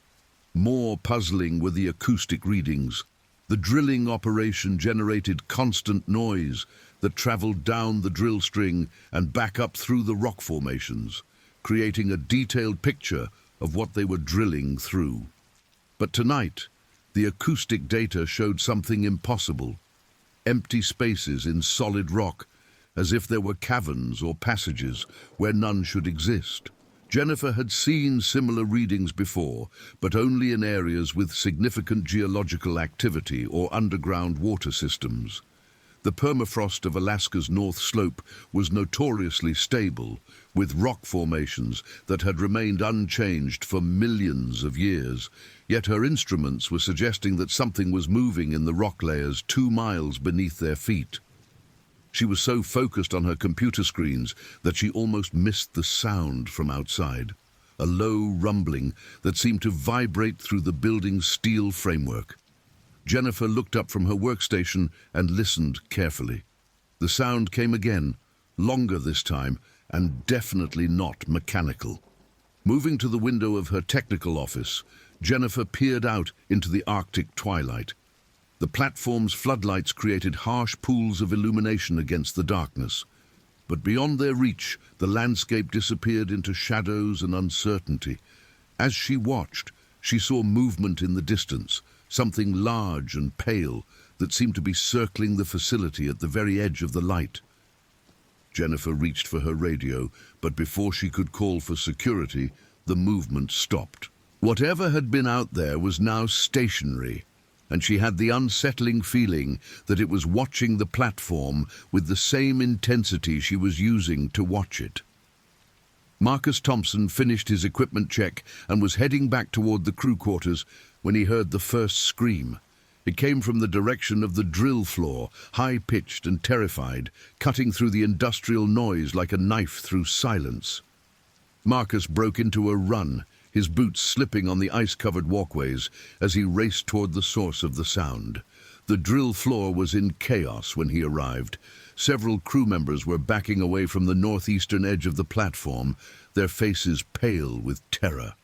More puzzling were the acoustic readings. The drilling operation generated constant noise that traveled down the drill string and back up through the rock formations, creating a detailed picture of what they were drilling through. But tonight, the acoustic data showed something impossible: empty spaces in solid rock, as if there were caverns or passages where none should exist. Jennifer had seen similar readings before, but only in areas with significant geological activity or underground water systems. The permafrost of Alaska's North Slope was notoriously stable, with rock formations that had remained unchanged for millions of years, yet her instruments were suggesting that something was moving in the rock layers 2 miles beneath their feet. She was so focused on her computer screens that she almost missed the sound from outside, a low rumbling that seemed to vibrate through the building's steel framework. Jennifer looked up from her workstation and listened carefully. The sound came again, longer this time, and definitely not mechanical. Moving to the window of her technical office, Jennifer peered out into the Arctic twilight. The platform's floodlights created harsh pools of illumination against the darkness. But beyond their reach, the landscape disappeared into shadows and uncertainty. As she watched, she saw movement in the distance, something large and pale that seemed to be circling the facility at the very edge of the light. Jennifer reached for her radio, but before she could call for security, the movement stopped. Whatever had been out there was now stationary, and she had the unsettling feeling that it was watching the platform with the same intensity she was using to watch it. Marcus Thompson finished his equipment check and was heading back toward the crew quarters when he heard the first scream. It came from the direction of the drill floor, high-pitched and terrified, cutting through the industrial noise like a knife through silence. Marcus broke into a run, his boots slipping on the ice-covered walkways as he raced toward the source of the sound. The drill floor was in chaos when he arrived. Several crew members were backing away from the northeastern edge of the platform, their faces pale with terror.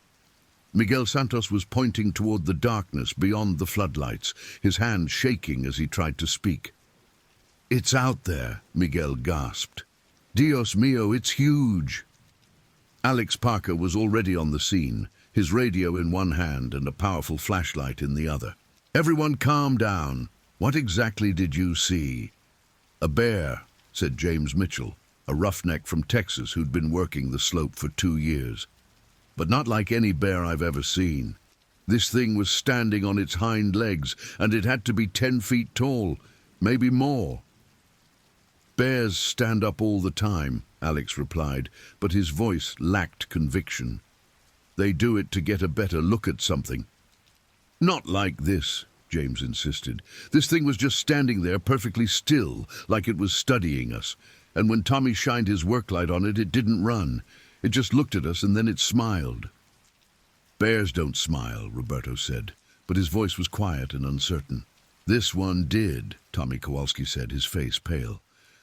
Miguel Santos was pointing toward the darkness beyond the floodlights, his hand shaking as he tried to speak. "It's out there," Miguel gasped. "Dios mío, it's huge." Alex Parker was already on the scene, his radio in one hand and a powerful flashlight in the other. "Everyone calm down. What exactly did you see?" "A bear," said James Mitchell, a roughneck from Texas who'd been working the slope for 2 years. "But not like any bear I've ever seen. This thing was standing on its hind legs, and it had to be 10 feet tall, maybe more." "Bears stand up all the time," Alex replied, but his voice lacked conviction. "They do it to get a better look at something." "Not like this," James insisted. "This thing was just standing there perfectly still, like it was studying us. And when Tommy shined his work light on it, it didn't run. It just looked at us and then it smiled." "Bears don't smile," Roberto said, but his voice was quiet and uncertain. "This one did," Tommy Kowalski said, his face pale.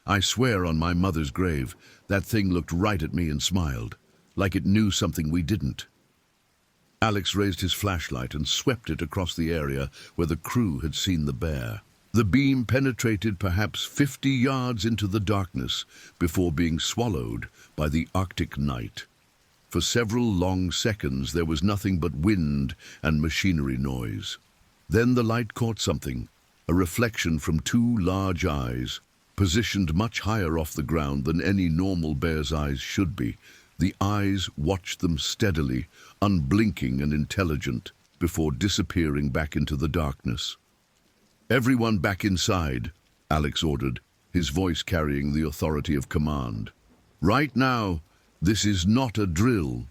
I swear on my mother's grave, that thing looked right at me and smiled, like it knew something we didn't. Alex raised his flashlight and swept it across the area where the crew had seen the bear. The beam penetrated perhaps 50 yards into the darkness before being swallowed by the Arctic night. For several long seconds there was nothing but wind and machinery noise. Then the light caught something, a reflection from two large eyes, positioned much higher off the ground than any normal bear's eyes should be. The eyes watched them steadily, unblinking and intelligent, before disappearing back into the darkness. "Everyone back inside," Alex ordered, his voice carrying the authority of command. "Right now, this is not a drill."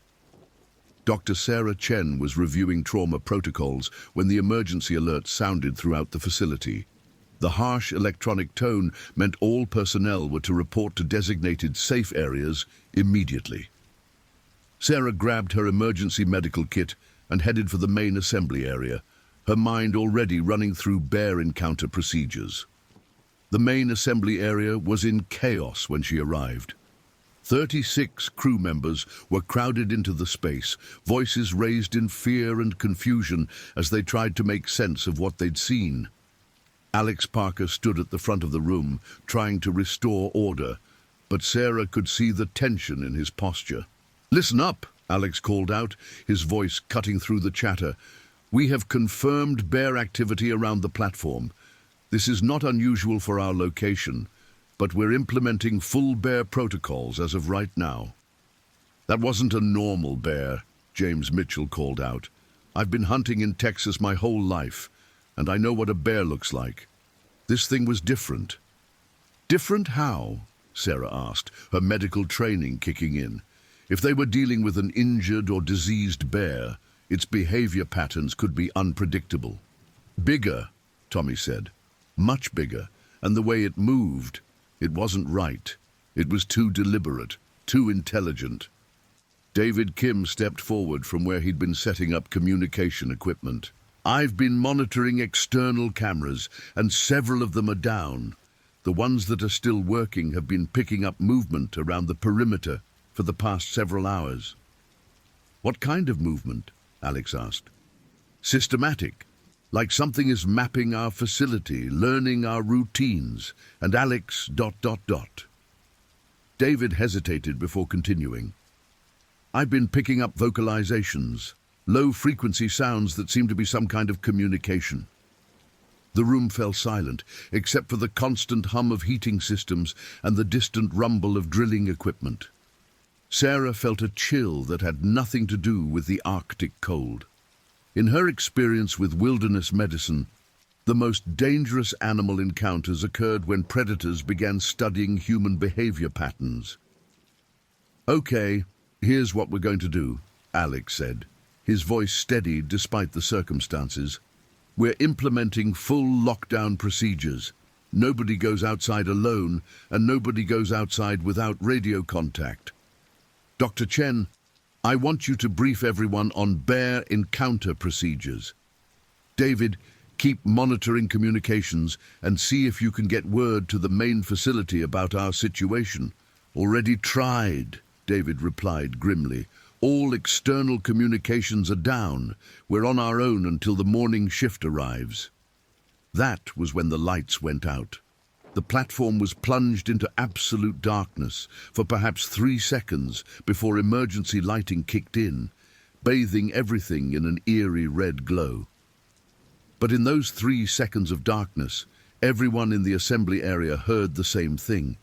Dr. Sarah Chen was reviewing trauma protocols when the emergency alert sounded throughout the facility. The harsh electronic tone meant all personnel were to report to designated safe areas immediately. Sarah grabbed her emergency medical kit and headed for the main assembly area, her mind already running through bear encounter procedures. The main assembly area was in chaos when she arrived. 36 crew members were crowded into the space, voices raised in fear and confusion as they tried to make sense of what they'd seen. Alex Parker stood at the front of the room, trying to restore order, but Sarah could see the tension in his posture. "Listen up," Alex called out, his voice cutting through the chatter. "We have confirmed bear activity around the platform. This is not unusual for our location, but we're implementing full bear protocols as of right now." "That wasn't a normal bear," James Mitchell called out. "I've been hunting in Texas my whole life, and I know what a bear looks like. This thing was different." "Different how?" Sarah asked, her medical training kicking in. If they were dealing with an injured or diseased bear, its behavior patterns could be unpredictable. "Bigger," Tommy said. "Much bigger, and the way it moved, it wasn't right. It was too deliberate, too intelligent." David Kim stepped forward from where he'd been setting up communication equipment. "I've been monitoring external cameras, and several of them are down. The ones that are still working have been picking up movement around the perimeter for the past several hours." "What kind of movement?" Alex asked. "Systematic, like something is mapping our facility, learning our routines, and Alex ... David hesitated before continuing. "I've been picking up vocalizations, low-frequency sounds that seem to be some kind of communication." The room fell silent, except for the constant hum of heating systems and the distant rumble of drilling equipment. Sarah felt a chill that had nothing to do with the Arctic cold. In her experience with wilderness medicine, the most dangerous animal encounters occurred when predators began studying human behavior patterns. "Okay, here's what we're going to do," Alex said, his voice steady despite the circumstances. "We're implementing full lockdown procedures. Nobody goes outside alone, and nobody goes outside without radio contact. Dr. Chen, I want you to brief everyone on bear encounter procedures. David, keep monitoring communications and see if you can get word to the main facility about our situation." "Already tried," David replied grimly. "All external communications are down. We're on our own until the morning shift arrives." That was when the lights went out. The platform was plunged into absolute darkness for perhaps 3 seconds before emergency lighting kicked in, bathing everything in an eerie red glow. But in those 3 seconds of darkness, everyone in the assembly area heard the same thing,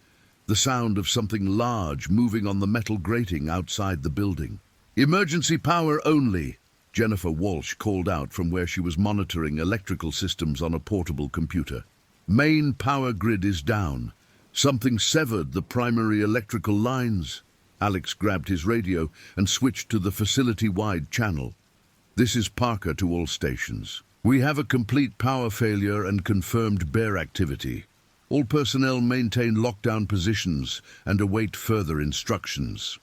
the sound of something large moving on the metal grating outside the building. "Emergency power only," Jennifer Walsh called out from where she was monitoring electrical systems on a portable computer. "Main power grid is down. Something severed the primary electrical lines." Alex grabbed his radio and switched to the facility-wide channel. "This is Parker to all stations. We have a complete power failure and confirmed bear activity. All personnel maintain lockdown positions and await further instructions."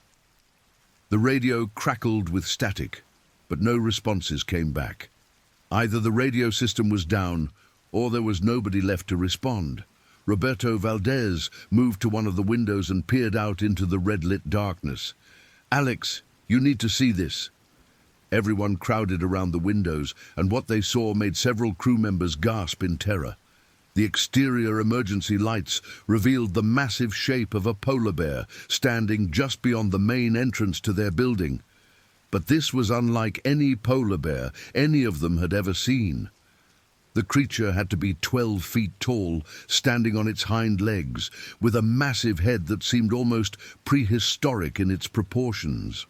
The radio crackled with static, but no responses came back. Either the radio system was down, or there was nobody left to respond. Roberto Valdez moved to one of the windows and peered out into the red-lit darkness. "Alex, you need to see this." Everyone crowded around the windows, and what they saw made several crew members gasp in terror. The exterior emergency lights revealed the massive shape of a polar bear standing just beyond the main entrance to their building. But this was unlike any polar bear any of them had ever seen. The creature had to be 12 feet tall, standing on its hind legs, with a massive head that seemed almost prehistoric in its proportions.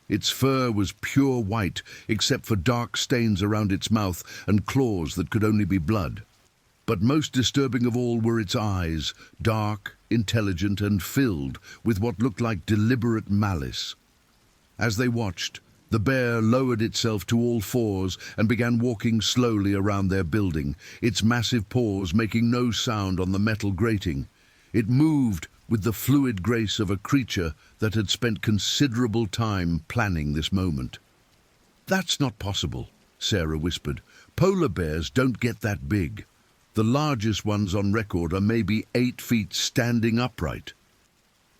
Its fur was pure white, except for dark stains around its mouth and claws that could only be blood. But most disturbing of all were its eyes, dark, intelligent, and filled with what looked like deliberate malice. As they watched, the bear lowered itself to all fours and began walking slowly around their building, its massive paws making no sound on the metal grating. It moved with the fluid grace of a creature that had spent considerable time planning this moment. "That's not possible," Sarah whispered. "Polar bears don't get that big. The largest ones on record are maybe 8 feet standing upright."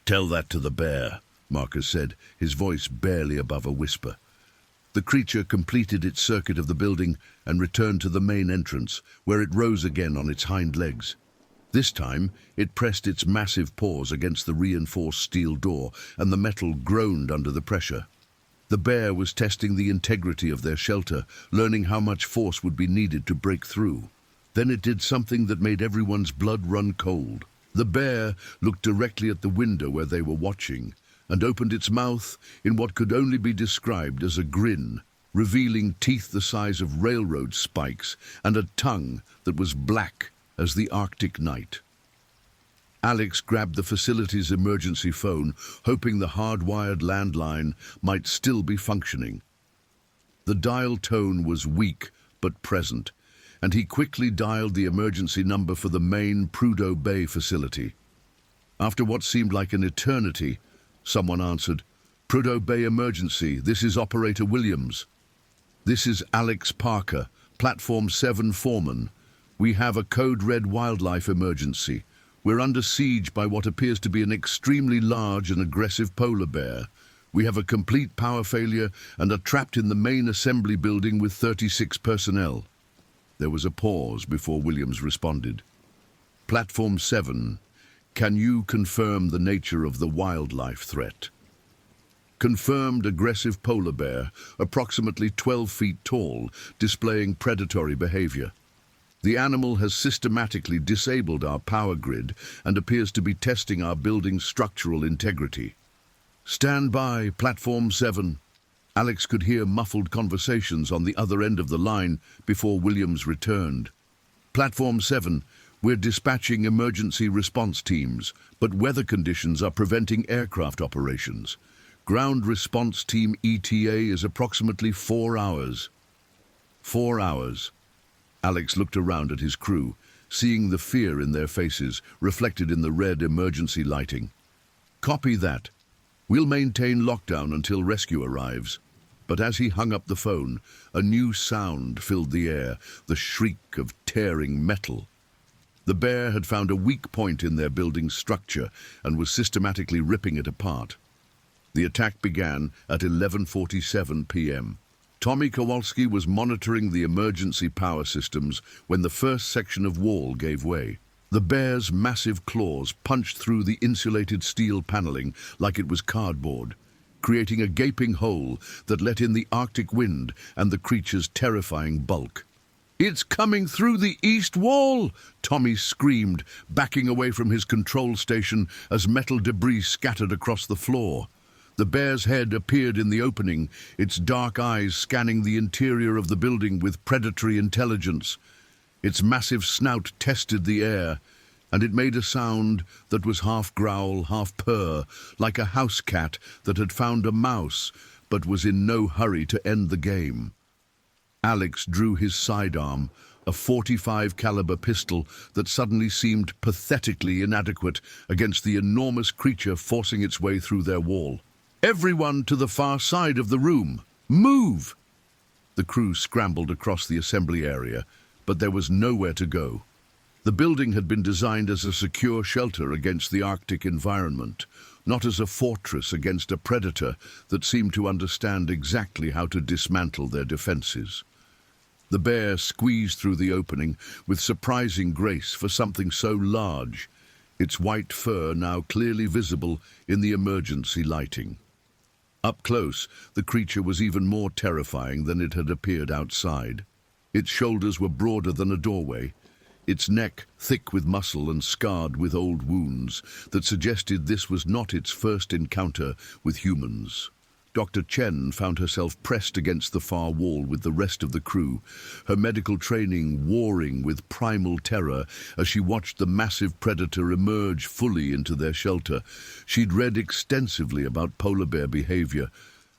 "Tell that to the bear," Marcus said, his voice barely above a whisper. The creature completed its circuit of the building and returned to the main entrance, where it rose again on its hind legs. This time, it pressed its massive paws against the reinforced steel door, and the metal groaned under the pressure. The bear was testing the integrity of their shelter, learning how much force would be needed to break through. Then it did something that made everyone's blood run cold. The bear looked directly at the window where they were watching, and opened its mouth in what could only be described as a grin, revealing teeth the size of railroad spikes and a tongue that was black as the Arctic night. Alex grabbed the facility's emergency phone, hoping the hardwired landline might still be functioning. The dial tone was weak but present, and he quickly dialed the emergency number for the main Prudhoe Bay facility. After what seemed like an eternity, someone answered. "Prudhoe Bay emergency, this is Operator Williams." "This is Alex Parker, Platform 7 foreman. We have a code red wildlife emergency. We're under siege by what appears to be an extremely large and aggressive polar bear. We have a complete power failure and are trapped in the main assembly building with 36 personnel." There was a pause before Williams responded. "Platform 7, can you confirm the nature of the wildlife threat?" "Confirmed aggressive polar bear, approximately 12 feet tall, displaying predatory behavior. The animal has systematically disabled our power grid and appears to be testing our building's structural integrity." "Stand by, Platform 7. Alex could hear muffled conversations on the other end of the line before Williams returned. "Platform 7, we're dispatching emergency response teams, but weather conditions are preventing aircraft operations. Ground response team ETA is approximately 4 hours. 4 hours. Alex looked around at his crew, seeing the fear in their faces, reflected in the red emergency lighting. "Copy that. We'll maintain lockdown until rescue arrives." But as he hung up the phone, a new sound filled the air, the shriek of tearing metal. The bear had found a weak point in their building's structure and was systematically ripping it apart. The attack began at 11:47 p.m. Tommy Kowalski was monitoring the emergency power systems when the first section of wall gave way. The bear's massive claws punched through the insulated steel paneling like it was cardboard, creating a gaping hole that let in the Arctic wind and the creature's terrifying bulk. "It's coming through the east wall!" Tommy screamed, backing away from his control station as metal debris scattered across the floor. The bear's head appeared in the opening, its dark eyes scanning the interior of the building with predatory intelligence. Its massive snout tested the air, and it made a sound that was half growl, half purr, like a house cat that had found a mouse but was in no hurry to end the game. Alex drew his sidearm, a .45 caliber pistol that suddenly seemed pathetically inadequate against the enormous creature forcing its way through their wall. "Everyone to the far side of the room! Move!" The crew scrambled across the assembly area, but there was nowhere to go. The building had been designed as a secure shelter against the Arctic environment, not as a fortress against a predator that seemed to understand exactly how to dismantle their defenses. The bear squeezed through the opening with surprising grace for something so large, its white fur now clearly visible in the emergency lighting. Up close, the creature was even more terrifying than it had appeared outside. Its shoulders were broader than a doorway, its neck thick with muscle and scarred with old wounds that suggested this was not its first encounter with humans. Dr. Chen found herself pressed against the far wall with the rest of the crew, her medical training warring with primal terror as she watched the massive predator emerge fully into their shelter. She'd read extensively about polar bear behavior,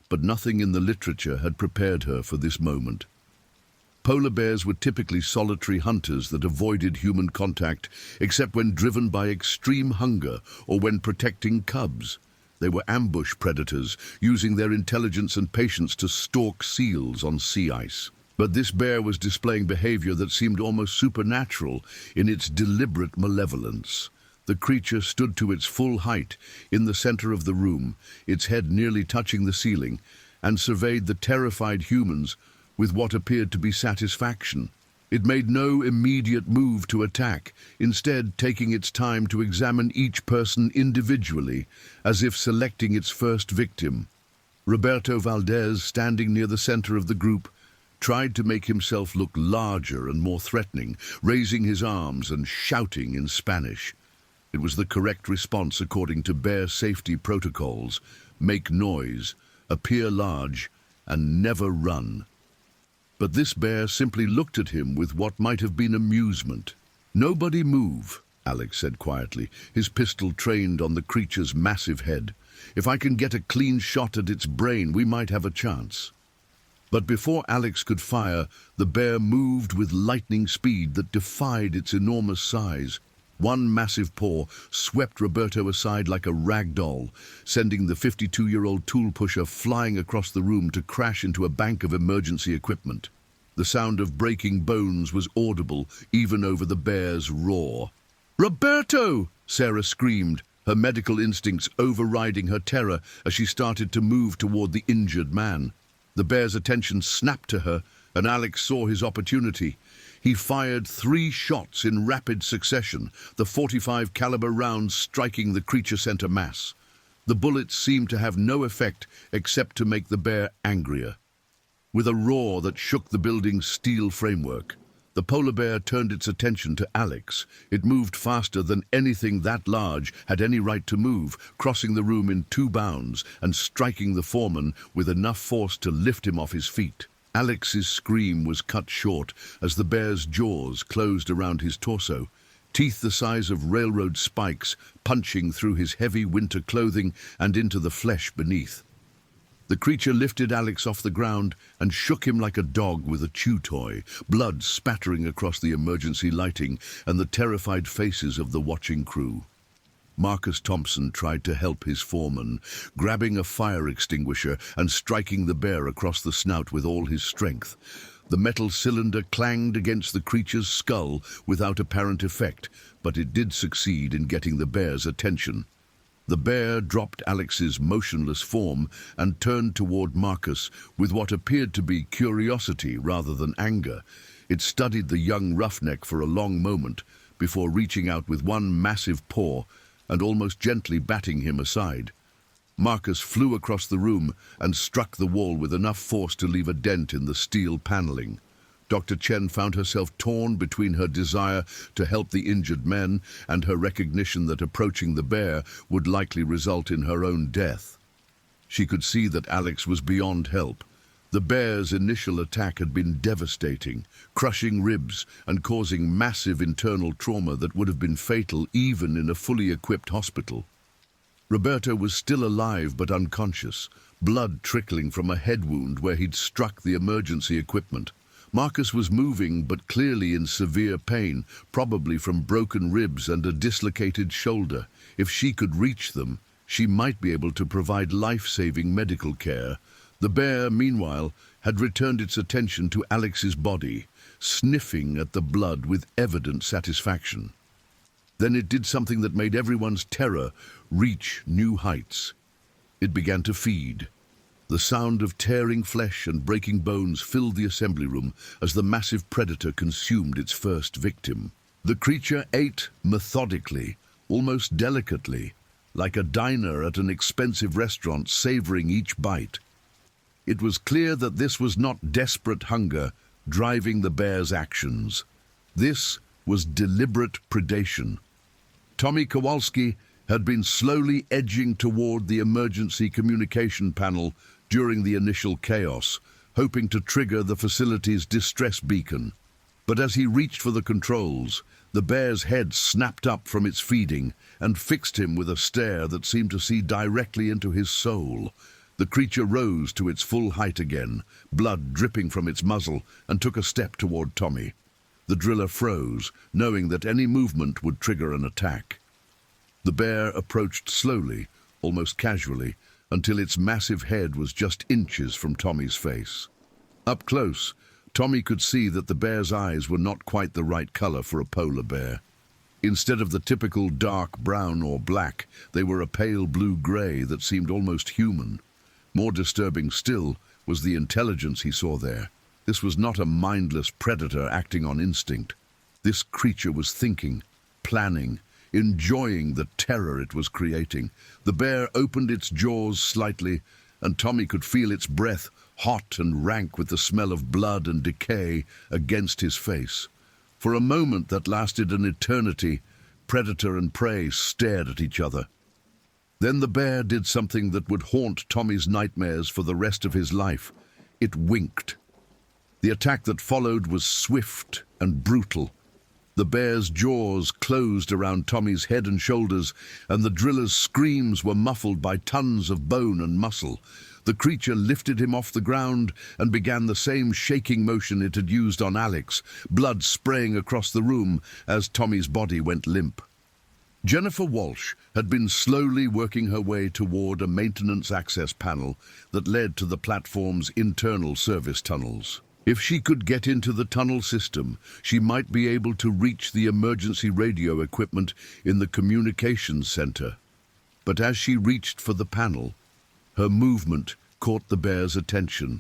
but nothing in the literature had prepared her for this moment. Polar bears were typically solitary hunters that avoided human contact except when driven by extreme hunger or when protecting cubs. They were ambush predators, using their intelligence and patience to stalk seals on sea ice. But this bear was displaying behavior that seemed almost supernatural in its deliberate malevolence. The creature stood to its full height in the center of the room, its head nearly touching the ceiling, and surveyed the terrified humans with what appeared to be satisfaction. It made no immediate move to attack, instead taking its time to examine each person individually, as if selecting its first victim. Roberto Valdez, standing near the center of the group, tried to make himself look larger and more threatening, raising his arms and shouting in Spanish. It was the correct response according to bear safety protocols: make noise, appear large, and never run. But this bear simply looked at him with what might have been amusement. "Nobody move," Alex said quietly, his pistol trained on the creature's massive head. "If I can get a clean shot at its brain, we might have a chance." But before Alex could fire, the bear moved with lightning speed that defied its enormous size. One massive paw swept Roberto aside like a rag doll, sending the 52-year-old tool pusher flying across the room to crash into a bank of emergency equipment. The sound of breaking bones was audible even over the bear's roar. "Roberto!" Sarah screamed, her medical instincts overriding her terror as she started to move toward the injured man. The bear's attention snapped to her, and Alex saw his opportunity. He fired 3 shots in rapid succession, the .45 caliber rounds striking the creature center mass. The bullets seemed to have no effect except to make the bear angrier. With a roar that shook the building's steel framework, the polar bear turned its attention to Alex. It moved faster than anything that large had any right to move, crossing the room in 2 bounds and striking the foreman with enough force to lift him off his feet. Alex's scream was cut short as the bear's jaws closed around his torso, teeth the size of railroad spikes punching through his heavy winter clothing and into the flesh beneath. The creature lifted Alex off the ground and shook him like a dog with a chew toy, blood spattering across the emergency lighting and the terrified faces of the watching crew. Marcus Thompson tried to help his foreman, grabbing a fire extinguisher and striking the bear across the snout with all his strength. The metal cylinder clanged against the creature's skull without apparent effect, but it did succeed in getting the bear's attention. The bear dropped Alex's motionless form and turned toward Marcus with what appeared to be curiosity rather than anger. It studied the young roughneck for a long moment before reaching out with one massive paw and almost gently batting him aside. Marcus flew across the room and struck the wall with enough force to leave a dent in the steel paneling. Dr. Chen found herself torn between her desire to help the injured men and her recognition that approaching the bear would likely result in her own death. She could see that Alex was beyond help. The bear's initial attack had been devastating, crushing ribs and causing massive internal trauma that would have been fatal even in a fully equipped hospital. Roberto was still alive but unconscious, blood trickling from a head wound where he'd struck the emergency equipment. Marcus was moving but clearly in severe pain, probably from broken ribs and a dislocated shoulder. If she could reach them, she might be able to provide life-saving medical care. The bear, meanwhile, had returned its attention to Alex's body, sniffing at the blood with evident satisfaction. Then it did something that made everyone's terror reach new heights. It began to feed. The sound of tearing flesh and breaking bones filled the assembly room as the massive predator consumed its first victim. The creature ate methodically, almost delicately, like a diner at an expensive restaurant, savoring each bite. It was clear that this was not desperate hunger driving the bear's actions. This was deliberate predation. Tommy Kowalski had been slowly edging toward the emergency communication panel during the initial chaos, hoping to trigger the facility's distress beacon. But as he reached for the controls, the bear's head snapped up from its feeding and fixed him with a stare that seemed to see directly into his soul. The creature rose to its full height again, blood dripping from its muzzle, and took a step toward Tommy. The driller froze, knowing that any movement would trigger an attack. The bear approached slowly, almost casually, until its massive head was just inches from Tommy's face. Up close, Tommy could see that the bear's eyes were not quite the right color for a polar bear. Instead of the typical dark brown or black, they were a pale blue-gray that seemed almost human. More disturbing still was the intelligence he saw there. This was not a mindless predator acting on instinct. This creature was thinking, planning, enjoying the terror it was creating. The bear opened its jaws slightly, and Tommy could feel its breath, hot and rank with the smell of blood and decay, against his face. For a moment that lasted an eternity, predator and prey stared at each other. Then the bear did something that would haunt Tommy's nightmares for the rest of his life. It winked. The attack that followed was swift and brutal. The bear's jaws closed around Tommy's head and shoulders, and the driller's screams were muffled by tons of bone and muscle. The creature lifted him off the ground and began the same shaking motion it had used on Alex, blood spraying across the room as Tommy's body went limp. Jennifer Walsh had been slowly working her way toward a maintenance access panel that led to the platform's internal service tunnels. If she could get into the tunnel system, she might be able to reach the emergency radio equipment in the communications center. But as she reached for the panel, her movement caught the bear's attention.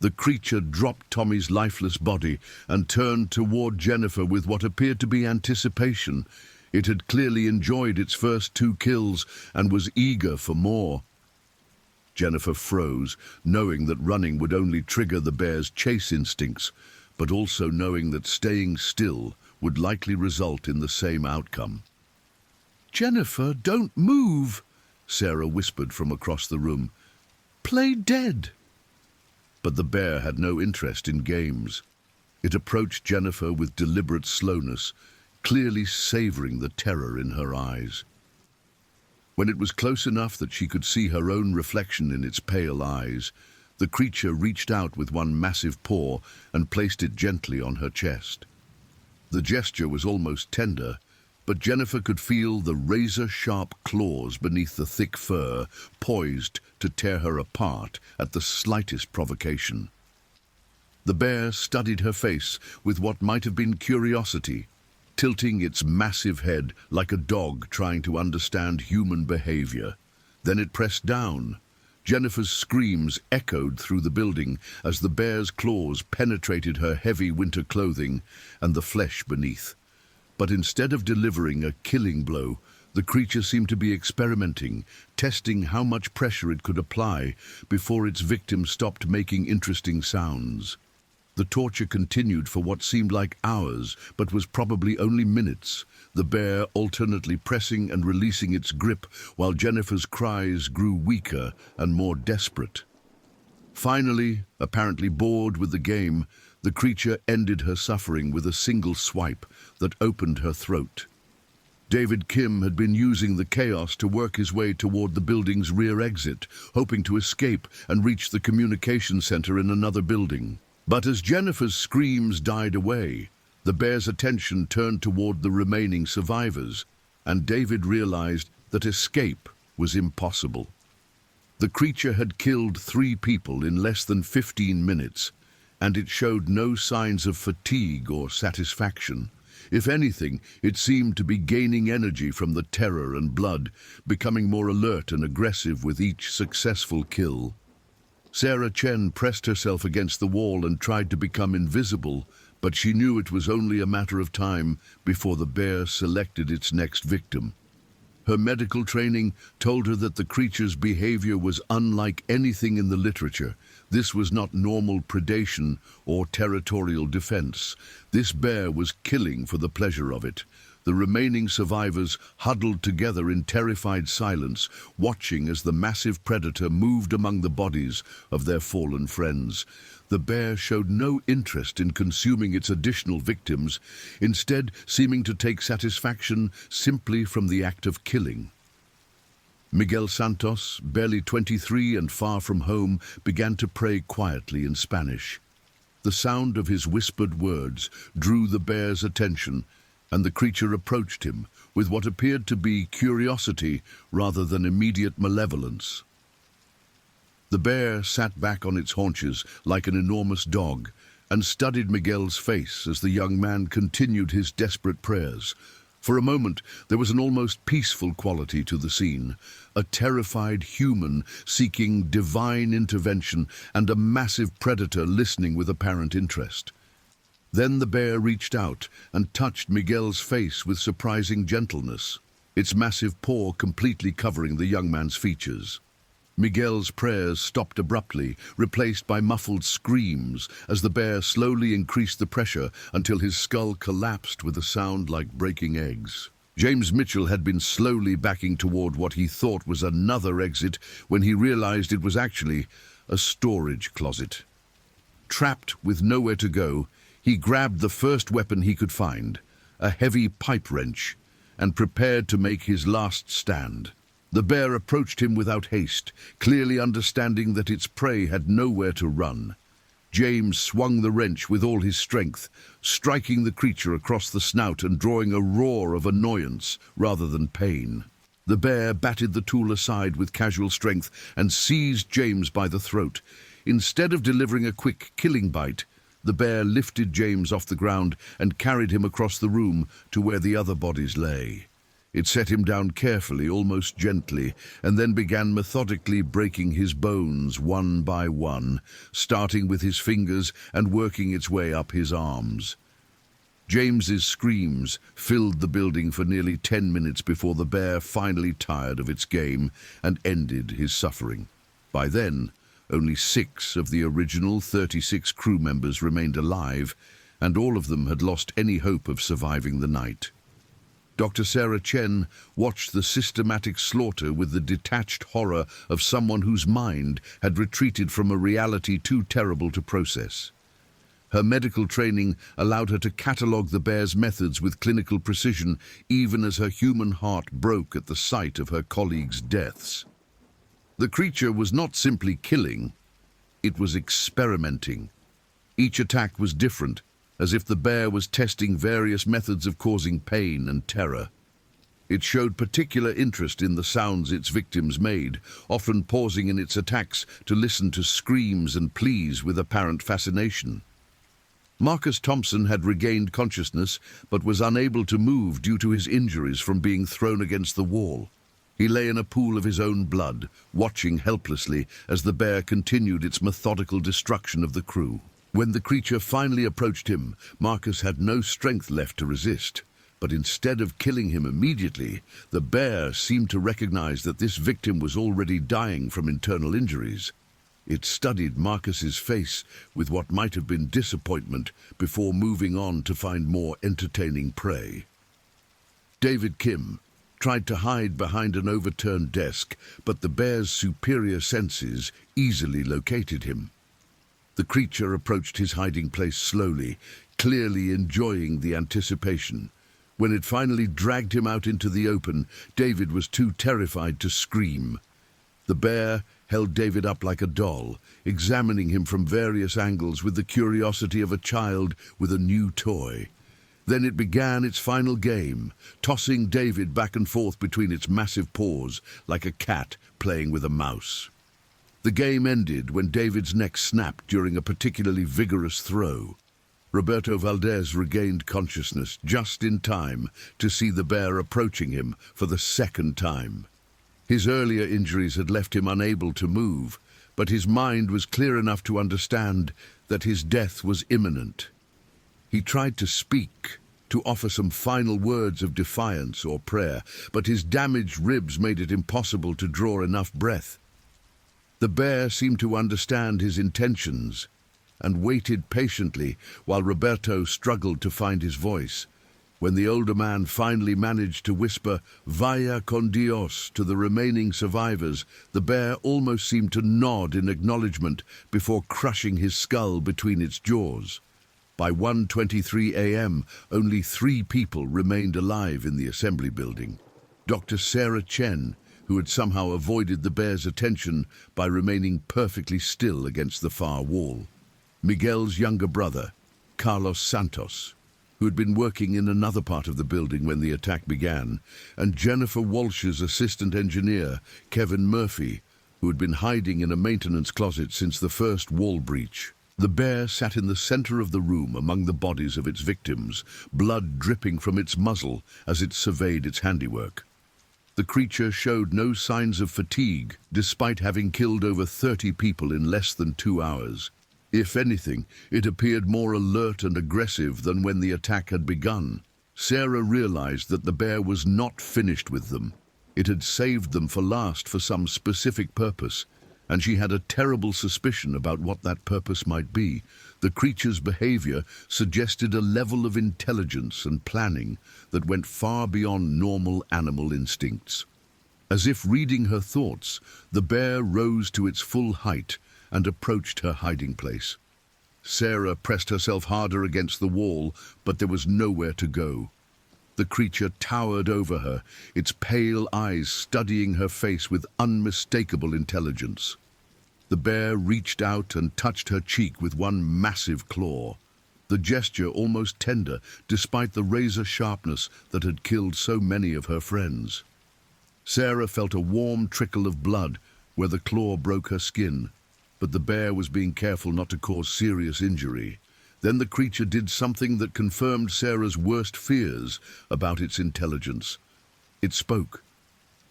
The creature dropped Tommy's lifeless body and turned toward Jennifer with what appeared to be anticipation. It had clearly enjoyed its first 2 kills and was eager for more. Jennifer froze, knowing that running would only trigger the bear's chase instincts, but also knowing that staying still would likely result in the same outcome. "Jennifer, don't move," Sarah whispered from across the room. "Play dead." But the bear had no interest in games. It approached Jennifer with deliberate slowness, clearly savoring the terror in her eyes. When it was close enough that she could see her own reflection in its pale eyes, the creature reached out with one massive paw and placed it gently on her chest. The gesture was almost tender, but Jennifer could feel the razor-sharp claws beneath the thick fur, poised to tear her apart at the slightest provocation. The bear studied her face with what might have been curiosity, tilting its massive head like a dog trying to understand human behavior. Then it pressed down. Jennifer's screams echoed through the building as the bear's claws penetrated her heavy winter clothing and the flesh beneath. But instead of delivering a killing blow, the creature seemed to be experimenting, testing how much pressure it could apply before its victim stopped making interesting sounds. The torture continued for what seemed like hours, but was probably only minutes, the bear alternately pressing and releasing its grip while Jennifer's cries grew weaker and more desperate. Finally, apparently bored with the game, the creature ended her suffering with a single swipe that opened her throat. David Kim had been using the chaos to work his way toward the building's rear exit, hoping to escape and reach the communication center in another building. But as Jennifer's screams died away, the bear's attention turned toward the remaining survivors, and David realized that escape was impossible. The creature had killed 3 people in less than 15 minutes, and it showed no signs of fatigue or satisfaction. If anything, it seemed to be gaining energy from the terror and blood, becoming more alert and aggressive with each successful kill. Sarah Chen pressed herself against the wall and tried to become invisible, but she knew it was only a matter of time before the bear selected its next victim. Her medical training told her that the creature's behavior was unlike anything in the literature. This was not normal predation or territorial defense. This bear was killing for the pleasure of it. The remaining survivors huddled together in terrified silence, watching as the massive predator moved among the bodies of their fallen friends. The bear showed no interest in consuming its additional victims, instead seeming to take satisfaction simply from the act of killing. Miguel Santos, barely 23 and far from home, began to pray quietly in Spanish. The sound of his whispered words drew the bear's attention, and the creature approached him with what appeared to be curiosity rather than immediate malevolence. The bear sat back on its haunches like an enormous dog and studied Miguel's face as the young man continued his desperate prayers. For a moment, there was an almost peaceful quality to the scene, a terrified human seeking divine intervention and a massive predator listening with apparent interest. Then the bear reached out and touched Miguel's face with surprising gentleness, its massive paw completely covering the young man's features. Miguel's prayers stopped abruptly, replaced by muffled screams as the bear slowly increased the pressure until his skull collapsed with a sound like breaking eggs. James Mitchell had been slowly backing toward what he thought was another exit when he realized it was actually a storage closet. Trapped with nowhere to go, he grabbed the first weapon he could find, a heavy pipe wrench, and prepared to make his last stand. The bear approached him without haste, clearly understanding that its prey had nowhere to run. James swung the wrench with all his strength, striking the creature across the snout and drawing a roar of annoyance rather than pain. The bear batted the tool aside with casual strength and seized James by the throat. Instead of delivering a quick killing bite, the bear lifted James off the ground and carried him across the room to where the other bodies lay. It set him down carefully, almost gently, and then began methodically breaking his bones one by one, starting with his fingers and working its way up his arms. James's screams filled the building for nearly 10 minutes before the bear finally tired of its game and ended his suffering. By then, only 6 of the original 36 crew members remained alive, and all of them had lost any hope of surviving the night. Dr. Sarah Chen watched the systematic slaughter with the detached horror of someone whose mind had retreated from a reality too terrible to process. Her medical training allowed her to catalogue the bear's methods with clinical precision, even as her human heart broke at the sight of her colleagues' deaths. The creature was not simply killing, it was experimenting. Each attack was different, as if the bear was testing various methods of causing pain and terror. It showed particular interest in the sounds its victims made, often pausing in its attacks to listen to screams and pleas with apparent fascination. Marcus Thompson had regained consciousness, but was unable to move due to his injuries from being thrown against the wall. He lay in a pool of his own blood, watching helplessly as the bear continued its methodical destruction of the crew. When the creature finally approached him, Marcus had no strength left to resist. But instead of killing him immediately, the bear seemed to recognize that this victim was already dying from internal injuries. It studied Marcus's face with what might have been disappointment before moving on to find more entertaining prey. David Kim tried to hide behind an overturned desk, but the bear's superior senses easily located him. The creature approached his hiding place slowly, clearly enjoying the anticipation. When it finally dragged him out into the open, David was too terrified to scream. The bear held David up like a doll, examining him from various angles with the curiosity of a child with a new toy. Then it began its final game, tossing David back and forth between its massive paws like a cat playing with a mouse. The game ended when David's neck snapped during a particularly vigorous throw. Roberto Valdez regained consciousness just in time to see the bear approaching him for the second time. His earlier injuries had left him unable to move, but his mind was clear enough to understand that his death was imminent. He tried to speak, to offer some final words of defiance or prayer, but his damaged ribs made it impossible to draw enough breath. The bear seemed to understand his intentions and waited patiently while Roberto struggled to find his voice. When the older man finally managed to whisper, "Vaya con Dios," to the remaining survivors, the bear almost seemed to nod in acknowledgement before crushing his skull between its jaws. By 1:23 a.m., only 3 people remained alive in the assembly building. Dr. Sarah Chen, who had somehow avoided the bear's attention by remaining perfectly still against the far wall. Miguel's younger brother, Carlos Santos, who had been working in another part of the building when the attack began, and Jennifer Walsh's assistant engineer, Kevin Murphy, who had been hiding in a maintenance closet since the first wall breach. The bear sat in the center of the room among the bodies of its victims, blood dripping from its muzzle as it surveyed its handiwork. The creature showed no signs of fatigue, despite having killed over 30 people in less than 2 hours. If anything, it appeared more alert and aggressive than when the attack had begun. Sarah realized that the bear was not finished with them. It had saved them for last for some specific purpose, and she had a terrible suspicion about what that purpose might be. The creature's behavior suggested a level of intelligence and planning that went far beyond normal animal instincts. As if reading her thoughts, the bear rose to its full height and approached her hiding place. Sarah pressed herself harder against the wall, but there was nowhere to go. The creature towered over her, its pale eyes studying her face with unmistakable intelligence. The bear reached out and touched her cheek with one massive claw, the gesture almost tender despite the razor sharpness that had killed so many of her friends. Sarah felt a warm trickle of blood where the claw broke her skin, but the bear was being careful not to cause serious injury. Then the creature did something that confirmed Sarah's worst fears about its intelligence. It spoke.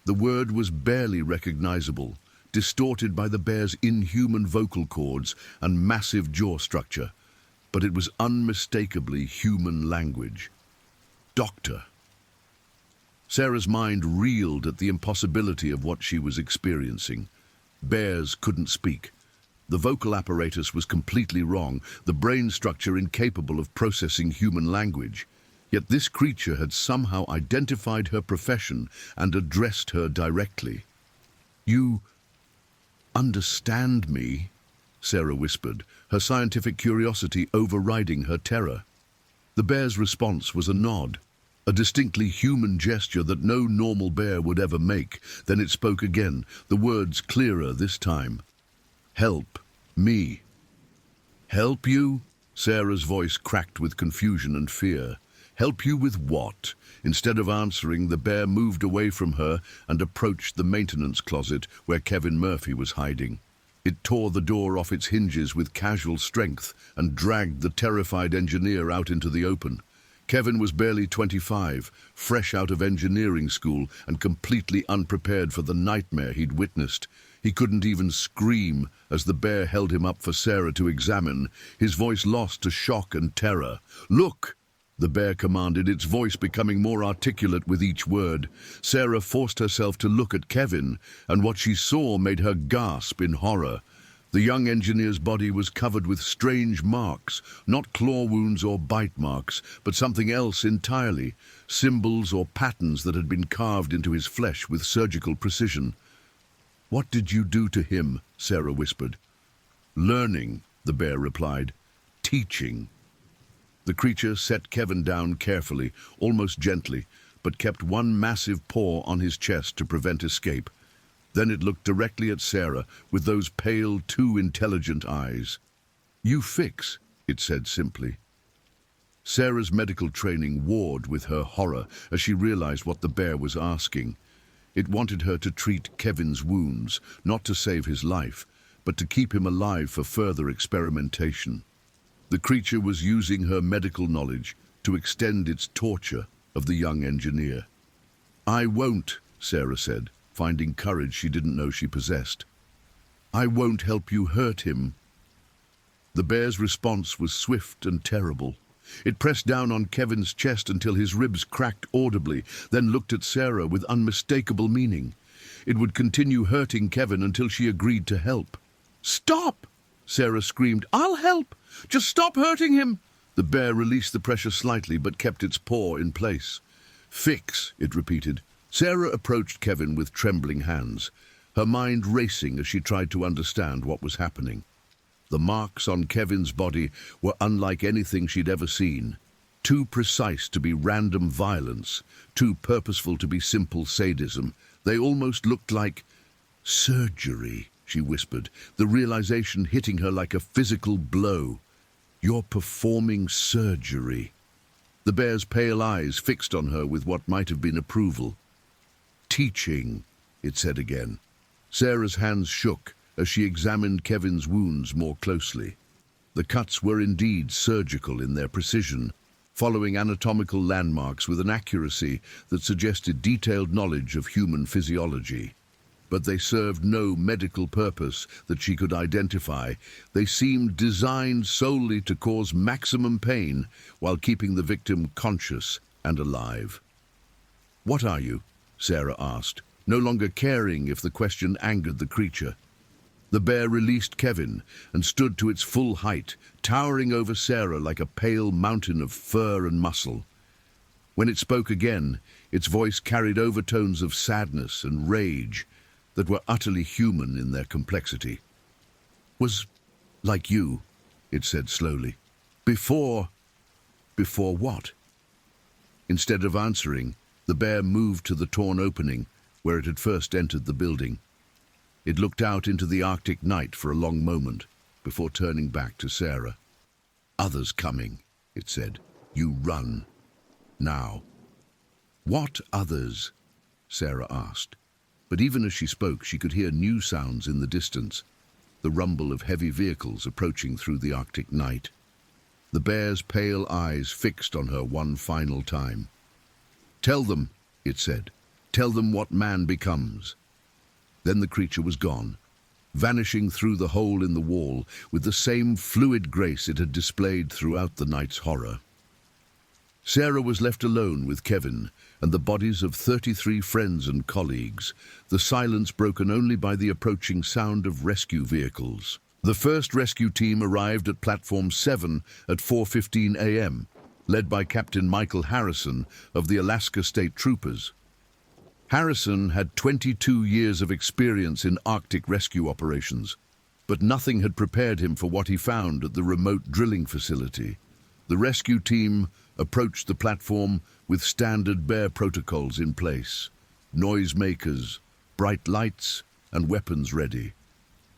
The word was barely recognizable, distorted by the bear's inhuman vocal cords and massive jaw structure, but it was unmistakably human language. Doctor. Sarah's mind reeled at the impossibility of what she was experiencing. Bears couldn't speak. The vocal apparatus was completely wrong, the brain structure incapable of processing human language. Yet this creature had somehow identified her profession and addressed her directly. "You understand me?" Sarah whispered, her scientific curiosity overriding her terror. The bear's response was a nod, a distinctly human gesture that no normal bear would ever make. Then it spoke again, the words clearer this time. "Help me." "Help you?" Sarah's voice cracked with confusion and fear. "Help you with what?" Instead of answering, the bear moved away from her and approached the maintenance closet where Kevin Murphy was hiding. It tore the door off its hinges with casual strength and dragged the terrified engineer out into the open. Kevin was barely 25, fresh out of engineering school and completely unprepared for the nightmare he'd witnessed. He couldn't even scream as the bear held him up for Sarah to examine, his voice lost to shock and terror. "Look!" the bear commanded, its voice becoming more articulate with each word. Sarah forced herself to look at Kevin, and what she saw made her gasp in horror. The young engineer's body was covered with strange marks, not claw wounds or bite marks, but something else entirely, symbols or patterns that had been carved into his flesh with surgical precision. "What did you do to him?" Sarah whispered. "Learning," the bear replied. "Teaching." The creature set Kevin down carefully, almost gently, but kept one massive paw on his chest to prevent escape. Then it looked directly at Sarah with those pale, too intelligent eyes. "You fix," it said simply. Sarah's medical training warred with her horror as she realized what the bear was asking. It wanted her to treat Kevin's wounds, not to save his life, but to keep him alive for further experimentation. The creature was using her medical knowledge to extend its torture of the young engineer. "I won't," Sarah said, finding courage she didn't know she possessed. "I won't help you hurt him." The bear's response was swift and terrible. It pressed down on Kevin's chest until his ribs cracked audibly, then looked at Sarah with unmistakable meaning. It would continue hurting Kevin until she agreed to help. "Stop!" Sarah screamed. "I'll help! Just stop hurting him!" The bear released the pressure slightly but kept its paw in place. "Fix," it repeated. Sarah approached Kevin with trembling hands, her mind racing as she tried to understand what was happening. The marks on Kevin's body were unlike anything she'd ever seen. Too precise to be random violence, too purposeful to be simple sadism. They almost looked like surgery, she whispered, the realization hitting her like a physical blow. "You're performing surgery." The bear's pale eyes fixed on her with what might have been approval. "Teaching," it said again. Sarah's hands shook as she examined Kevin's wounds more closely. The cuts were indeed surgical in their precision, following anatomical landmarks with an accuracy that suggested detailed knowledge of human physiology. But they served no medical purpose that she could identify. They seemed designed solely to cause maximum pain while keeping the victim conscious and alive. "What are you?" Sarah asked, no longer caring if the question angered the creature. The bear released Kevin and stood to its full height, towering over Sarah like a pale mountain of fur and muscle. When it spoke again, its voice carried overtones of sadness and rage that were utterly human in their complexity. "Was like you," it said slowly. Before what?" Instead of answering, the bear moved to the torn opening where it had first entered the building. It looked out into the Arctic night for a long moment before turning back to Sarah. "Others coming," it said. "You run. Now." "What others?" Sarah asked. But even as she spoke, she could hear new sounds in the distance, the rumble of heavy vehicles approaching through the Arctic night. The bear's pale eyes fixed on her one final time. "Tell them," it said. "Tell them what man becomes." Then the creature was gone, vanishing through the hole in the wall with the same fluid grace it had displayed throughout the night's horror. Sarah was left alone with Kevin and the bodies of 33 friends and colleagues, the silence broken only by the approaching sound of rescue vehicles. The first rescue team arrived at Platform 7 at 4:15 a.m., led by Captain Michael Harrison of the Alaska State Troopers. Harrison had 22 years of experience in Arctic rescue operations, but nothing had prepared him for what he found at the remote drilling facility. The rescue team approached the platform with standard bear protocols in place, noisemakers, bright lights, and weapons ready.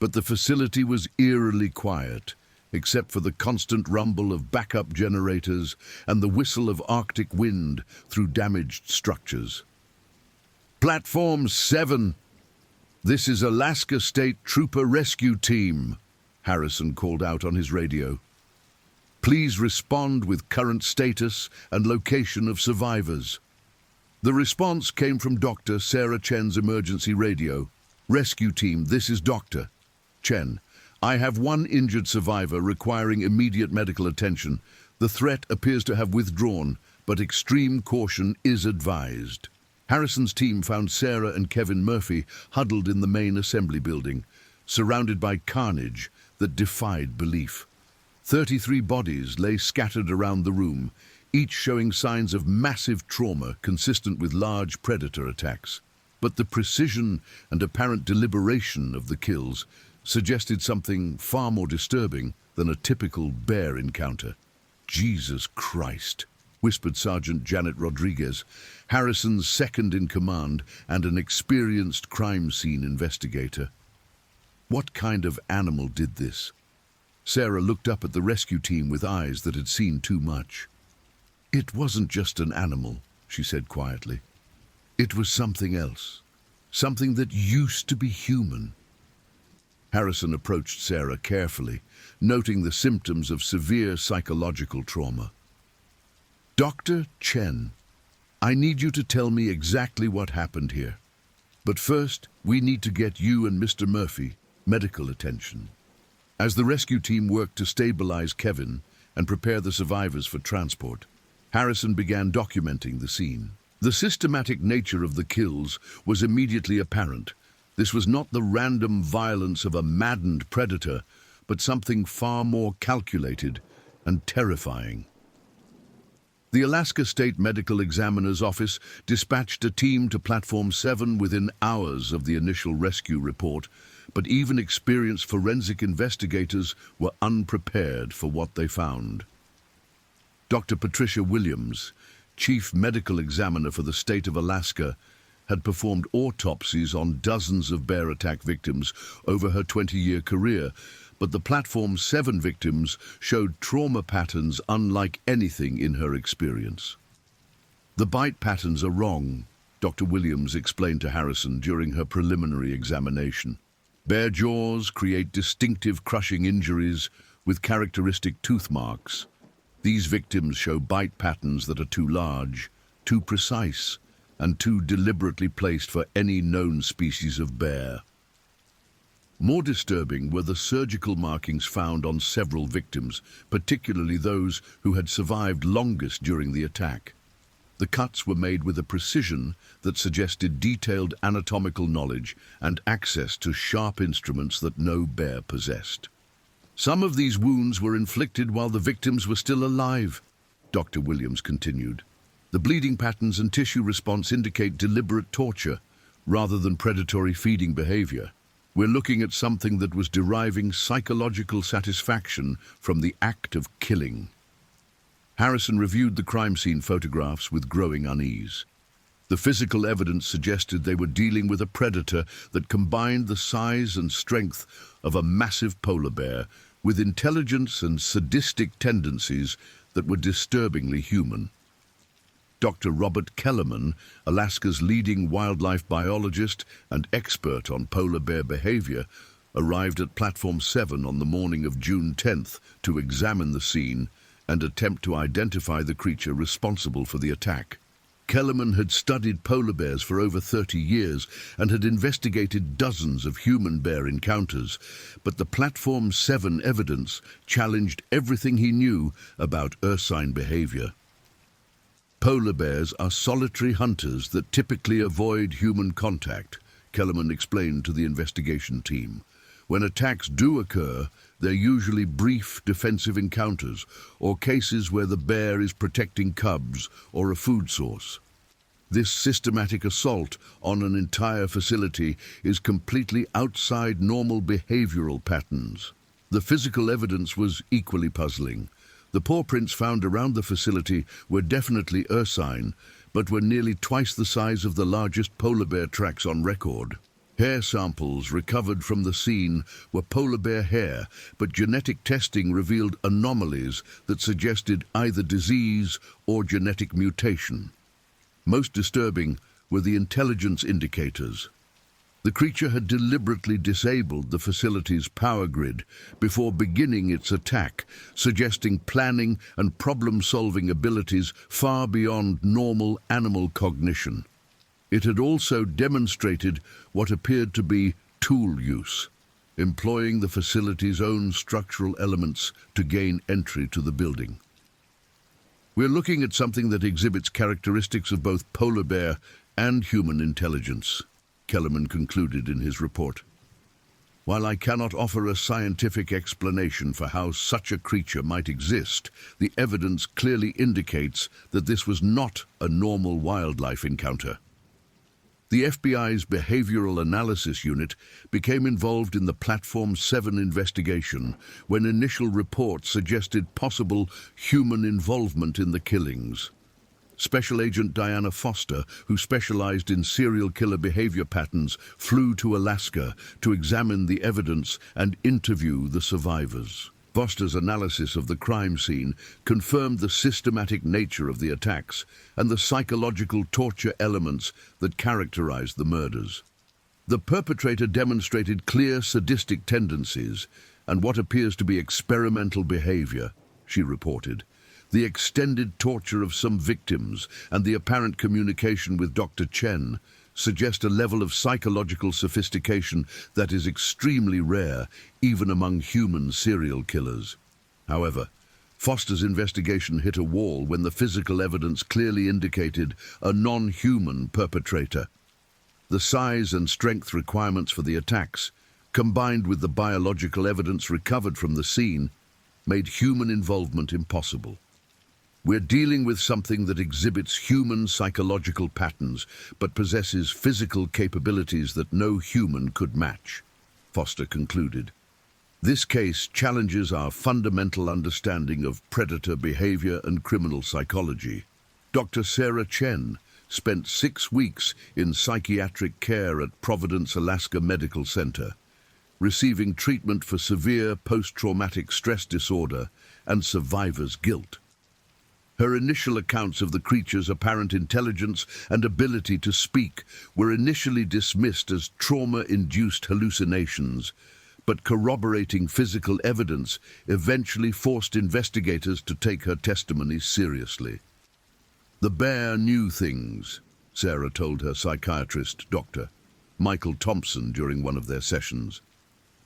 But the facility was eerily quiet, except for the constant rumble of backup generators and the whistle of Arctic wind through damaged structures. "Platform 7. This is Alaska State Trooper Rescue Team," Harrison called out on his radio. "Please respond with current status and location of survivors." The response came from Dr. Sarah Chen's emergency radio. "Rescue team, this is Dr. Chen. I have one injured survivor requiring immediate medical attention. The threat appears to have withdrawn, but extreme caution is advised." Harrison's team found Sarah and Kevin Murphy huddled in the main assembly building, surrounded by carnage that defied belief. 33 bodies lay scattered around the room, each showing signs of massive trauma consistent with large predator attacks. But the precision and apparent deliberation of the kills suggested something far more disturbing than a typical bear encounter. "Jesus Christ," whispered Sergeant Janet Rodriguez, Harrison's second-in-command and an experienced crime scene investigator. "What kind of animal did this?" Sarah looked up at the rescue team with eyes that had seen too much. "It wasn't just an animal," she said quietly. "It was something else, something that used to be human." Harrison approached Sarah carefully, noting the symptoms of severe psychological trauma. "Dr. Chen, I need you to tell me exactly what happened here. But first, we need to get you and Mr. Murphy medical attention." As the rescue team worked to stabilize Kevin and prepare the survivors for transport, Harrison began documenting the scene. The systematic nature of the kills was immediately apparent. This was not the random violence of a maddened predator, but something far more calculated and terrifying. The Alaska State Medical Examiner's Office dispatched a team to Platform 7 within hours of the initial rescue report, but even experienced forensic investigators were unprepared for what they found. Dr. Patricia Williams, Chief Medical Examiner for the state of Alaska, had performed autopsies on dozens of bear attack victims over her 20-year career, but the Platform 7 victims showed trauma patterns unlike anything in her experience. "The bite patterns are wrong," Dr. Williams explained to Harrison during her preliminary examination. "Bear jaws create distinctive crushing injuries with characteristic tooth marks. These victims show bite patterns that are too large, too precise, and too deliberately placed for any known species of bear." More disturbing were the surgical markings found on several victims, particularly those who had survived longest during the attack. The cuts were made with a precision that suggested detailed anatomical knowledge and access to sharp instruments that no bear possessed. "Some of these wounds were inflicted while the victims were still alive," Dr. Williams continued. "The bleeding patterns and tissue response indicate deliberate torture rather than predatory feeding behavior. We're looking at something that was deriving psychological satisfaction from the act of killing." Harrison reviewed the crime scene photographs with growing unease. The physical evidence suggested they were dealing with a predator that combined the size and strength of a massive polar bear with intelligence and sadistic tendencies that were disturbingly human. Dr. Robert Kellerman, Alaska's leading wildlife biologist and expert on polar bear behavior, arrived at Platform 7 on the morning of June 10th to examine the scene and attempt to identify the creature responsible for the attack. Kellerman had studied polar bears for over 30 years and had investigated dozens of human-bear encounters, but the Platform 7 evidence challenged everything he knew about ursine behavior. "Polar bears are solitary hunters that typically avoid human contact," Kellerman explained to the investigation team. "When attacks do occur, they're usually brief defensive encounters or cases where the bear is protecting cubs or a food source. This systematic assault on an entire facility is completely outside normal behavioral patterns." The physical evidence was equally puzzling. The paw prints found around the facility were definitely ursine, but were nearly twice the size of the largest polar bear tracks on record. Hair samples recovered from the scene were polar bear hair, but genetic testing revealed anomalies that suggested either disease or genetic mutation. Most disturbing were the intelligence indicators. The creature had deliberately disabled the facility's power grid before beginning its attack, suggesting planning and problem-solving abilities far beyond normal animal cognition. It had also demonstrated what appeared to be tool use, employing the facility's own structural elements to gain entry to the building. "We're looking at something that exhibits characteristics of both polar bear and human intelligence," Kellerman concluded in his report. "While I cannot offer a scientific explanation for how such a creature might exist, the evidence clearly indicates that this was not a normal wildlife encounter." The FBI's Behavioral Analysis Unit became involved in the Platform 7 investigation when initial reports suggested possible human involvement in the killings. Special Agent Diana Foster, who specialized in serial killer behavior patterns, flew to Alaska to examine the evidence and interview the survivors. Foster's analysis of the crime scene confirmed the systematic nature of the attacks and the psychological torture elements that characterized the murders. The perpetrator demonstrated clear sadistic tendencies and what appears to be experimental behavior, she reported. The extended torture of some victims and the apparent communication with Dr. Chen suggest a level of psychological sophistication that is extremely rare, even among human serial killers. However, Foster's investigation hit a wall when the physical evidence clearly indicated a non-human perpetrator. The size and strength requirements for the attacks, combined with the biological evidence recovered from the scene, made human involvement impossible. We're dealing with something that exhibits human psychological patterns, but possesses physical capabilities that no human could match, Foster concluded. This case challenges our fundamental understanding of predator behavior and criminal psychology. Dr. Sarah Chen spent 6 weeks in psychiatric care at Providence, Alaska Medical Center, receiving treatment for severe post-traumatic stress disorder and survivor's guilt. Her initial accounts of the creature's apparent intelligence and ability to speak were initially dismissed as trauma-induced hallucinations, but corroborating physical evidence eventually forced investigators to take her testimony seriously. The bear knew things, Sarah told her psychiatrist, Dr. Michael Thompson, during one of their sessions.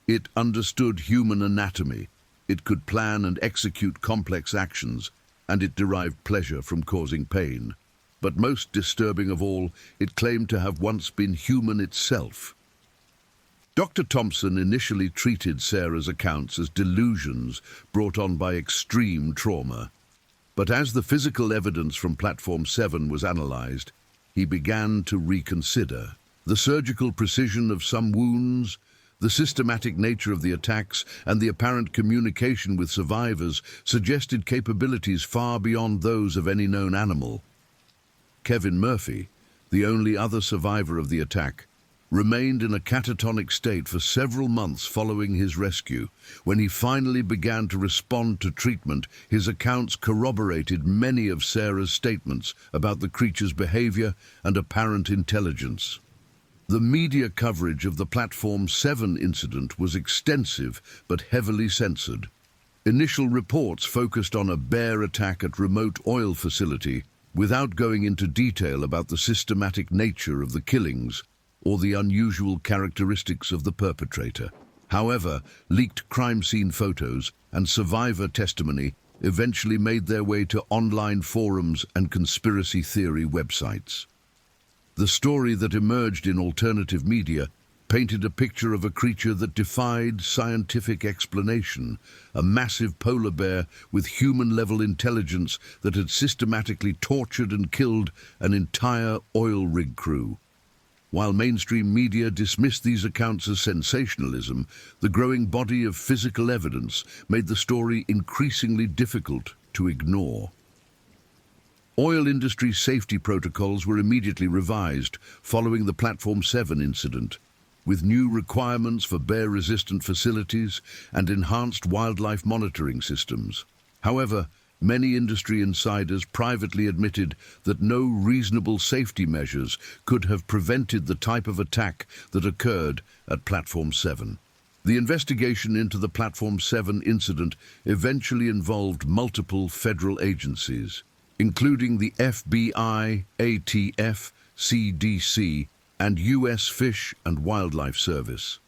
It understood human anatomy, it could plan and execute complex actions, and it derived pleasure from causing pain. But most disturbing of all, it claimed to have once been human itself. Dr. Thompson initially treated Sarah's accounts as delusions brought on by extreme trauma. But as the physical evidence from Platform 7 was analyzed, he began to reconsider. The surgical precision of some wounds, the systematic nature of the attacks, and the apparent communication with survivors suggested capabilities far beyond those of any known animal. Kevin Murphy, the only other survivor of the attack, remained in a catatonic state for several months following his rescue. When he finally began to respond to treatment, his accounts corroborated many of Sarah's statements about the creature's behavior and apparent intelligence. The media coverage of the Platform 7 incident was extensive but heavily censored. Initial reports focused on a bear attack at remote oil facility without going into detail about the systematic nature of the killings or the unusual characteristics of the perpetrator. However, leaked crime scene photos and survivor testimony eventually made their way to online forums and conspiracy theory websites. The story that emerged in alternative media painted a picture of a creature that defied scientific explanation, a massive polar bear with human-level intelligence that had systematically tortured and killed an entire oil rig crew. While mainstream media dismissed these accounts as sensationalism, the growing body of physical evidence made the story increasingly difficult to ignore. Oil industry safety protocols were immediately revised following the Platform 7 incident, with new requirements for bear-resistant facilities and enhanced wildlife monitoring systems. However, many industry insiders privately admitted that no reasonable safety measures could have prevented the type of attack that occurred at Platform 7. The investigation into the Platform 7 incident eventually involved multiple federal agencies, including the FBI, ATF, CDC, and U.S. Fish and Wildlife Service.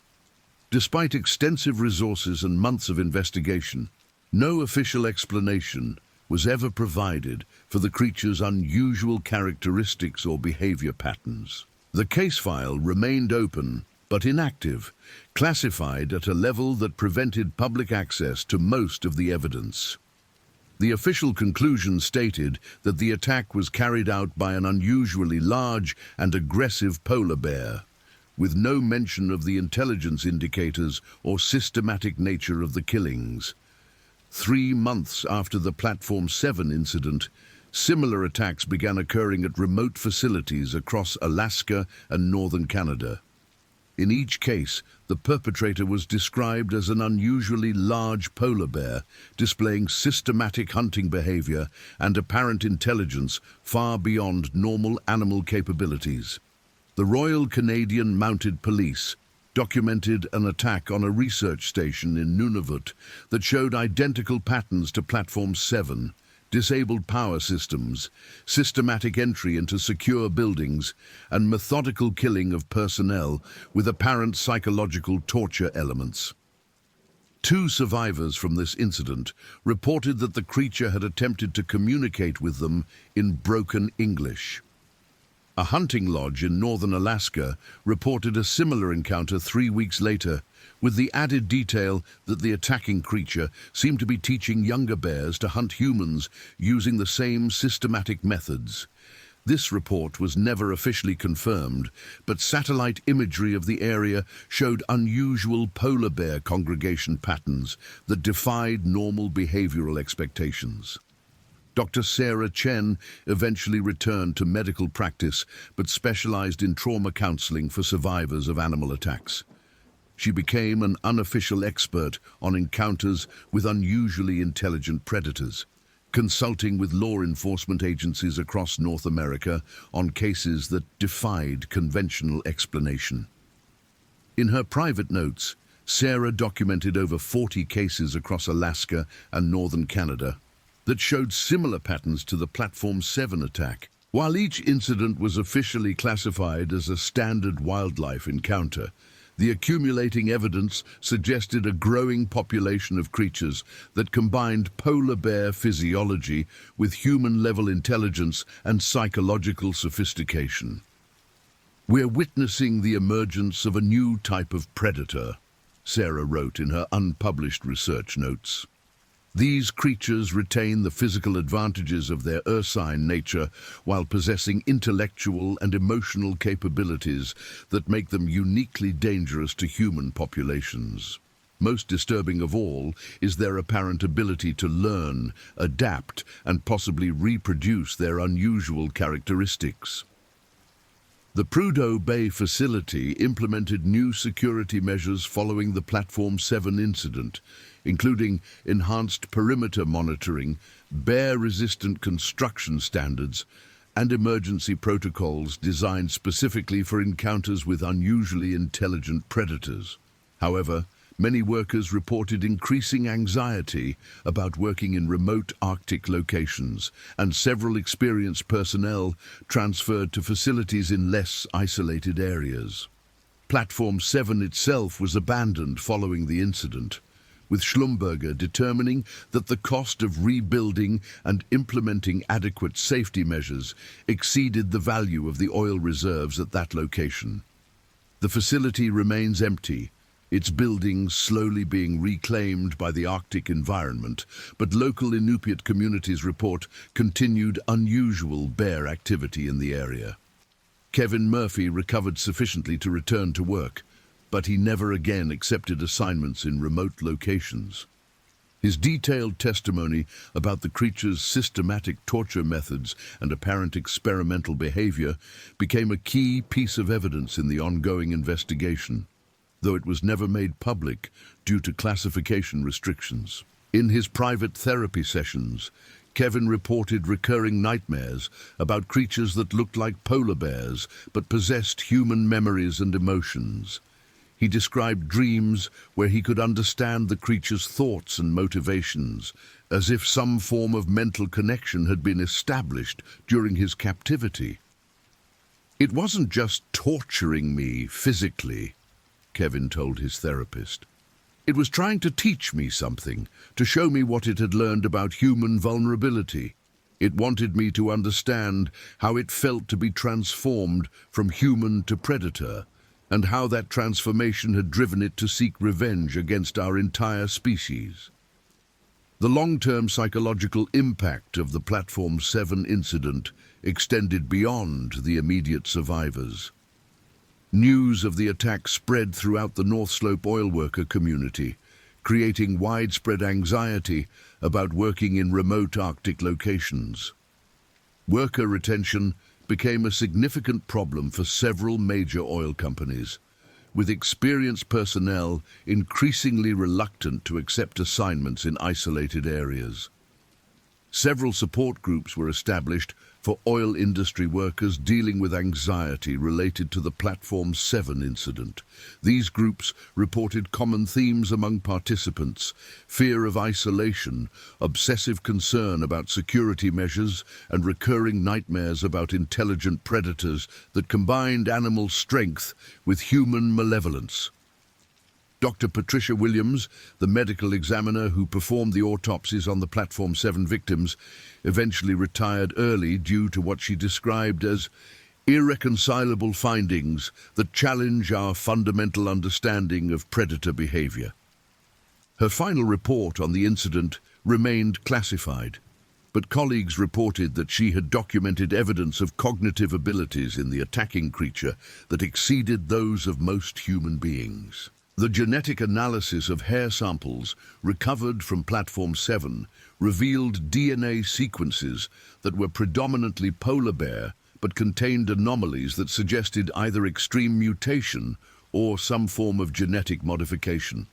Despite extensive resources and months of investigation, no official explanation was ever provided for the creature's unusual characteristics or behavior patterns. The case file remained open but inactive, classified at a level that prevented public access to most of the evidence. The official conclusion stated that the attack was carried out by an unusually large and aggressive polar bear, with no mention of the intelligence indicators or systematic nature of the killings. 3 months after the Platform 7 incident, similar attacks began occurring at remote facilities across Alaska and northern Canada. In each case, the perpetrator was described as an unusually large polar bear, displaying systematic hunting behavior and apparent intelligence far beyond normal animal capabilities. The Royal Canadian Mounted Police documented an attack on a research station in Nunavut that showed identical patterns to Platform 7, disabled power systems, systematic entry into secure buildings, and methodical killing of personnel with apparent psychological torture elements. 2 survivors from this incident reported that the creature had attempted to communicate with them in broken English. A hunting lodge in northern Alaska reported a similar encounter 3 weeks later, with the added detail that the attacking creature seemed to be teaching younger bears to hunt humans using the same systematic methods. This report was never officially confirmed, but satellite imagery of the area showed unusual polar bear congregation patterns that defied normal behavioral expectations. Dr. Sarah Chen eventually returned to medical practice, but specialized in trauma counseling for survivors of animal attacks. She became an unofficial expert on encounters with unusually intelligent predators, consulting with law enforcement agencies across North America on cases that defied conventional explanation. In her private notes, Sarah documented over 40 cases across Alaska and northern Canada that showed similar patterns to the Platform 7 attack. While each incident was officially classified as a standard wildlife encounter, the accumulating evidence suggested a growing population of creatures that combined polar bear physiology with human-level intelligence and psychological sophistication. "We're witnessing the emergence of a new type of predator," Sarah wrote in her unpublished research notes. These creatures retain the physical advantages of their ursine nature while possessing intellectual and emotional capabilities that make them uniquely dangerous to human populations. Most disturbing of all is their apparent ability to learn, adapt, and possibly reproduce their unusual characteristics. The Prudhoe Bay facility implemented new security measures following the Platform 7 incident, including enhanced perimeter monitoring, bear-resistant construction standards, and emergency protocols designed specifically for encounters with unusually intelligent predators. However, many workers reported increasing anxiety about working in remote Arctic locations, and several experienced personnel transferred to facilities in less isolated areas. Platform 7 itself was abandoned following the incident, with Schlumberger determining that the cost of rebuilding and implementing adequate safety measures exceeded the value of the oil reserves at that location. The facility remains empty, its buildings slowly being reclaimed by the Arctic environment, but local Inupiat communities report continued unusual bear activity in the area. Kevin Murphy recovered sufficiently to return to work, but he never again accepted assignments in remote locations. His detailed testimony about the creature's systematic torture methods and apparent experimental behavior became a key piece of evidence in the ongoing investigation, though it was never made public due to classification restrictions. In his private therapy sessions, Kevin reported recurring nightmares about creatures that looked like polar bears but possessed human memories and emotions. He described dreams where he could understand the creature's thoughts and motivations, as if some form of mental connection had been established during his captivity. "It wasn't just torturing me physically," Kevin told his therapist. "It was trying to teach me something, to show me what it had learned about human vulnerability. It wanted me to understand how it felt to be transformed from human to predator, and how that transformation had driven it to seek revenge against our entire species." The long-term psychological impact of the Platform 7 incident extended beyond the immediate survivors. News of the attack spread throughout the North Slope oil worker community, creating widespread anxiety about working in remote Arctic locations. Worker retention became a significant problem for several major oil companies, with experienced personnel increasingly reluctant to accept assignments in isolated areas. Several support groups were established for oil industry workers dealing with anxiety related to the Platform 7 incident. These groups reported common themes among participants: fear of isolation, obsessive concern about security measures, and recurring nightmares about intelligent predators that combined animal strength with human malevolence. Dr. Patricia Williams, the medical examiner who performed the autopsies on the Platform 7 victims, eventually retired early due to what she described as irreconcilable findings that challenge our fundamental understanding of predator behavior. Her final report on the incident remained classified, but colleagues reported that she had documented evidence of cognitive abilities in the attacking creature that exceeded those of most human beings. The genetic analysis of hair samples recovered from Platform 7 revealed DNA sequences that were predominantly polar bear but contained anomalies that suggested either extreme mutation or some form of genetic modification.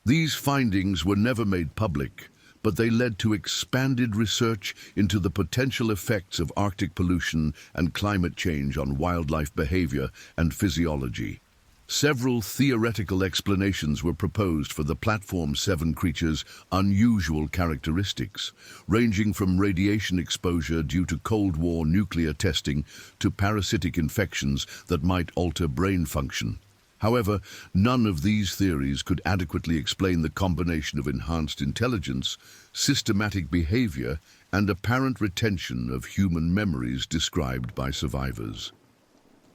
These findings were never made public, but they led to expanded research into the potential effects of Arctic pollution and climate change on wildlife behavior and physiology. Several theoretical explanations were proposed for the Platform 7 creature's unusual characteristics, ranging from radiation exposure due to Cold War nuclear testing to parasitic infections that might alter brain function. However, none of these theories could adequately explain the combination of enhanced intelligence, systematic behavior, and apparent retention of human memories described by survivors.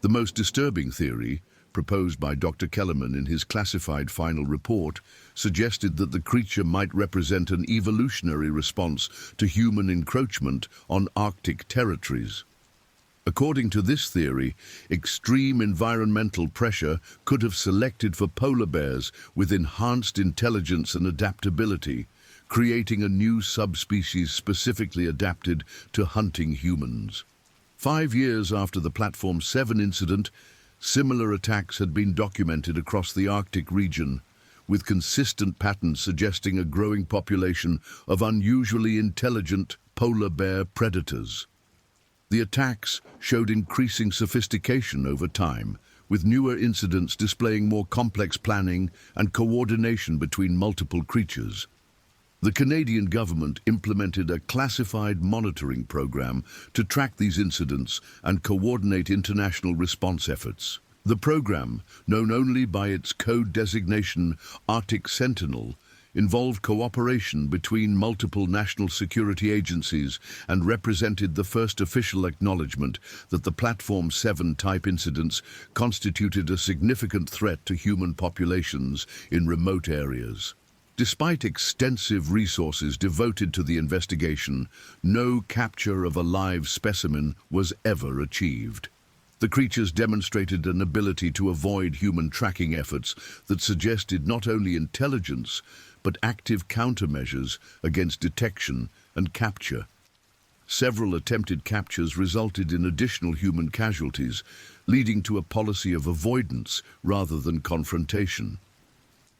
The most disturbing theory, proposed by Dr. Kellerman in his classified final report, suggested that the creature might represent an evolutionary response to human encroachment on Arctic territories. According to this theory, extreme environmental pressure could have selected for polar bears with enhanced intelligence and adaptability, creating a new subspecies specifically adapted to hunting humans. 5 years after the Platform 7 incident, similar attacks had been documented across the Arctic region, with consistent patterns suggesting a growing population of unusually intelligent polar bear predators. The attacks showed increasing sophistication over time, with newer incidents displaying more complex planning and coordination between multiple creatures. The Canadian government implemented a classified monitoring program to track these incidents and coordinate international response efforts. The program, known only by its code designation Arctic Sentinel, involved cooperation between multiple national security agencies and represented the first official acknowledgement that the Platform 7 type incidents constituted a significant threat to human populations in remote areas. Despite extensive resources devoted to the investigation, no capture of a live specimen was ever achieved. The creatures demonstrated an ability to avoid human tracking efforts that suggested not only intelligence, but active countermeasures against detection and capture. Several attempted captures resulted in additional human casualties, leading to a policy of avoidance rather than confrontation.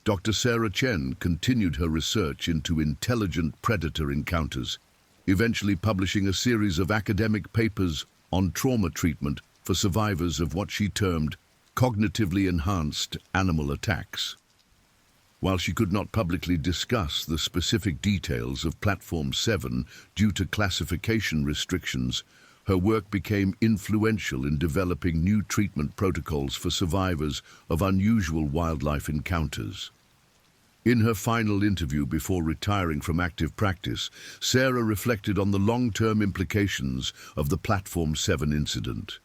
Dr. Sarah Chen continued her research into intelligent predator encounters, eventually publishing a series of academic papers on trauma treatment for survivors of what she termed cognitively enhanced animal attacks. While she could not publicly discuss the specific details of Platform 7 due to classification restrictions, her work became influential in developing new treatment protocols for survivors of unusual wildlife encounters. In her final interview before retiring from active practice, Sarah reflected on the long-term implications of the Platform 7 incident.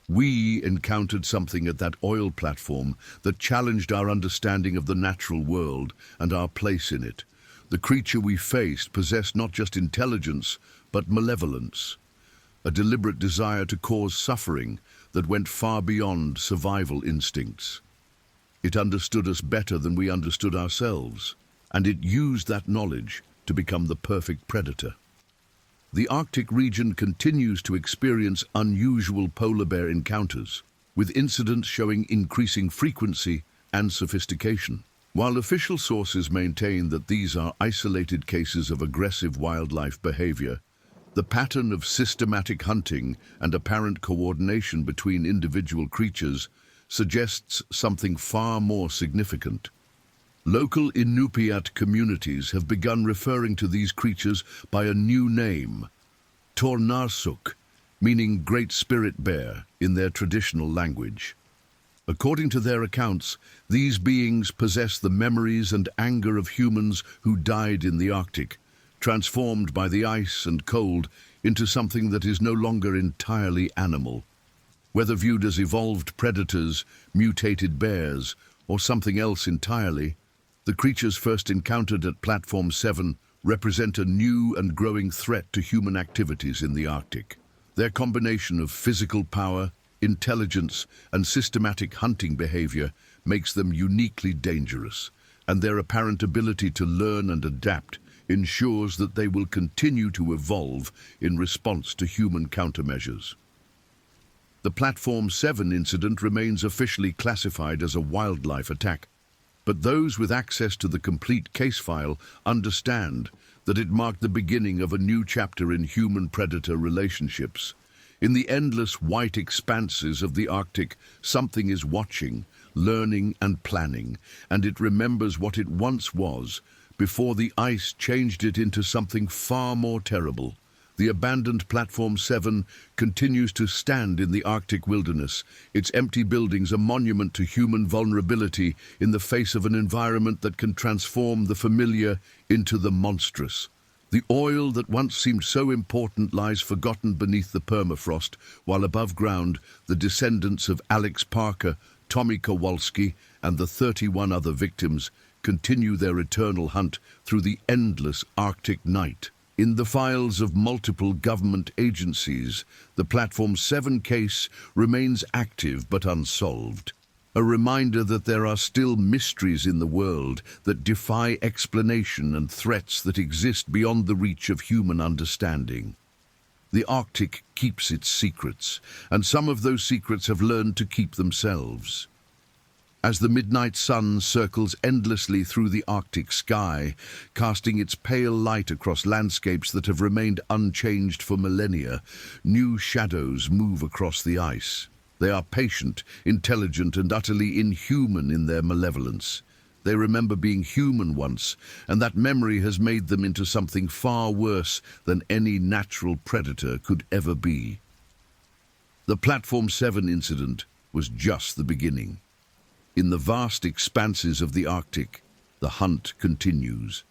We encountered something at that oil platform that challenged our understanding of the natural world and our place in it. The creature we faced possessed not just intelligence, but malevolence, a deliberate desire to cause suffering that went far beyond survival instincts. It understood us better than we understood ourselves, and it used that knowledge to become the perfect predator. The Arctic region continues to experience unusual polar bear encounters, with incidents showing increasing frequency and sophistication. While official sources maintain that these are isolated cases of aggressive wildlife behavior, The pattern of systematic hunting and apparent coordination between individual creatures suggests something far more significant. Local Inupiat communities have begun referring to these creatures by a new name, Tornarsuk, meaning Great Spirit Bear in their traditional language. According to their accounts, these beings possess the memories and anger of humans who died in the Arctic, transformed by the ice and cold into something that is no longer entirely animal. Whether viewed as evolved predators, mutated bears, or something else entirely, the creatures first encountered at Platform 7 represent a new and growing threat to human activities in the Arctic. Their combination of physical power, intelligence, and systematic hunting behavior makes them uniquely dangerous, and their apparent ability to learn and adapt ensures that they will continue to evolve in response to human countermeasures. The Platform 7 incident remains officially classified as a wildlife attack, but those with access to the complete case file understand that it marked the beginning of a new chapter in human-predator relationships. In the endless white expanses of the Arctic, something is watching, learning and planning, and it remembers what it once was, before the ice changed it into something far more terrible. The abandoned Platform 7 continues to stand in the Arctic wilderness, its empty buildings a monument to human vulnerability in the face of an environment that can transform the familiar into the monstrous. The oil that once seemed so important lies forgotten beneath the permafrost, while above ground, the descendants of Alex Parker, Tommy Kowalski, and the 31 other victims continue their eternal hunt through the endless Arctic night. In the files of multiple government agencies, the Platform 7 case remains active but unsolved. A reminder that there are still mysteries in the world that defy explanation and threats that exist beyond the reach of human understanding. The Arctic keeps its secrets, and some of those secrets have learned to keep themselves. As the midnight sun circles endlessly through the Arctic sky, casting its pale light across landscapes that have remained unchanged for millennia, new shadows move across the ice. They are patient, intelligent, and utterly inhuman in their malevolence. They remember being human once, and that memory has made them into something far worse than any natural predator could ever be. The Platform 7 incident was just the beginning. In the vast expanses of the Arctic, the hunt continues.